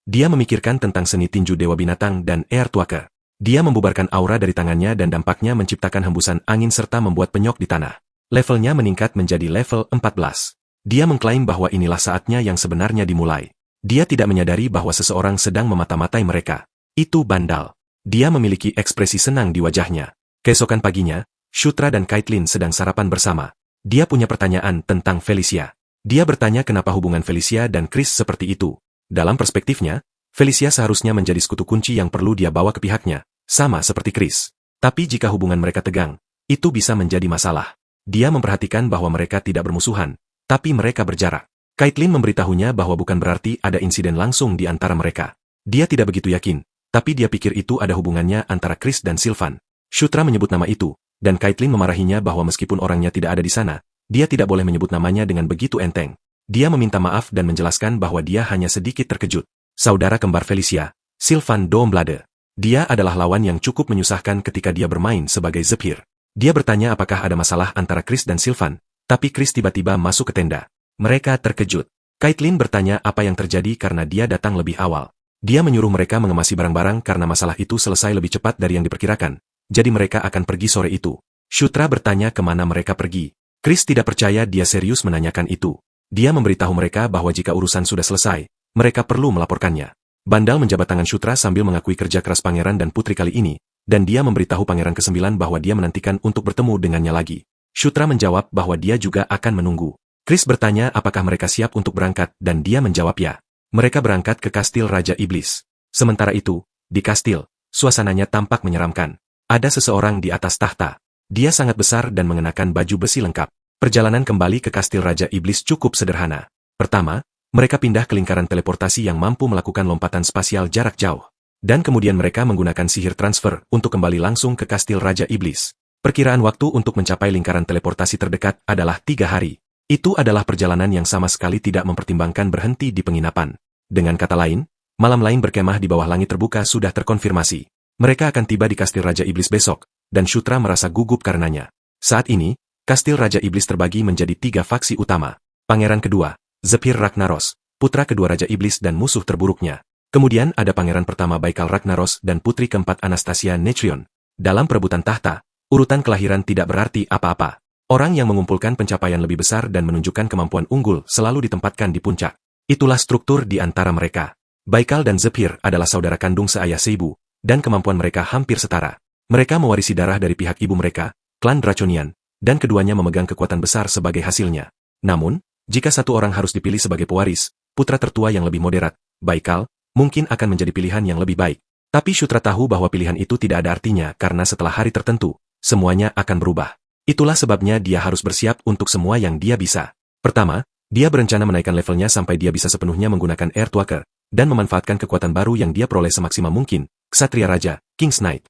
Dia memikirkan tentang seni tinju dewa binatang dan Airtwalker. Dia membubarkan aura dari tangannya dan dampaknya menciptakan hembusan angin serta membuat penyok di tanah. Levelnya meningkat menjadi level 14. Dia mengklaim bahwa inilah saatnya yang sebenarnya dimulai. Dia tidak menyadari bahwa seseorang sedang memata-matai mereka. Itu Bandal. Dia memiliki ekspresi senang di wajahnya. Keesokan paginya, Shutra dan Caitlin sedang sarapan bersama. Dia punya pertanyaan tentang Felicia. Dia bertanya kenapa hubungan Felicia dan Chris seperti itu. Dalam perspektifnya, Felicia seharusnya menjadi sekutu kunci yang perlu dia bawa ke pihaknya, sama seperti Chris. Tapi jika hubungan mereka tegang, itu bisa menjadi masalah. Dia memperhatikan bahwa mereka tidak bermusuhan, tapi mereka berjarak. Caitlin memberitahunya bahwa bukan berarti ada insiden langsung di antara mereka. Dia tidak begitu yakin, tapi dia pikir itu ada hubungannya antara Chris dan Sylvan. Shutra menyebut nama itu, dan Caitlin memarahinya bahwa meskipun orangnya tidak ada di sana, dia tidak boleh menyebut namanya dengan begitu enteng. Dia meminta maaf dan menjelaskan bahwa dia hanya sedikit terkejut. Saudara kembar Felicia, Sylvan Doomblade. Dia adalah lawan yang cukup menyusahkan ketika dia bermain sebagai Zephyr. Dia bertanya apakah ada masalah antara Chris dan Sylvan, tapi Chris tiba-tiba masuk ke tenda. Mereka terkejut. Caitlin bertanya apa yang terjadi karena dia datang lebih awal. Dia menyuruh mereka mengemasi barang-barang karena masalah itu selesai lebih cepat dari yang diperkirakan. Jadi mereka akan pergi sore itu. Shutra bertanya kemana mereka pergi. Chris tidak percaya dia serius menanyakan itu. Dia memberitahu mereka bahwa jika urusan sudah selesai, mereka perlu melaporkannya. Bandal menjabat tangan Shutra sambil mengakui kerja keras pangeran dan putri kali ini, dan dia memberitahu Pangeran ke-9 bahwa dia menantikan untuk bertemu dengannya lagi. Shutra menjawab bahwa dia juga akan menunggu. Chris bertanya apakah mereka siap untuk berangkat dan dia menjawab ya. Mereka berangkat ke kastil Raja Iblis. Sementara itu, di kastil, suasananya tampak menyeramkan. Ada seseorang di atas tahta. Dia sangat besar dan mengenakan baju besi lengkap. Perjalanan kembali ke kastil Raja Iblis cukup sederhana. Pertama, mereka pindah ke lingkaran teleportasi yang mampu melakukan lompatan spasial jarak jauh. Dan kemudian mereka menggunakan sihir transfer untuk kembali langsung ke kastil Raja Iblis. Perkiraan waktu untuk mencapai lingkaran teleportasi terdekat adalah 3 hari. Itu adalah perjalanan yang sama sekali tidak mempertimbangkan berhenti di penginapan. Dengan kata lain, malam lain berkemah di bawah langit terbuka sudah terkonfirmasi. Mereka akan tiba di kastil Raja Iblis besok, dan Shutra merasa gugup karenanya. Saat ini, kastil Raja Iblis terbagi menjadi 3 faksi utama. Pangeran kedua, Zephyr Ragnaros, putra kedua Raja Iblis dan musuh terburuknya. Kemudian ada pangeran pertama Baikal Ragnaros dan putri keempat Anastasia Netrion. Dalam perebutan tahta, urutan kelahiran tidak berarti apa-apa. Orang yang mengumpulkan pencapaian lebih besar dan menunjukkan kemampuan unggul selalu ditempatkan di puncak. Itulah struktur di antara mereka. Baikal dan Zephyr adalah saudara kandung seayah seibu, dan kemampuan mereka hampir setara. Mereka mewarisi darah dari pihak ibu mereka, klan Draconian, dan keduanya memegang kekuatan besar sebagai hasilnya. Namun, jika satu orang harus dipilih sebagai pewaris, putra tertua yang lebih moderat, Baikal, mungkin akan menjadi pilihan yang lebih baik. Tapi Shutra tahu bahwa pilihan itu tidak ada artinya karena setelah hari tertentu, semuanya akan berubah. Itulah sebabnya dia harus bersiap untuk semua yang dia bisa. Pertama, dia berencana menaikkan levelnya sampai dia bisa sepenuhnya menggunakan Earthwalker, dan memanfaatkan kekuatan baru yang dia peroleh semaksimal mungkin, Ksatria Raja, King's Knight.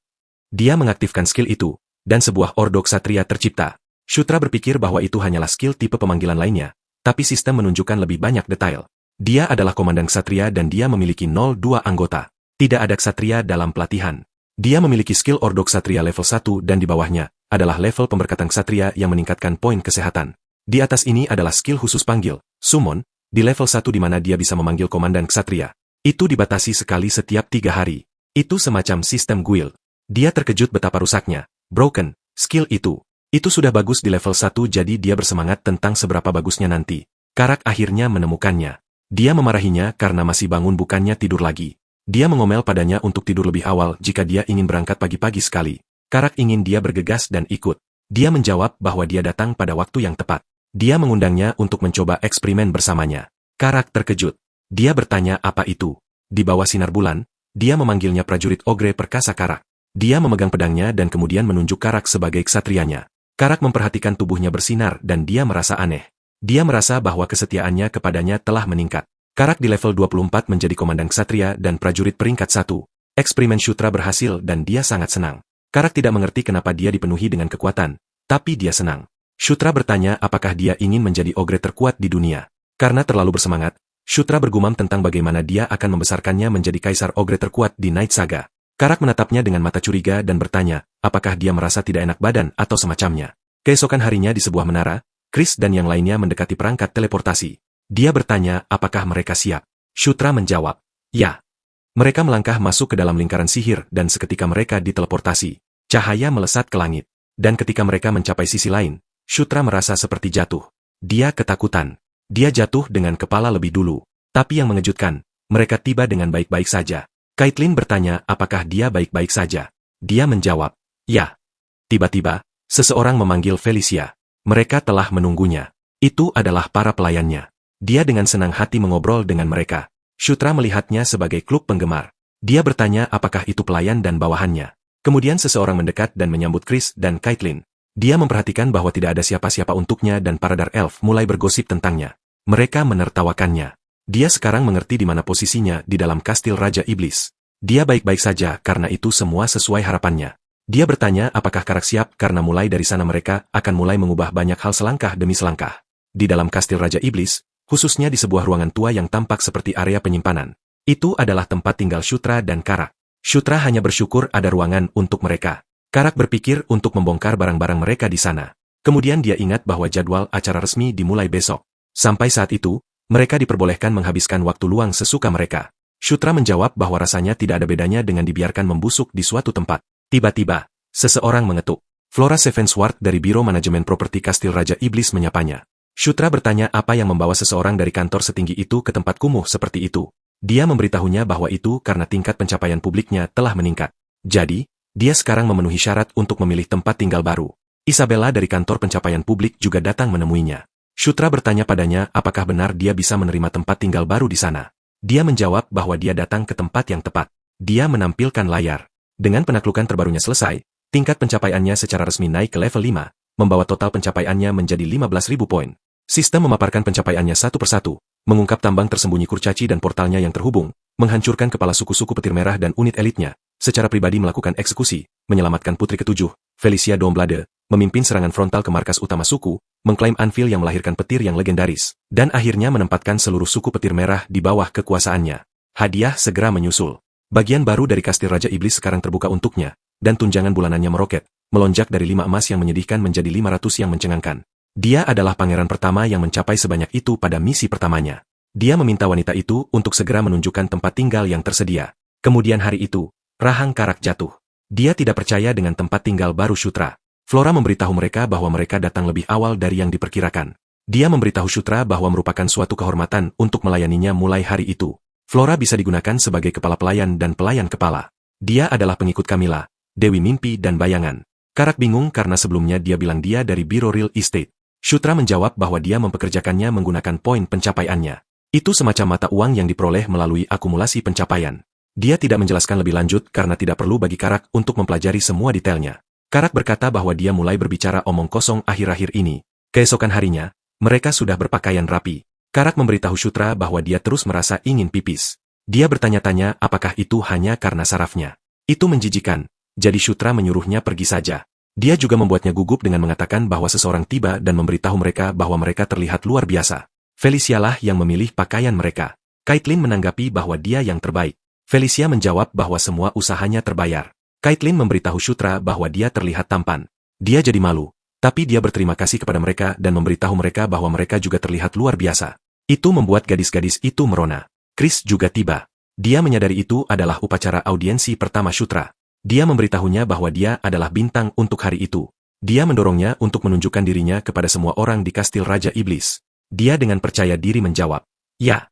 Dia mengaktifkan skill itu, dan sebuah ordo ksatria tercipta. Shutra berpikir bahwa itu hanyalah skill tipe pemanggilan lainnya, tapi sistem menunjukkan lebih banyak detail. Dia adalah komandan ksatria dan dia memiliki 02 anggota. Tidak ada ksatria dalam pelatihan. Dia memiliki skill ordo ksatria level 1 dan di bawahnya adalah level pemberkatan ksatria yang meningkatkan poin kesehatan. Di atas ini adalah skill khusus panggil, summon, di level 1 di mana dia bisa memanggil komandan ksatria. Itu dibatasi sekali setiap 3 hari. Itu semacam sistem guild. Dia terkejut betapa rusaknya, broken, skill itu. Itu sudah bagus di level 1 jadi dia bersemangat tentang seberapa bagusnya nanti. Karak akhirnya menemukannya. Dia memarahinya karena masih bangun bukannya tidur lagi. Dia mengomel padanya untuk tidur lebih awal jika dia ingin berangkat pagi-pagi sekali. Karak ingin dia bergegas dan ikut. Dia menjawab bahwa dia datang pada waktu yang tepat. Dia mengundangnya untuk mencoba eksperimen bersamanya. Karak terkejut. Dia bertanya apa itu. Di bawah sinar bulan, dia memanggilnya prajurit Ogre Perkasa Karak. Dia memegang pedangnya dan kemudian menunjuk Karak sebagai ksatrianya. Karak memperhatikan tubuhnya bersinar dan dia merasa aneh. Dia merasa bahwa kesetiaannya kepadanya telah meningkat. Karak di level 24 menjadi komandan ksatria dan prajurit peringkat 1. Eksperimen Shutra berhasil dan dia sangat senang. Karak tidak mengerti kenapa dia dipenuhi dengan kekuatan, tapi dia senang. Shutra bertanya apakah dia ingin menjadi ogre terkuat di dunia. Karena terlalu bersemangat, Shutra bergumam tentang bagaimana dia akan membesarkannya menjadi kaisar ogre terkuat di Night Saga. Karak menatapnya dengan mata curiga dan bertanya, apakah dia merasa tidak enak badan atau semacamnya. Keesokan harinya di sebuah menara, Chris dan yang lainnya mendekati perangkat teleportasi. Dia bertanya apakah mereka siap. Shutra menjawab, ya. Mereka melangkah masuk ke dalam lingkaran sihir dan seketika mereka diteleportasi. Cahaya melesat ke langit. Dan ketika mereka mencapai sisi lain, Shutra merasa seperti jatuh. Dia ketakutan. Dia jatuh dengan kepala lebih dulu. Tapi yang mengejutkan, mereka tiba dengan baik-baik saja. Caitlin bertanya apakah dia baik-baik saja. Dia menjawab, ya. Tiba-tiba, seseorang memanggil Felicia. Mereka telah menunggunya. Itu adalah para pelayannya. Dia dengan senang hati mengobrol dengan mereka. Shutra melihatnya sebagai klub penggemar. Dia bertanya apakah itu pelayan dan bawahannya. Kemudian seseorang mendekat dan menyambut Chris dan Caitlin. Dia memperhatikan bahwa tidak ada siapa-siapa untuknya dan para Dark Elf mulai bergosip tentangnya. Mereka menertawakannya. Dia sekarang mengerti di mana posisinya di dalam kastil Raja Iblis. Dia baik-baik saja karena itu semua sesuai harapannya. Dia bertanya apakah Karak siap karena mulai dari sana mereka akan mulai mengubah banyak hal selangkah demi selangkah. Di dalam kastil Raja Iblis, khususnya di sebuah ruangan tua yang tampak seperti area penyimpanan. Itu adalah tempat tinggal Shutra dan Karak. Shutra hanya bersyukur ada ruangan untuk mereka. Karak berpikir untuk membongkar barang-barang mereka di sana. Kemudian dia ingat bahwa jadwal acara resmi dimulai besok. Sampai saat itu, mereka diperbolehkan menghabiskan waktu luang sesuka mereka. Shutra menjawab bahwa rasanya tidak ada bedanya dengan dibiarkan membusuk di suatu tempat. Tiba-tiba, seseorang mengetuk. Flora Sevensward dari Biro Manajemen Properti Kastil Raja Iblis menyapanya. Shutra bertanya apa yang membawa seseorang dari kantor setinggi itu ke tempat kumuh seperti itu. Dia memberitahunya bahwa itu karena tingkat pencapaian publiknya telah meningkat. Jadi, Dia sekarang memenuhi syarat untuk memilih tempat tinggal baru. Isabella dari kantor pencapaian publik juga datang menemuinya. Shutra bertanya padanya apakah benar dia bisa menerima tempat tinggal baru di sana. Dia menjawab bahwa dia datang ke tempat yang tepat. Dia menampilkan layar. Dengan penaklukan terbarunya selesai, tingkat pencapaiannya secara resmi naik ke level 5, membawa total pencapaiannya menjadi 15.000 poin. Sistem memaparkan pencapaiannya satu persatu, mengungkap tambang tersembunyi kurcaci dan portalnya yang terhubung, menghancurkan kepala suku-suku petir merah dan unit elitnya, secara pribadi melakukan eksekusi, menyelamatkan putri ketujuh, Felicia Domblade, memimpin serangan frontal ke markas utama suku, mengklaim anvil yang melahirkan petir yang legendaris, dan akhirnya menempatkan seluruh suku petir merah di bawah kekuasaannya. Hadiah segera menyusul. Bagian baru dari kastil Raja Iblis sekarang terbuka untuknya, dan tunjangan bulanannya meroket, melonjak dari 5 emas yang menyedihkan menjadi 500 yang mencengangkan. Dia adalah pangeran pertama yang mencapai sebanyak itu pada misi pertamanya. Dia meminta wanita itu untuk segera menunjukkan tempat tinggal yang tersedia. Kemudian hari itu, rahang karak jatuh. Dia tidak percaya dengan tempat tinggal baru Shutra. Flora memberitahu mereka bahwa mereka datang lebih awal dari yang diperkirakan. Dia memberitahu Shutra bahwa merupakan suatu kehormatan untuk melayaninya mulai hari itu. Flora bisa digunakan sebagai kepala pelayan dan pelayan kepala. Dia adalah pengikut Camilla, Dewi Mimpi dan Bayangan. Karak bingung karena sebelumnya dia bilang dia dari Biro Real Estate. Shutra menjawab bahwa dia mempekerjakannya menggunakan poin pencapaiannya. Itu semacam mata uang yang diperoleh melalui akumulasi pencapaian. Dia tidak menjelaskan lebih lanjut karena tidak perlu bagi Karak untuk mempelajari semua detailnya. Karak berkata bahwa dia mulai berbicara omong kosong akhir-akhir ini. Keesokan harinya, mereka sudah berpakaian rapi. Karak memberitahu Shutra bahwa dia terus merasa ingin pipis. Dia bertanya-tanya apakah itu hanya karena sarafnya. Itu menjijikan, jadi Shutra menyuruhnya pergi saja. Dia juga membuatnya gugup dengan mengatakan bahwa seseorang tiba dan memberitahu mereka bahwa mereka terlihat luar biasa. Felicia lah yang memilih pakaian mereka. Caitlin menanggapi bahwa dia yang terbaik. Felicia menjawab bahwa semua usahanya terbayar. Caitlin memberitahu Shutra bahwa dia terlihat tampan. Dia jadi malu, tapi dia berterima kasih kepada mereka dan memberitahu mereka bahwa mereka juga terlihat luar biasa. Itu membuat gadis-gadis itu merona. Chris juga tiba. Dia menyadari itu adalah upacara audiensi pertama Shutra. Dia memberitahunya bahwa dia adalah bintang untuk hari itu. Dia mendorongnya untuk menunjukkan dirinya kepada semua orang di kastil Raja Iblis. Dia dengan percaya diri menjawab, "Ya."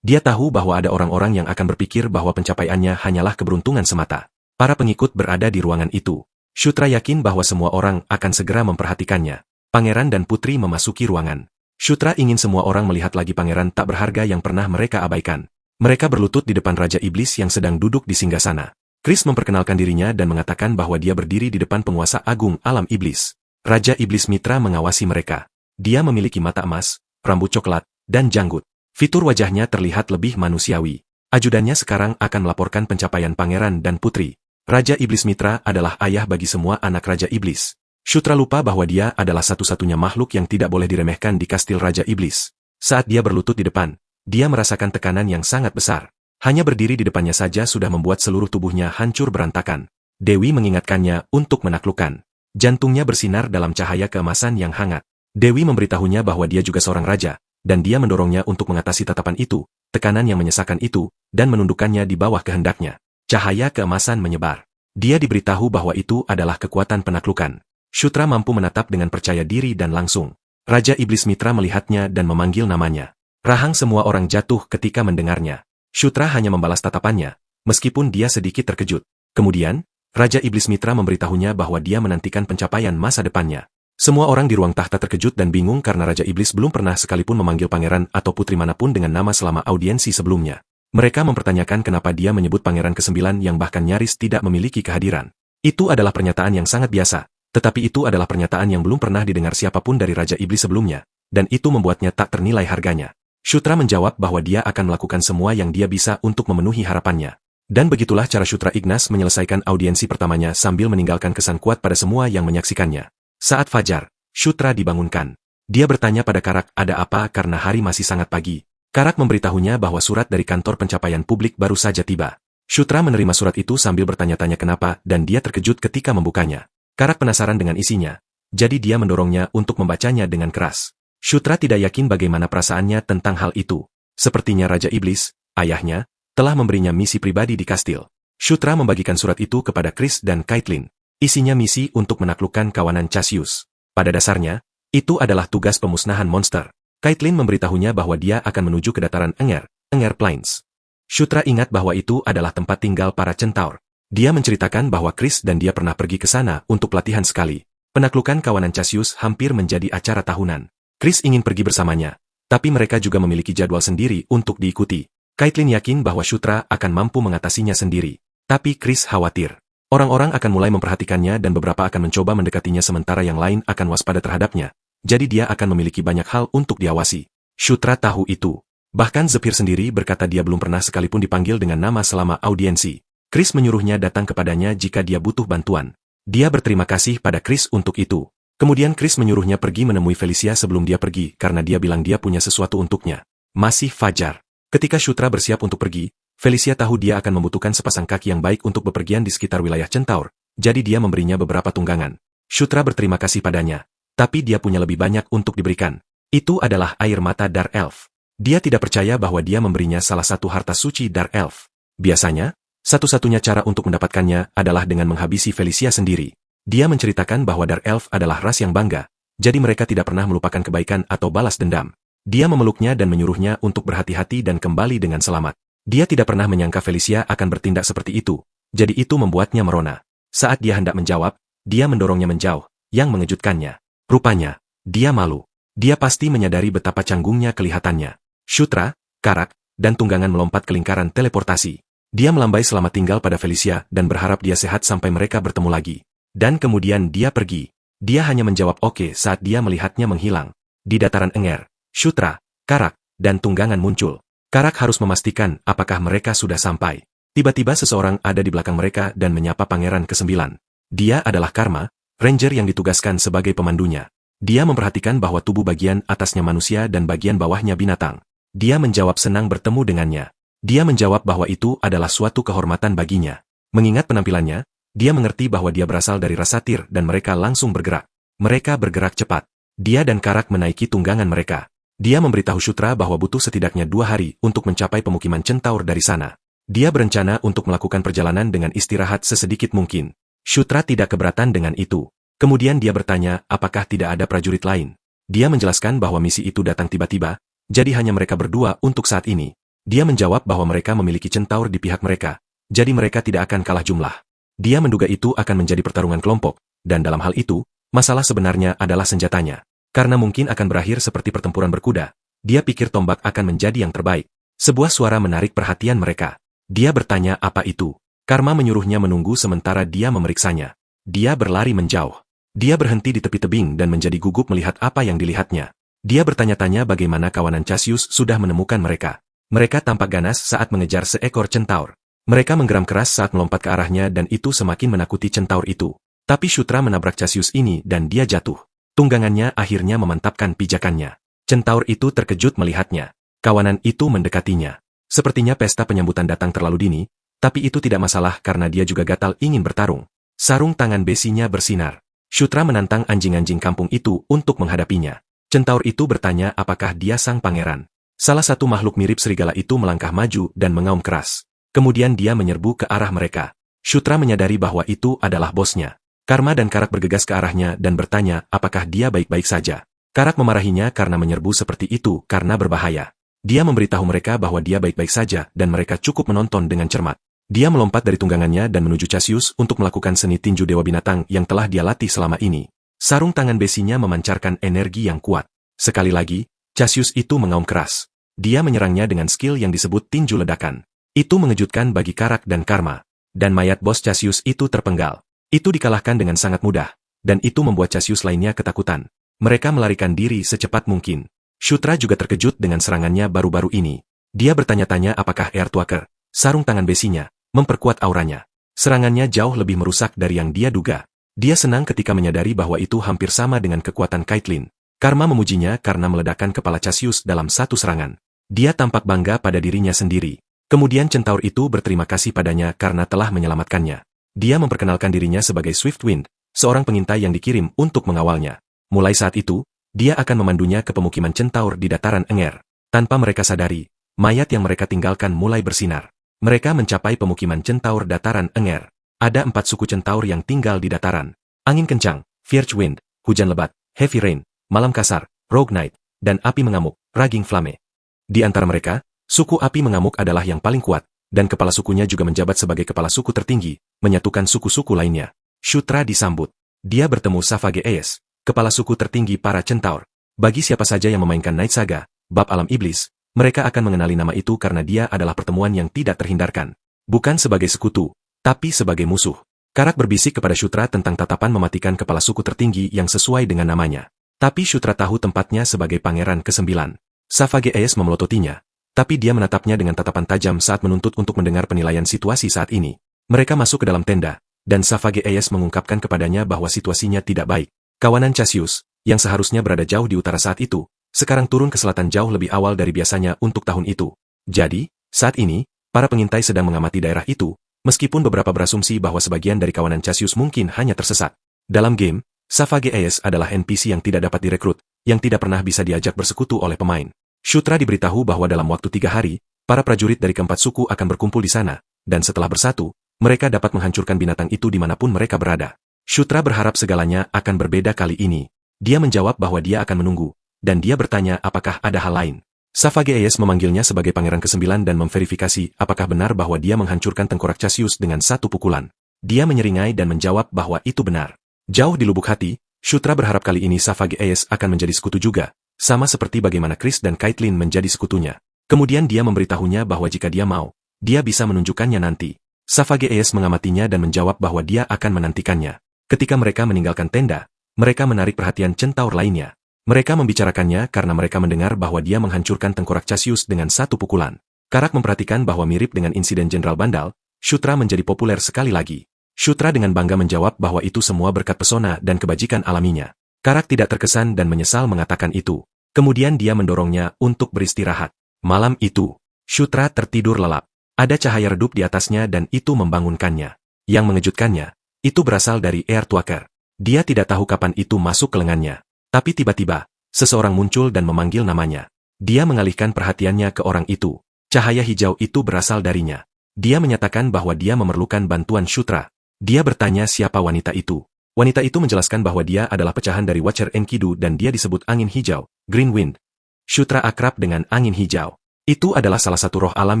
Dia tahu bahwa ada orang-orang yang akan berpikir bahwa pencapaiannya hanyalah keberuntungan semata. Para pengikut berada di ruangan itu. Shutra yakin bahwa semua orang akan segera memperhatikannya. Pangeran dan putri memasuki ruangan. Shutra ingin semua orang melihat lagi pangeran tak berharga yang pernah mereka abaikan. Mereka berlutut di depan Raja Iblis yang sedang duduk di singgasana. Chris memperkenalkan dirinya dan mengatakan bahwa dia berdiri di depan penguasa agung alam iblis. Raja Iblis Mitra mengawasi mereka. Dia memiliki mata emas, rambut coklat, dan janggut. Fitur wajahnya terlihat lebih manusiawi. Ajudannya sekarang akan melaporkan pencapaian pangeran dan putri. Raja Iblis Mitra adalah ayah bagi semua anak Raja Iblis. Shutra lupa bahwa dia adalah satu-satunya makhluk yang tidak boleh diremehkan di kastil Raja Iblis. Saat dia berlutut di depan, dia merasakan tekanan yang sangat besar. Hanya berdiri di depannya saja sudah membuat seluruh tubuhnya hancur berantakan. Dewi mengingatkannya untuk menaklukkan. Jantungnya bersinar dalam cahaya keemasan yang hangat. Dewi memberitahunya bahwa dia juga seorang raja, dan dia mendorongnya untuk mengatasi tatapan itu, tekanan yang menyesakan itu, dan menundukkannya di bawah kehendaknya. Cahaya keemasan menyebar. Dia diberitahu bahwa itu adalah kekuatan penaklukan. Shutra mampu menatap dengan percaya diri dan langsung. Raja Iblis Mitra melihatnya dan memanggil namanya. Rahang semua orang jatuh ketika mendengarnya. Shutra hanya membalas tatapannya, meskipun dia sedikit terkejut. Kemudian, Raja Iblis Mitra memberitahunya bahwa dia menantikan pencapaian masa depannya. Semua orang di ruang tahta terkejut dan bingung karena Raja Iblis belum pernah sekalipun memanggil pangeran atau putri manapun dengan nama selama audiensi sebelumnya. Mereka mempertanyakan kenapa dia menyebut pangeran ke-9 yang bahkan nyaris tidak memiliki kehadiran. Itu adalah pernyataan yang sangat biasa, tetapi itu adalah pernyataan yang belum pernah didengar siapapun dari Raja Iblis sebelumnya, dan itu membuatnya tak ternilai harganya. Shutra menjawab bahwa dia akan melakukan semua yang dia bisa untuk memenuhi harapannya. Dan begitulah cara Shutra Ignas menyelesaikan audiensi pertamanya sambil meninggalkan kesan kuat pada semua yang menyaksikannya. Saat fajar, Shutra dibangunkan. Dia bertanya pada Karak ada apa karena hari masih sangat pagi. Karak memberitahunya bahwa surat dari kantor pencapaian publik baru saja tiba. Shutra menerima surat itu sambil bertanya-tanya kenapa dan dia terkejut ketika membukanya. Karak penasaran dengan isinya, jadi dia mendorongnya untuk membacanya dengan keras. Shutra tidak yakin bagaimana perasaannya tentang hal itu. Sepertinya Raja Iblis, ayahnya, telah memberinya misi pribadi di kastil. Shutra membagikan surat itu kepada Chris dan Caitlin. Isinya misi untuk menaklukkan kawanan Cassius. Pada dasarnya, itu adalah tugas pemusnahan monster. Caitlin memberitahunya bahwa dia akan menuju ke dataran Enger Plains. Shutra ingat bahwa itu adalah tempat tinggal para centaur. Dia menceritakan bahwa Chris dan dia pernah pergi ke sana untuk pelatihan sekali. Penaklukan kawanan Cassius hampir menjadi acara tahunan. Chris ingin pergi bersamanya, tapi mereka juga memiliki jadwal sendiri untuk diikuti. Caitlin yakin bahwa Shutra akan mampu mengatasinya sendiri. Tapi Chris khawatir. Orang-orang akan mulai memperhatikannya dan beberapa akan mencoba mendekatinya sementara yang lain akan waspada terhadapnya. Jadi dia akan memiliki banyak hal untuk diawasi. Shutra tahu itu. Bahkan Zephyr sendiri berkata dia belum pernah sekalipun dipanggil dengan nama selama audiensi. Chris menyuruhnya datang kepadanya jika dia butuh bantuan. Dia berterima kasih pada Chris untuk itu. Kemudian Chris menyuruhnya pergi menemui Felicia sebelum dia pergi karena dia bilang dia punya sesuatu untuknya. Masih fajar. Ketika Shutra bersiap untuk pergi, Felicia tahu dia akan membutuhkan sepasang kaki yang baik untuk bepergian di sekitar wilayah Centaur, jadi dia memberinya beberapa tunggangan. Shutra berterima kasih padanya, tapi dia punya lebih banyak untuk diberikan. Itu adalah air mata Dark Elf. Dia tidak percaya bahwa dia memberinya salah satu harta suci Dark Elf. Biasanya, satu-satunya cara untuk mendapatkannya adalah dengan menghabisi Felicia sendiri. Dia menceritakan bahwa Dark Elf adalah ras yang bangga, jadi mereka tidak pernah melupakan kebaikan atau balas dendam. Dia memeluknya dan menyuruhnya untuk berhati-hati dan kembali dengan selamat. Dia tidak pernah menyangka Felicia akan bertindak seperti itu, jadi itu membuatnya merona. Saat dia hendak menjawab, dia mendorongnya menjauh, yang mengejutkannya. Rupanya, dia malu. Dia pasti menyadari betapa canggungnya kelihatannya. Shutra, Karak, dan tunggangan melompat ke lingkaran teleportasi. Dia melambai selamat tinggal pada Felicia dan berharap dia sehat sampai mereka bertemu lagi. Dan kemudian dia pergi. Dia hanya menjawab oke saat dia melihatnya menghilang. Di dataran Enger, Shutra, Karak, dan tunggangan muncul. Karak harus memastikan apakah mereka sudah sampai. Tiba-tiba seseorang ada di belakang mereka dan menyapa Pangeran ke-9. Dia adalah Karma, ranger yang ditugaskan sebagai pemandunya. Dia memperhatikan bahwa tubuh bagian atasnya manusia dan bagian bawahnya binatang. Dia menjawab senang bertemu dengannya. Dia menjawab bahwa itu adalah suatu kehormatan baginya. Mengingat penampilannya, dia mengerti bahwa dia berasal dari ras satir dan mereka langsung bergerak. Mereka bergerak cepat. Dia dan Karak menaiki tunggangan mereka. Dia memberitahu Shutra bahwa butuh setidaknya 2 hari untuk mencapai pemukiman Centaur dari sana. Dia berencana untuk melakukan perjalanan dengan istirahat sesedikit mungkin. Shutra tidak keberatan dengan itu. Kemudian dia bertanya apakah tidak ada prajurit lain. Dia menjelaskan bahwa misi itu datang tiba-tiba, jadi hanya mereka berdua untuk saat ini. Dia menjawab bahwa mereka memiliki Centaur di pihak mereka, jadi mereka tidak akan kalah jumlah. Dia menduga itu akan menjadi pertarungan kelompok, dan dalam hal itu, masalah sebenarnya adalah senjatanya. Karena mungkin akan berakhir seperti pertempuran berkuda, dia pikir tombak akan menjadi yang terbaik. Sebuah suara menarik perhatian mereka. Dia bertanya apa itu. Karma menyuruhnya menunggu sementara dia memeriksanya. Dia berlari menjauh. Dia berhenti di tepi tebing dan menjadi gugup melihat apa yang dilihatnya. Dia bertanya-tanya bagaimana kawanan Cassius sudah menemukan mereka. Mereka tampak ganas saat mengejar seekor Centaur. Mereka menggeram keras saat melompat ke arahnya dan itu semakin menakuti Centaur itu. Tapi Shutra menabrak Cassius ini dan dia jatuh. Tunggangannya akhirnya memantapkan pijakannya. Centaur itu terkejut melihatnya. Kawanan itu mendekatinya. Sepertinya pesta penyambutan datang terlalu dini, tapi itu tidak masalah karena dia juga gatal ingin bertarung. Sarung tangan besinya bersinar. Shutra menantang anjing-anjing kampung itu untuk menghadapinya. Centaur itu bertanya apakah dia sang pangeran. Salah satu makhluk mirip serigala itu melangkah maju dan mengaum keras. Kemudian dia menyerbu ke arah mereka. Shutra menyadari bahwa itu adalah bosnya. Karma dan Karak bergegas ke arahnya dan bertanya apakah dia baik-baik saja. Karak memarahinya karena menyerbu seperti itu karena berbahaya. Dia memberitahu mereka bahwa dia baik-baik saja dan mereka cukup menonton dengan cermat. Dia melompat dari tunggangannya dan menuju Cassius untuk melakukan seni tinju dewa binatang yang telah dia latih selama ini. Sarung tangan besinya memancarkan energi yang kuat. Sekali lagi, Cassius itu mengaum keras. Dia menyerangnya dengan skill yang disebut tinju ledakan. Itu mengejutkan bagi Karak dan Karma. Dan mayat bos Cassius itu terpenggal. Itu dikalahkan dengan sangat mudah, dan itu membuat Cassius lainnya ketakutan. Mereka melarikan diri secepat mungkin. Shutra juga terkejut dengan serangannya baru-baru ini. Dia bertanya-tanya apakah Earthwalker, sarung tangan besinya, memperkuat auranya. Serangannya jauh lebih merusak dari yang dia duga. Dia senang ketika menyadari bahwa itu hampir sama dengan kekuatan Caitlin. Karma memujinya karena meledakkan kepala Cassius dalam satu serangan. Dia tampak bangga pada dirinya sendiri. Kemudian Centaur itu berterima kasih padanya karena telah menyelamatkannya. Dia memperkenalkan dirinya sebagai Swiftwind, seorang pengintai yang dikirim untuk mengawalnya. Mulai saat itu, dia akan memandunya ke pemukiman Centaur di dataran Enger. Tanpa mereka sadari, mayat yang mereka tinggalkan mulai bersinar. Mereka mencapai pemukiman Centaur dataran Enger. Ada 4 suku Centaur yang tinggal di dataran. Angin kencang, Fierce Wind, hujan lebat, Heavy Rain, malam kasar, Rogue Night, dan api mengamuk, Raging Flame. Di antara mereka, suku api mengamuk adalah yang paling kuat. dan kepala sukunya juga menjabat sebagai kepala suku tertinggi, menyatukan suku-suku lainnya. Shutra disambut. Dia bertemu Safage'es, kepala suku tertinggi para centaur. Bagi siapa saja yang memainkan Night Saga, bab alam iblis, mereka akan mengenali nama itu karena dia adalah pertemuan yang tidak terhindarkan. Bukan sebagai sekutu, tapi sebagai musuh. Karak berbisik kepada Shutra tentang tatapan mematikan kepala suku tertinggi yang sesuai dengan namanya. Tapi Shutra tahu tempatnya sebagai pangeran ke-9. Safage'es memelototinya, tapi dia menatapnya dengan tatapan tajam saat menuntut untuk mendengar penilaian situasi saat ini. Mereka masuk ke dalam tenda, dan Safage'es mengungkapkan kepadanya bahwa situasinya tidak baik. Kawanan Cassius, yang seharusnya berada jauh di utara saat itu, sekarang turun ke selatan jauh lebih awal dari biasanya untuk tahun itu. Jadi, saat ini, para pengintai sedang mengamati daerah itu, meskipun beberapa berasumsi bahwa sebagian dari kawanan Cassius mungkin hanya tersesat. Dalam game, Safage'es adalah NPC yang tidak dapat direkrut, yang tidak pernah bisa diajak bersekutu oleh pemain. Shutra diberitahu bahwa dalam waktu 3 hari, para prajurit dari keempat suku akan berkumpul di sana, dan setelah bersatu, mereka dapat menghancurkan binatang itu dimanapun mereka berada. Shutra berharap segalanya akan berbeda kali ini. Dia menjawab bahwa dia akan menunggu, dan dia bertanya apakah ada hal lain. Safage'es memanggilnya sebagai pangeran ke-9 dan memverifikasi apakah benar bahwa dia menghancurkan tengkorak Cassius dengan satu pukulan. Dia menyeringai dan menjawab bahwa itu benar. Jauh di lubuk hati, Shutra berharap kali ini Safage'es akan menjadi sekutu juga, sama seperti bagaimana Chris dan Caitlyn menjadi sekutunya. Kemudian dia memberitahunya bahwa jika dia mau, dia bisa menunjukkannya nanti. Safage'es mengamatinya dan menjawab bahwa dia akan menantikannya. Ketika mereka meninggalkan tenda, mereka menarik perhatian centaur lainnya. Mereka membicarakannya karena mereka mendengar bahwa dia menghancurkan tengkorak Cassius dengan satu pukulan. Karak memperhatikan bahwa mirip dengan insiden Jenderal Bandal, Shutra menjadi populer sekali lagi. Shutra dengan bangga menjawab bahwa itu semua berkat pesona dan kebajikan alaminya. Karak tidak terkesan dan menyesal mengatakan itu. Kemudian dia mendorongnya untuk beristirahat. Malam itu, Shutra tertidur lelap. Ada cahaya redup di atasnya dan itu membangunkannya. Yang mengejutkannya, itu berasal dari Earthwalker. Dia tidak tahu kapan itu masuk ke lengannya. Tapi tiba-tiba, seseorang muncul dan memanggil namanya. Dia mengalihkan perhatiannya ke orang itu. Cahaya hijau itu berasal darinya. Dia menyatakan bahwa dia memerlukan bantuan Shutra. Dia bertanya siapa wanita itu. Wanita itu menjelaskan bahwa dia adalah pecahan dari Watcher Enkidu dan dia disebut angin hijau, Green Wind. Shutra akrab dengan angin hijau. Itu adalah salah satu roh alam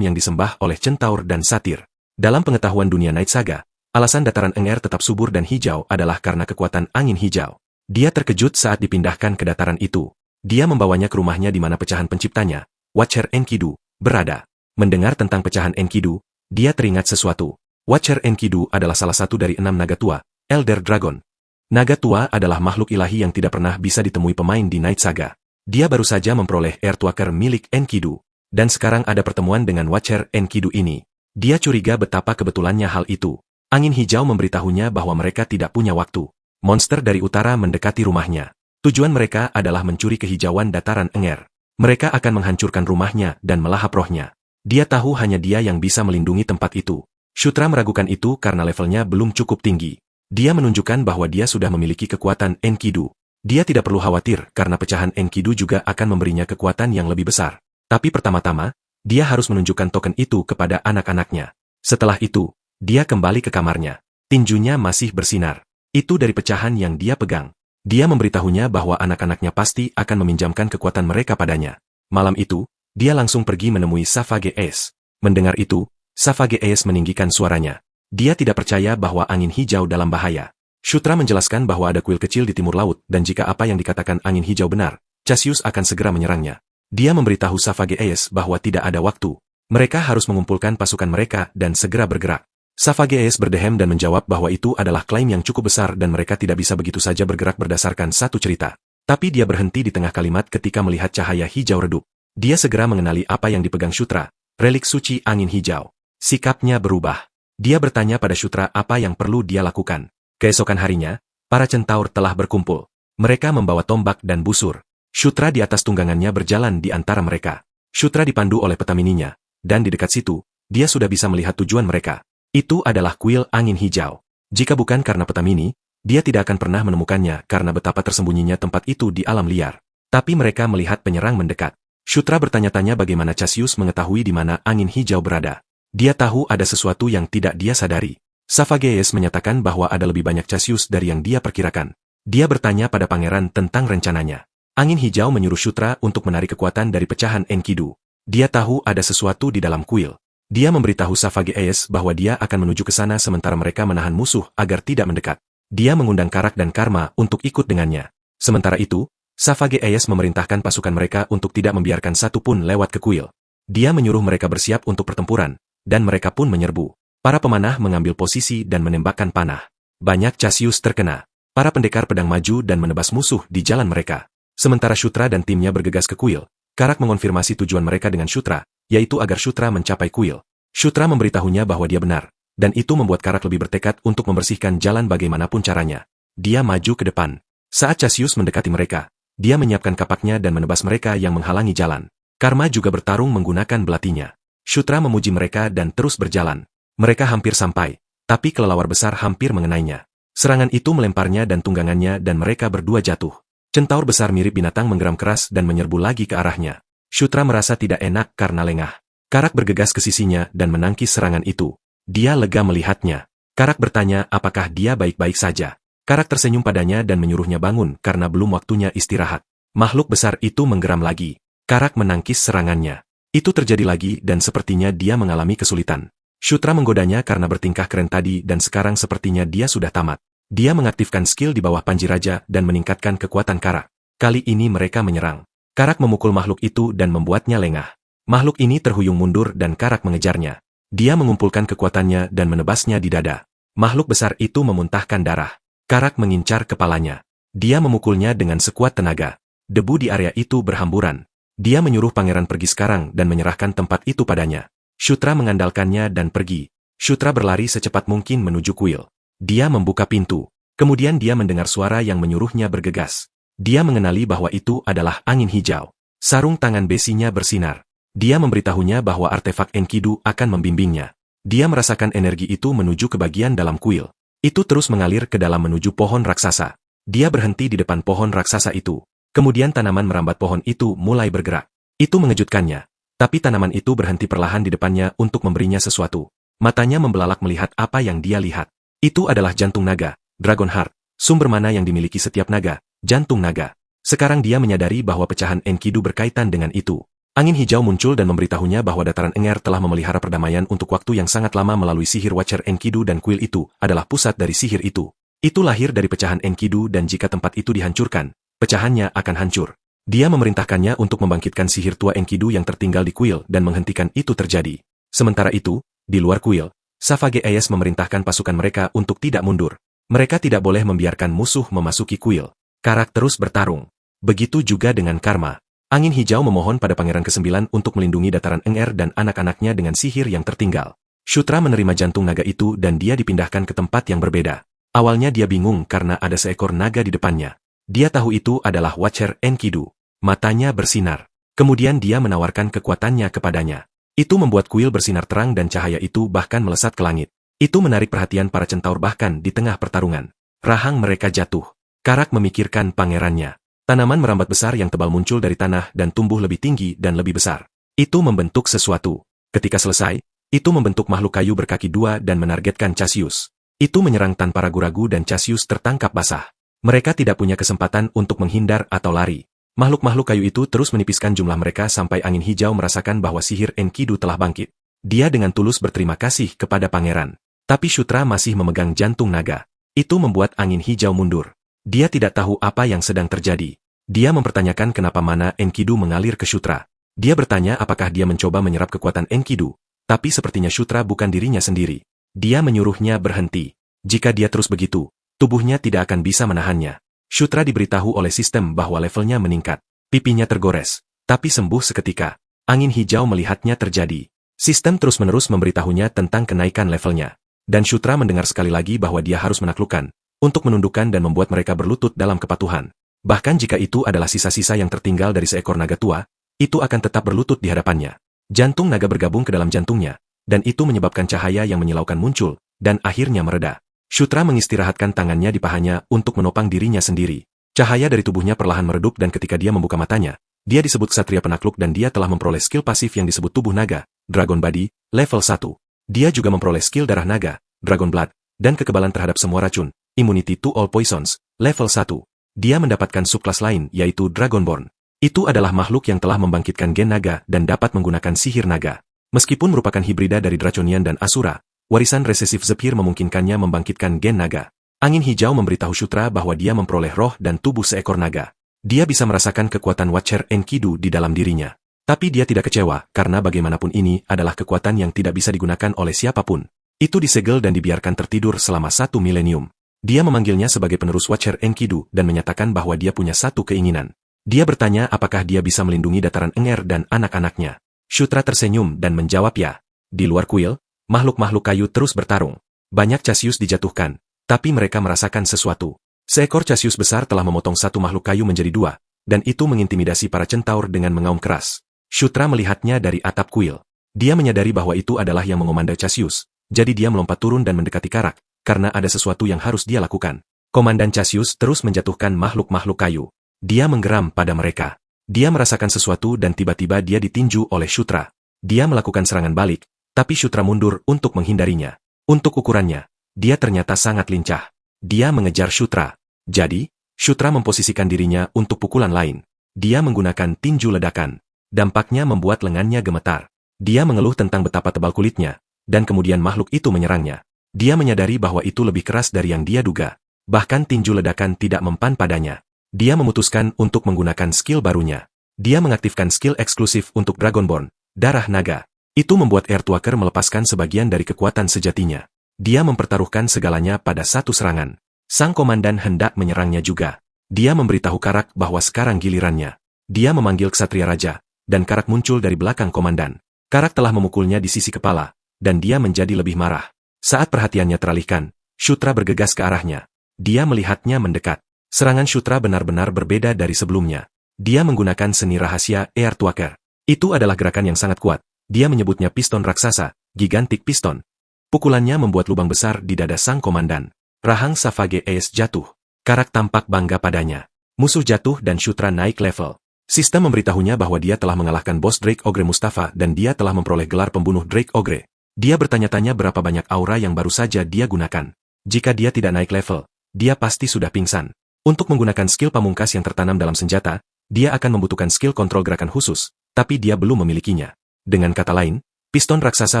yang disembah oleh centaur dan satir. Dalam pengetahuan dunia Night Saga, alasan dataran Enger tetap subur dan hijau adalah karena kekuatan angin hijau. Dia terkejut saat dipindahkan ke dataran itu. Dia membawanya ke rumahnya di mana pecahan penciptanya, Watcher Enkidu, berada. Mendengar tentang pecahan Enkidu, dia teringat sesuatu. Watcher Enkidu adalah salah satu dari 6 naga tua, Elder Dragon. Naga tua adalah makhluk ilahi yang tidak pernah bisa ditemui pemain di Night Saga. Dia baru saja memperoleh Earthwalker milik Enkidu. Dan sekarang ada pertemuan dengan Watcher Enkidu ini. Dia curiga betapa kebetulannya hal itu. Angin hijau memberitahunya bahwa mereka tidak punya waktu. Monster dari utara mendekati rumahnya. Tujuan mereka adalah mencuri kehijauan dataran Enger. Mereka akan menghancurkan rumahnya dan melahap rohnya. Dia tahu hanya dia yang bisa melindungi tempat itu. Shutra meragukan itu karena levelnya belum cukup tinggi. Dia menunjukkan bahwa dia sudah memiliki kekuatan Enkidu. Dia tidak perlu khawatir karena pecahan Enkidu juga akan memberinya kekuatan yang lebih besar. Tapi pertama-tama, dia harus menunjukkan token itu kepada anak-anaknya. Setelah itu, dia kembali ke kamarnya. Tinjunya masih bersinar. Itu dari pecahan yang dia pegang. Dia memberitahunya bahwa anak-anaknya pasti akan meminjamkan kekuatan mereka padanya. Malam itu, dia langsung pergi menemui Safage'es. Mendengar itu, Safage'es meninggikan suaranya. Dia tidak percaya bahwa angin hijau dalam bahaya. Shutra menjelaskan bahwa ada kuil kecil di timur laut dan jika apa yang dikatakan angin hijau benar, Cassius akan segera menyerangnya. Dia memberitahu Safage'es bahwa tidak ada waktu. Mereka harus mengumpulkan pasukan mereka dan segera bergerak. Safage'es berdehem dan menjawab bahwa itu adalah klaim yang cukup besar dan mereka tidak bisa begitu saja bergerak berdasarkan satu cerita. Tapi dia berhenti di tengah kalimat ketika melihat cahaya hijau redup. Dia segera mengenali apa yang dipegang Shutra, relik suci angin hijau. Sikapnya berubah. Dia bertanya pada Shutra apa yang perlu dia lakukan. Keesokan harinya, para centaur telah berkumpul. Mereka membawa tombak dan busur. Shutra di atas tunggangannya berjalan di antara mereka. Shutra dipandu oleh petamininya, dan di dekat situ, dia sudah bisa melihat tujuan mereka. Itu adalah kuil angin hijau. Jika bukan karena petamini, dia tidak akan pernah menemukannya karena betapa tersembunyinya tempat itu di alam liar. Tapi mereka melihat penyerang mendekat. Shutra bertanya-tanya bagaimana Cassius mengetahui di mana angin hijau berada. Dia tahu ada sesuatu yang tidak dia sadari. Safage'es menyatakan bahwa ada lebih banyak Cassius dari yang dia perkirakan. Dia bertanya pada pangeran tentang rencananya. Angin hijau menyuruh Shutra untuk menarik kekuatan dari pecahan Enkidu. Dia tahu ada sesuatu di dalam kuil. Dia memberitahu Savage Ace bahwa dia akan menuju ke sana sementara mereka menahan musuh agar tidak mendekat. Dia mengundang Karak dan Karma untuk ikut dengannya. Sementara itu, Savage Ace memerintahkan pasukan mereka untuk tidak membiarkan satu pun lewat ke kuil. Dia menyuruh mereka bersiap untuk pertempuran, dan mereka pun menyerbu. Para pemanah mengambil posisi dan menembakkan panah. Banyak Cassius terkena. Para pendekar pedang maju dan menebas musuh di jalan mereka. Sementara Shutra dan timnya bergegas ke kuil, Karak mengonfirmasi tujuan mereka dengan Shutra, yaitu agar Shutra mencapai kuil. Shutra memberitahunya bahwa dia benar, dan itu membuat Karak lebih bertekad untuk membersihkan jalan bagaimanapun caranya. Dia maju ke depan. Saat Cassius mendekati mereka, dia menyiapkan kapaknya dan menebas mereka yang menghalangi jalan. Karma juga bertarung menggunakan belatinya. Shutra memuji mereka dan terus berjalan. Mereka hampir sampai, tapi kelelawar besar hampir mengenainya. Serangan itu melemparnya dan tunggangannya dan mereka berdua jatuh. Centaur besar mirip binatang menggeram keras dan menyerbu lagi ke arahnya. Shutra merasa tidak enak karena lengah. Karak bergegas ke sisinya dan menangkis serangan itu. Dia lega melihatnya. Karak bertanya apakah dia baik-baik saja. Karak tersenyum padanya dan menyuruhnya bangun karena belum waktunya istirahat. Makhluk besar itu menggeram lagi. Karak menangkis serangannya. Itu terjadi lagi dan sepertinya dia mengalami kesulitan. Shutra menggodanya karena bertingkah keren tadi dan sekarang sepertinya dia sudah tamat. Dia mengaktifkan skill di bawah Panji Raja dan meningkatkan kekuatan Karak. Kali ini mereka menyerang. Karak memukul makhluk itu dan membuatnya lengah. Makhluk ini terhuyung mundur dan Karak mengejarnya. Dia mengumpulkan kekuatannya dan menebasnya di dada. Makhluk besar itu memuntahkan darah. Karak mengincar kepalanya. Dia memukulnya dengan sekuat tenaga. Debu di area itu berhamburan. Dia menyuruh pangeran pergi sekarang dan menyerahkan tempat itu padanya. Shutra mengandalkannya dan pergi. Shutra berlari secepat mungkin menuju kuil. Dia membuka pintu. Kemudian dia mendengar suara yang menyuruhnya bergegas. Dia mengenali bahwa itu adalah angin hijau. Sarung tangan besinya bersinar. Dia memberitahunya bahwa artefak Enkidu akan membimbingnya. Dia merasakan energi itu menuju ke bagian dalam kuil. Itu terus mengalir ke dalam menuju pohon raksasa. Dia berhenti di depan pohon raksasa itu. Kemudian tanaman merambat pohon itu mulai bergerak. Itu mengejutkannya. Tapi tanaman itu berhenti perlahan di depannya untuk memberinya sesuatu. Matanya membelalak melihat apa yang dia lihat. Itu adalah jantung naga, Dragon Heart, sumber mana yang dimiliki setiap naga, jantung naga. Sekarang dia menyadari bahwa pecahan Enkidu berkaitan dengan itu. Angin hijau muncul dan memberitahunya bahwa dataran Enger telah memelihara perdamaian untuk waktu yang sangat lama melalui sihir Watcher Enkidu dan kuil itu adalah pusat dari sihir itu. Itu lahir dari pecahan Enkidu dan jika tempat itu dihancurkan, pecahannya akan hancur. Dia memerintahkannya untuk membangkitkan sihir tua Enkidu yang tertinggal di kuil dan menghentikan itu terjadi. Sementara itu, di luar kuil, Savage Ace memerintahkan pasukan mereka untuk tidak mundur. Mereka tidak boleh membiarkan musuh memasuki kuil. Karak terus bertarung. Begitu juga dengan Karma. Angin hijau memohon pada Pangeran ke-9 untuk melindungi dataran Enger dan anak-anaknya dengan sihir yang tertinggal. Shutra menerima jantung naga itu dan dia dipindahkan ke tempat yang berbeda. Awalnya dia bingung karena ada seekor naga di depannya. Dia tahu itu adalah Watcher Enkidu. Matanya bersinar. Kemudian dia menawarkan kekuatannya kepadanya. Itu membuat kuil bersinar terang dan cahaya itu bahkan melesat ke langit. Itu menarik perhatian para centaur bahkan di tengah pertarungan. Rahang mereka jatuh. Karak memikirkan pangerannya. Tanaman merambat besar yang tebal muncul dari tanah dan tumbuh lebih tinggi dan lebih besar. Itu membentuk sesuatu. Ketika selesai, itu membentuk makhluk kayu berkaki dua dan menargetkan Cassius. Itu menyerang tanpa ragu-ragu dan Cassius tertangkap basah. Mereka tidak punya kesempatan untuk menghindar atau lari. Makhluk-makhluk kayu itu terus menipiskan jumlah mereka sampai angin hijau merasakan bahwa sihir Enkidu telah bangkit. Dia dengan tulus berterima kasih kepada pangeran. Tapi Shutra masih memegang jantung naga. Itu membuat angin hijau mundur. Dia tidak tahu apa yang sedang terjadi. Dia mempertanyakan kenapa mana Enkidu mengalir ke Shutra. Dia bertanya apakah dia mencoba menyerap kekuatan Enkidu. Tapi sepertinya Shutra bukan dirinya sendiri. Dia menyuruhnya berhenti. Jika dia terus begitu, tubuhnya tidak akan bisa menahannya. Shutra diberitahu oleh sistem bahwa levelnya meningkat. Pipinya tergores, tapi sembuh seketika. Angin hijau melihatnya terjadi. Sistem terus-menerus memberitahunya tentang kenaikan levelnya. Dan Shutra mendengar sekali lagi bahwa dia harus menaklukkan, untuk menundukkan dan membuat mereka berlutut dalam kepatuhan. Bahkan jika itu adalah sisa-sisa yang tertinggal dari seekor naga tua, itu akan tetap berlutut di hadapannya. Jantung naga bergabung ke dalam jantungnya, dan itu menyebabkan cahaya yang menyilaukan muncul, dan akhirnya mereda. Shutra mengistirahatkan tangannya di pahanya untuk menopang dirinya sendiri. Cahaya dari tubuhnya perlahan meredup dan ketika dia membuka matanya, dia disebut Ksatria Penakluk dan dia telah memperoleh skill pasif yang disebut Tubuh Naga, Dragon Body, level 1. Dia juga memperoleh skill Darah Naga, Dragon Blood, dan kekebalan terhadap semua racun, Immunity to All Poisons, level 1. Dia mendapatkan subkelas lain yaitu Dragonborn. Itu adalah makhluk yang telah membangkitkan gen naga dan dapat menggunakan sihir naga. Meskipun merupakan hibrida dari Draconian dan Asura, warisan resesif Zephyr memungkinkannya membangkitkan gen naga. Angin hijau memberitahu Shutra bahwa dia memperoleh roh dan tubuh seekor naga. Dia bisa merasakan kekuatan Watcher Enkidu di dalam dirinya. Tapi dia tidak kecewa, karena bagaimanapun ini adalah kekuatan yang tidak bisa digunakan oleh siapapun. Itu disegel dan dibiarkan tertidur selama 1 milenium. Dia memanggilnya sebagai penerus Watcher Enkidu dan menyatakan bahwa dia punya satu keinginan. Dia bertanya apakah dia bisa melindungi dataran Enger dan anak-anaknya. Shutra tersenyum dan menjawab ya. Di luar kuil, makhluk-makhluk kayu terus bertarung. Banyak Cassius dijatuhkan, tapi mereka merasakan sesuatu. Seekor Cassius besar telah memotong satu makhluk kayu menjadi 2, dan itu mengintimidasi para centaur dengan mengaum keras. Shutra melihatnya dari atap kuil. Dia menyadari bahwa itu adalah yang mengomanda Cassius, jadi dia melompat turun dan mendekati Karak, karena ada sesuatu yang harus dia lakukan. Komandan Cassius terus menjatuhkan makhluk-makhluk kayu. Dia menggeram pada mereka. Dia merasakan sesuatu dan tiba-tiba dia ditinju oleh Shutra. Dia melakukan serangan balik, tapi Shutra mundur untuk menghindarinya. Untuk ukurannya, dia ternyata sangat lincah. Dia mengejar Shutra. Jadi, Shutra memposisikan dirinya untuk pukulan lain. Dia menggunakan tinju ledakan. Dampaknya membuat lengannya gemetar. Dia mengeluh tentang betapa tebal kulitnya, dan kemudian makhluk itu menyerangnya. Dia menyadari bahwa itu lebih keras dari yang dia duga. Bahkan tinju ledakan tidak mempan padanya. Dia memutuskan untuk menggunakan skill barunya. Dia mengaktifkan skill eksklusif untuk Dragonborn, Darah Naga. Itu membuat Earthwalker melepaskan sebagian dari kekuatan sejatinya. Dia mempertaruhkan segalanya pada satu serangan. Sang komandan hendak menyerangnya juga. Dia memberitahu Karak bahwa sekarang gilirannya. Dia memanggil Ksatria Raja, dan Karak muncul dari belakang komandan. Karak telah memukulnya di sisi kepala, dan dia menjadi lebih marah. Saat perhatiannya teralihkan, Shutra bergegas ke arahnya. Dia melihatnya mendekat. Serangan Shutra benar-benar berbeda dari sebelumnya. Dia menggunakan seni rahasia Earthwalker. Itu adalah gerakan yang sangat kuat. Dia menyebutnya piston raksasa, gigantic piston. Pukulannya membuat lubang besar di dada sang komandan. Rahang Savage Ace jatuh. Karak tampak bangga padanya. Musuh jatuh dan Shutra naik level. Sistem memberitahunya bahwa dia telah mengalahkan bos Drake Ogre Mustafa dan dia telah memperoleh gelar pembunuh Drake Ogre. Dia bertanya-tanya berapa banyak aura yang baru saja dia gunakan. Jika dia tidak naik level, dia pasti sudah pingsan. Untuk menggunakan skill pamungkas yang tertanam dalam senjata, dia akan membutuhkan skill kontrol gerakan khusus, tapi dia belum memilikinya. Dengan kata lain, piston raksasa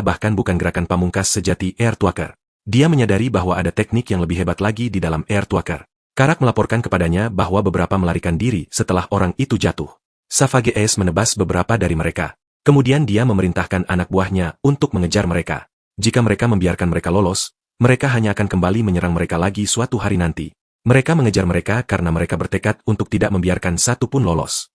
bahkan bukan gerakan pamungkas sejati Earthwalker. Dia menyadari bahwa ada teknik yang lebih hebat lagi di dalam Earthwalker. Karak melaporkan kepadanya bahwa beberapa melarikan diri setelah orang itu jatuh. Savage Ace menebas beberapa dari mereka. Kemudian dia memerintahkan anak buahnya untuk mengejar mereka. Jika mereka membiarkan mereka lolos, mereka hanya akan kembali menyerang mereka lagi suatu hari nanti. Mereka mengejar mereka karena mereka bertekad untuk tidak membiarkan satu pun lolos.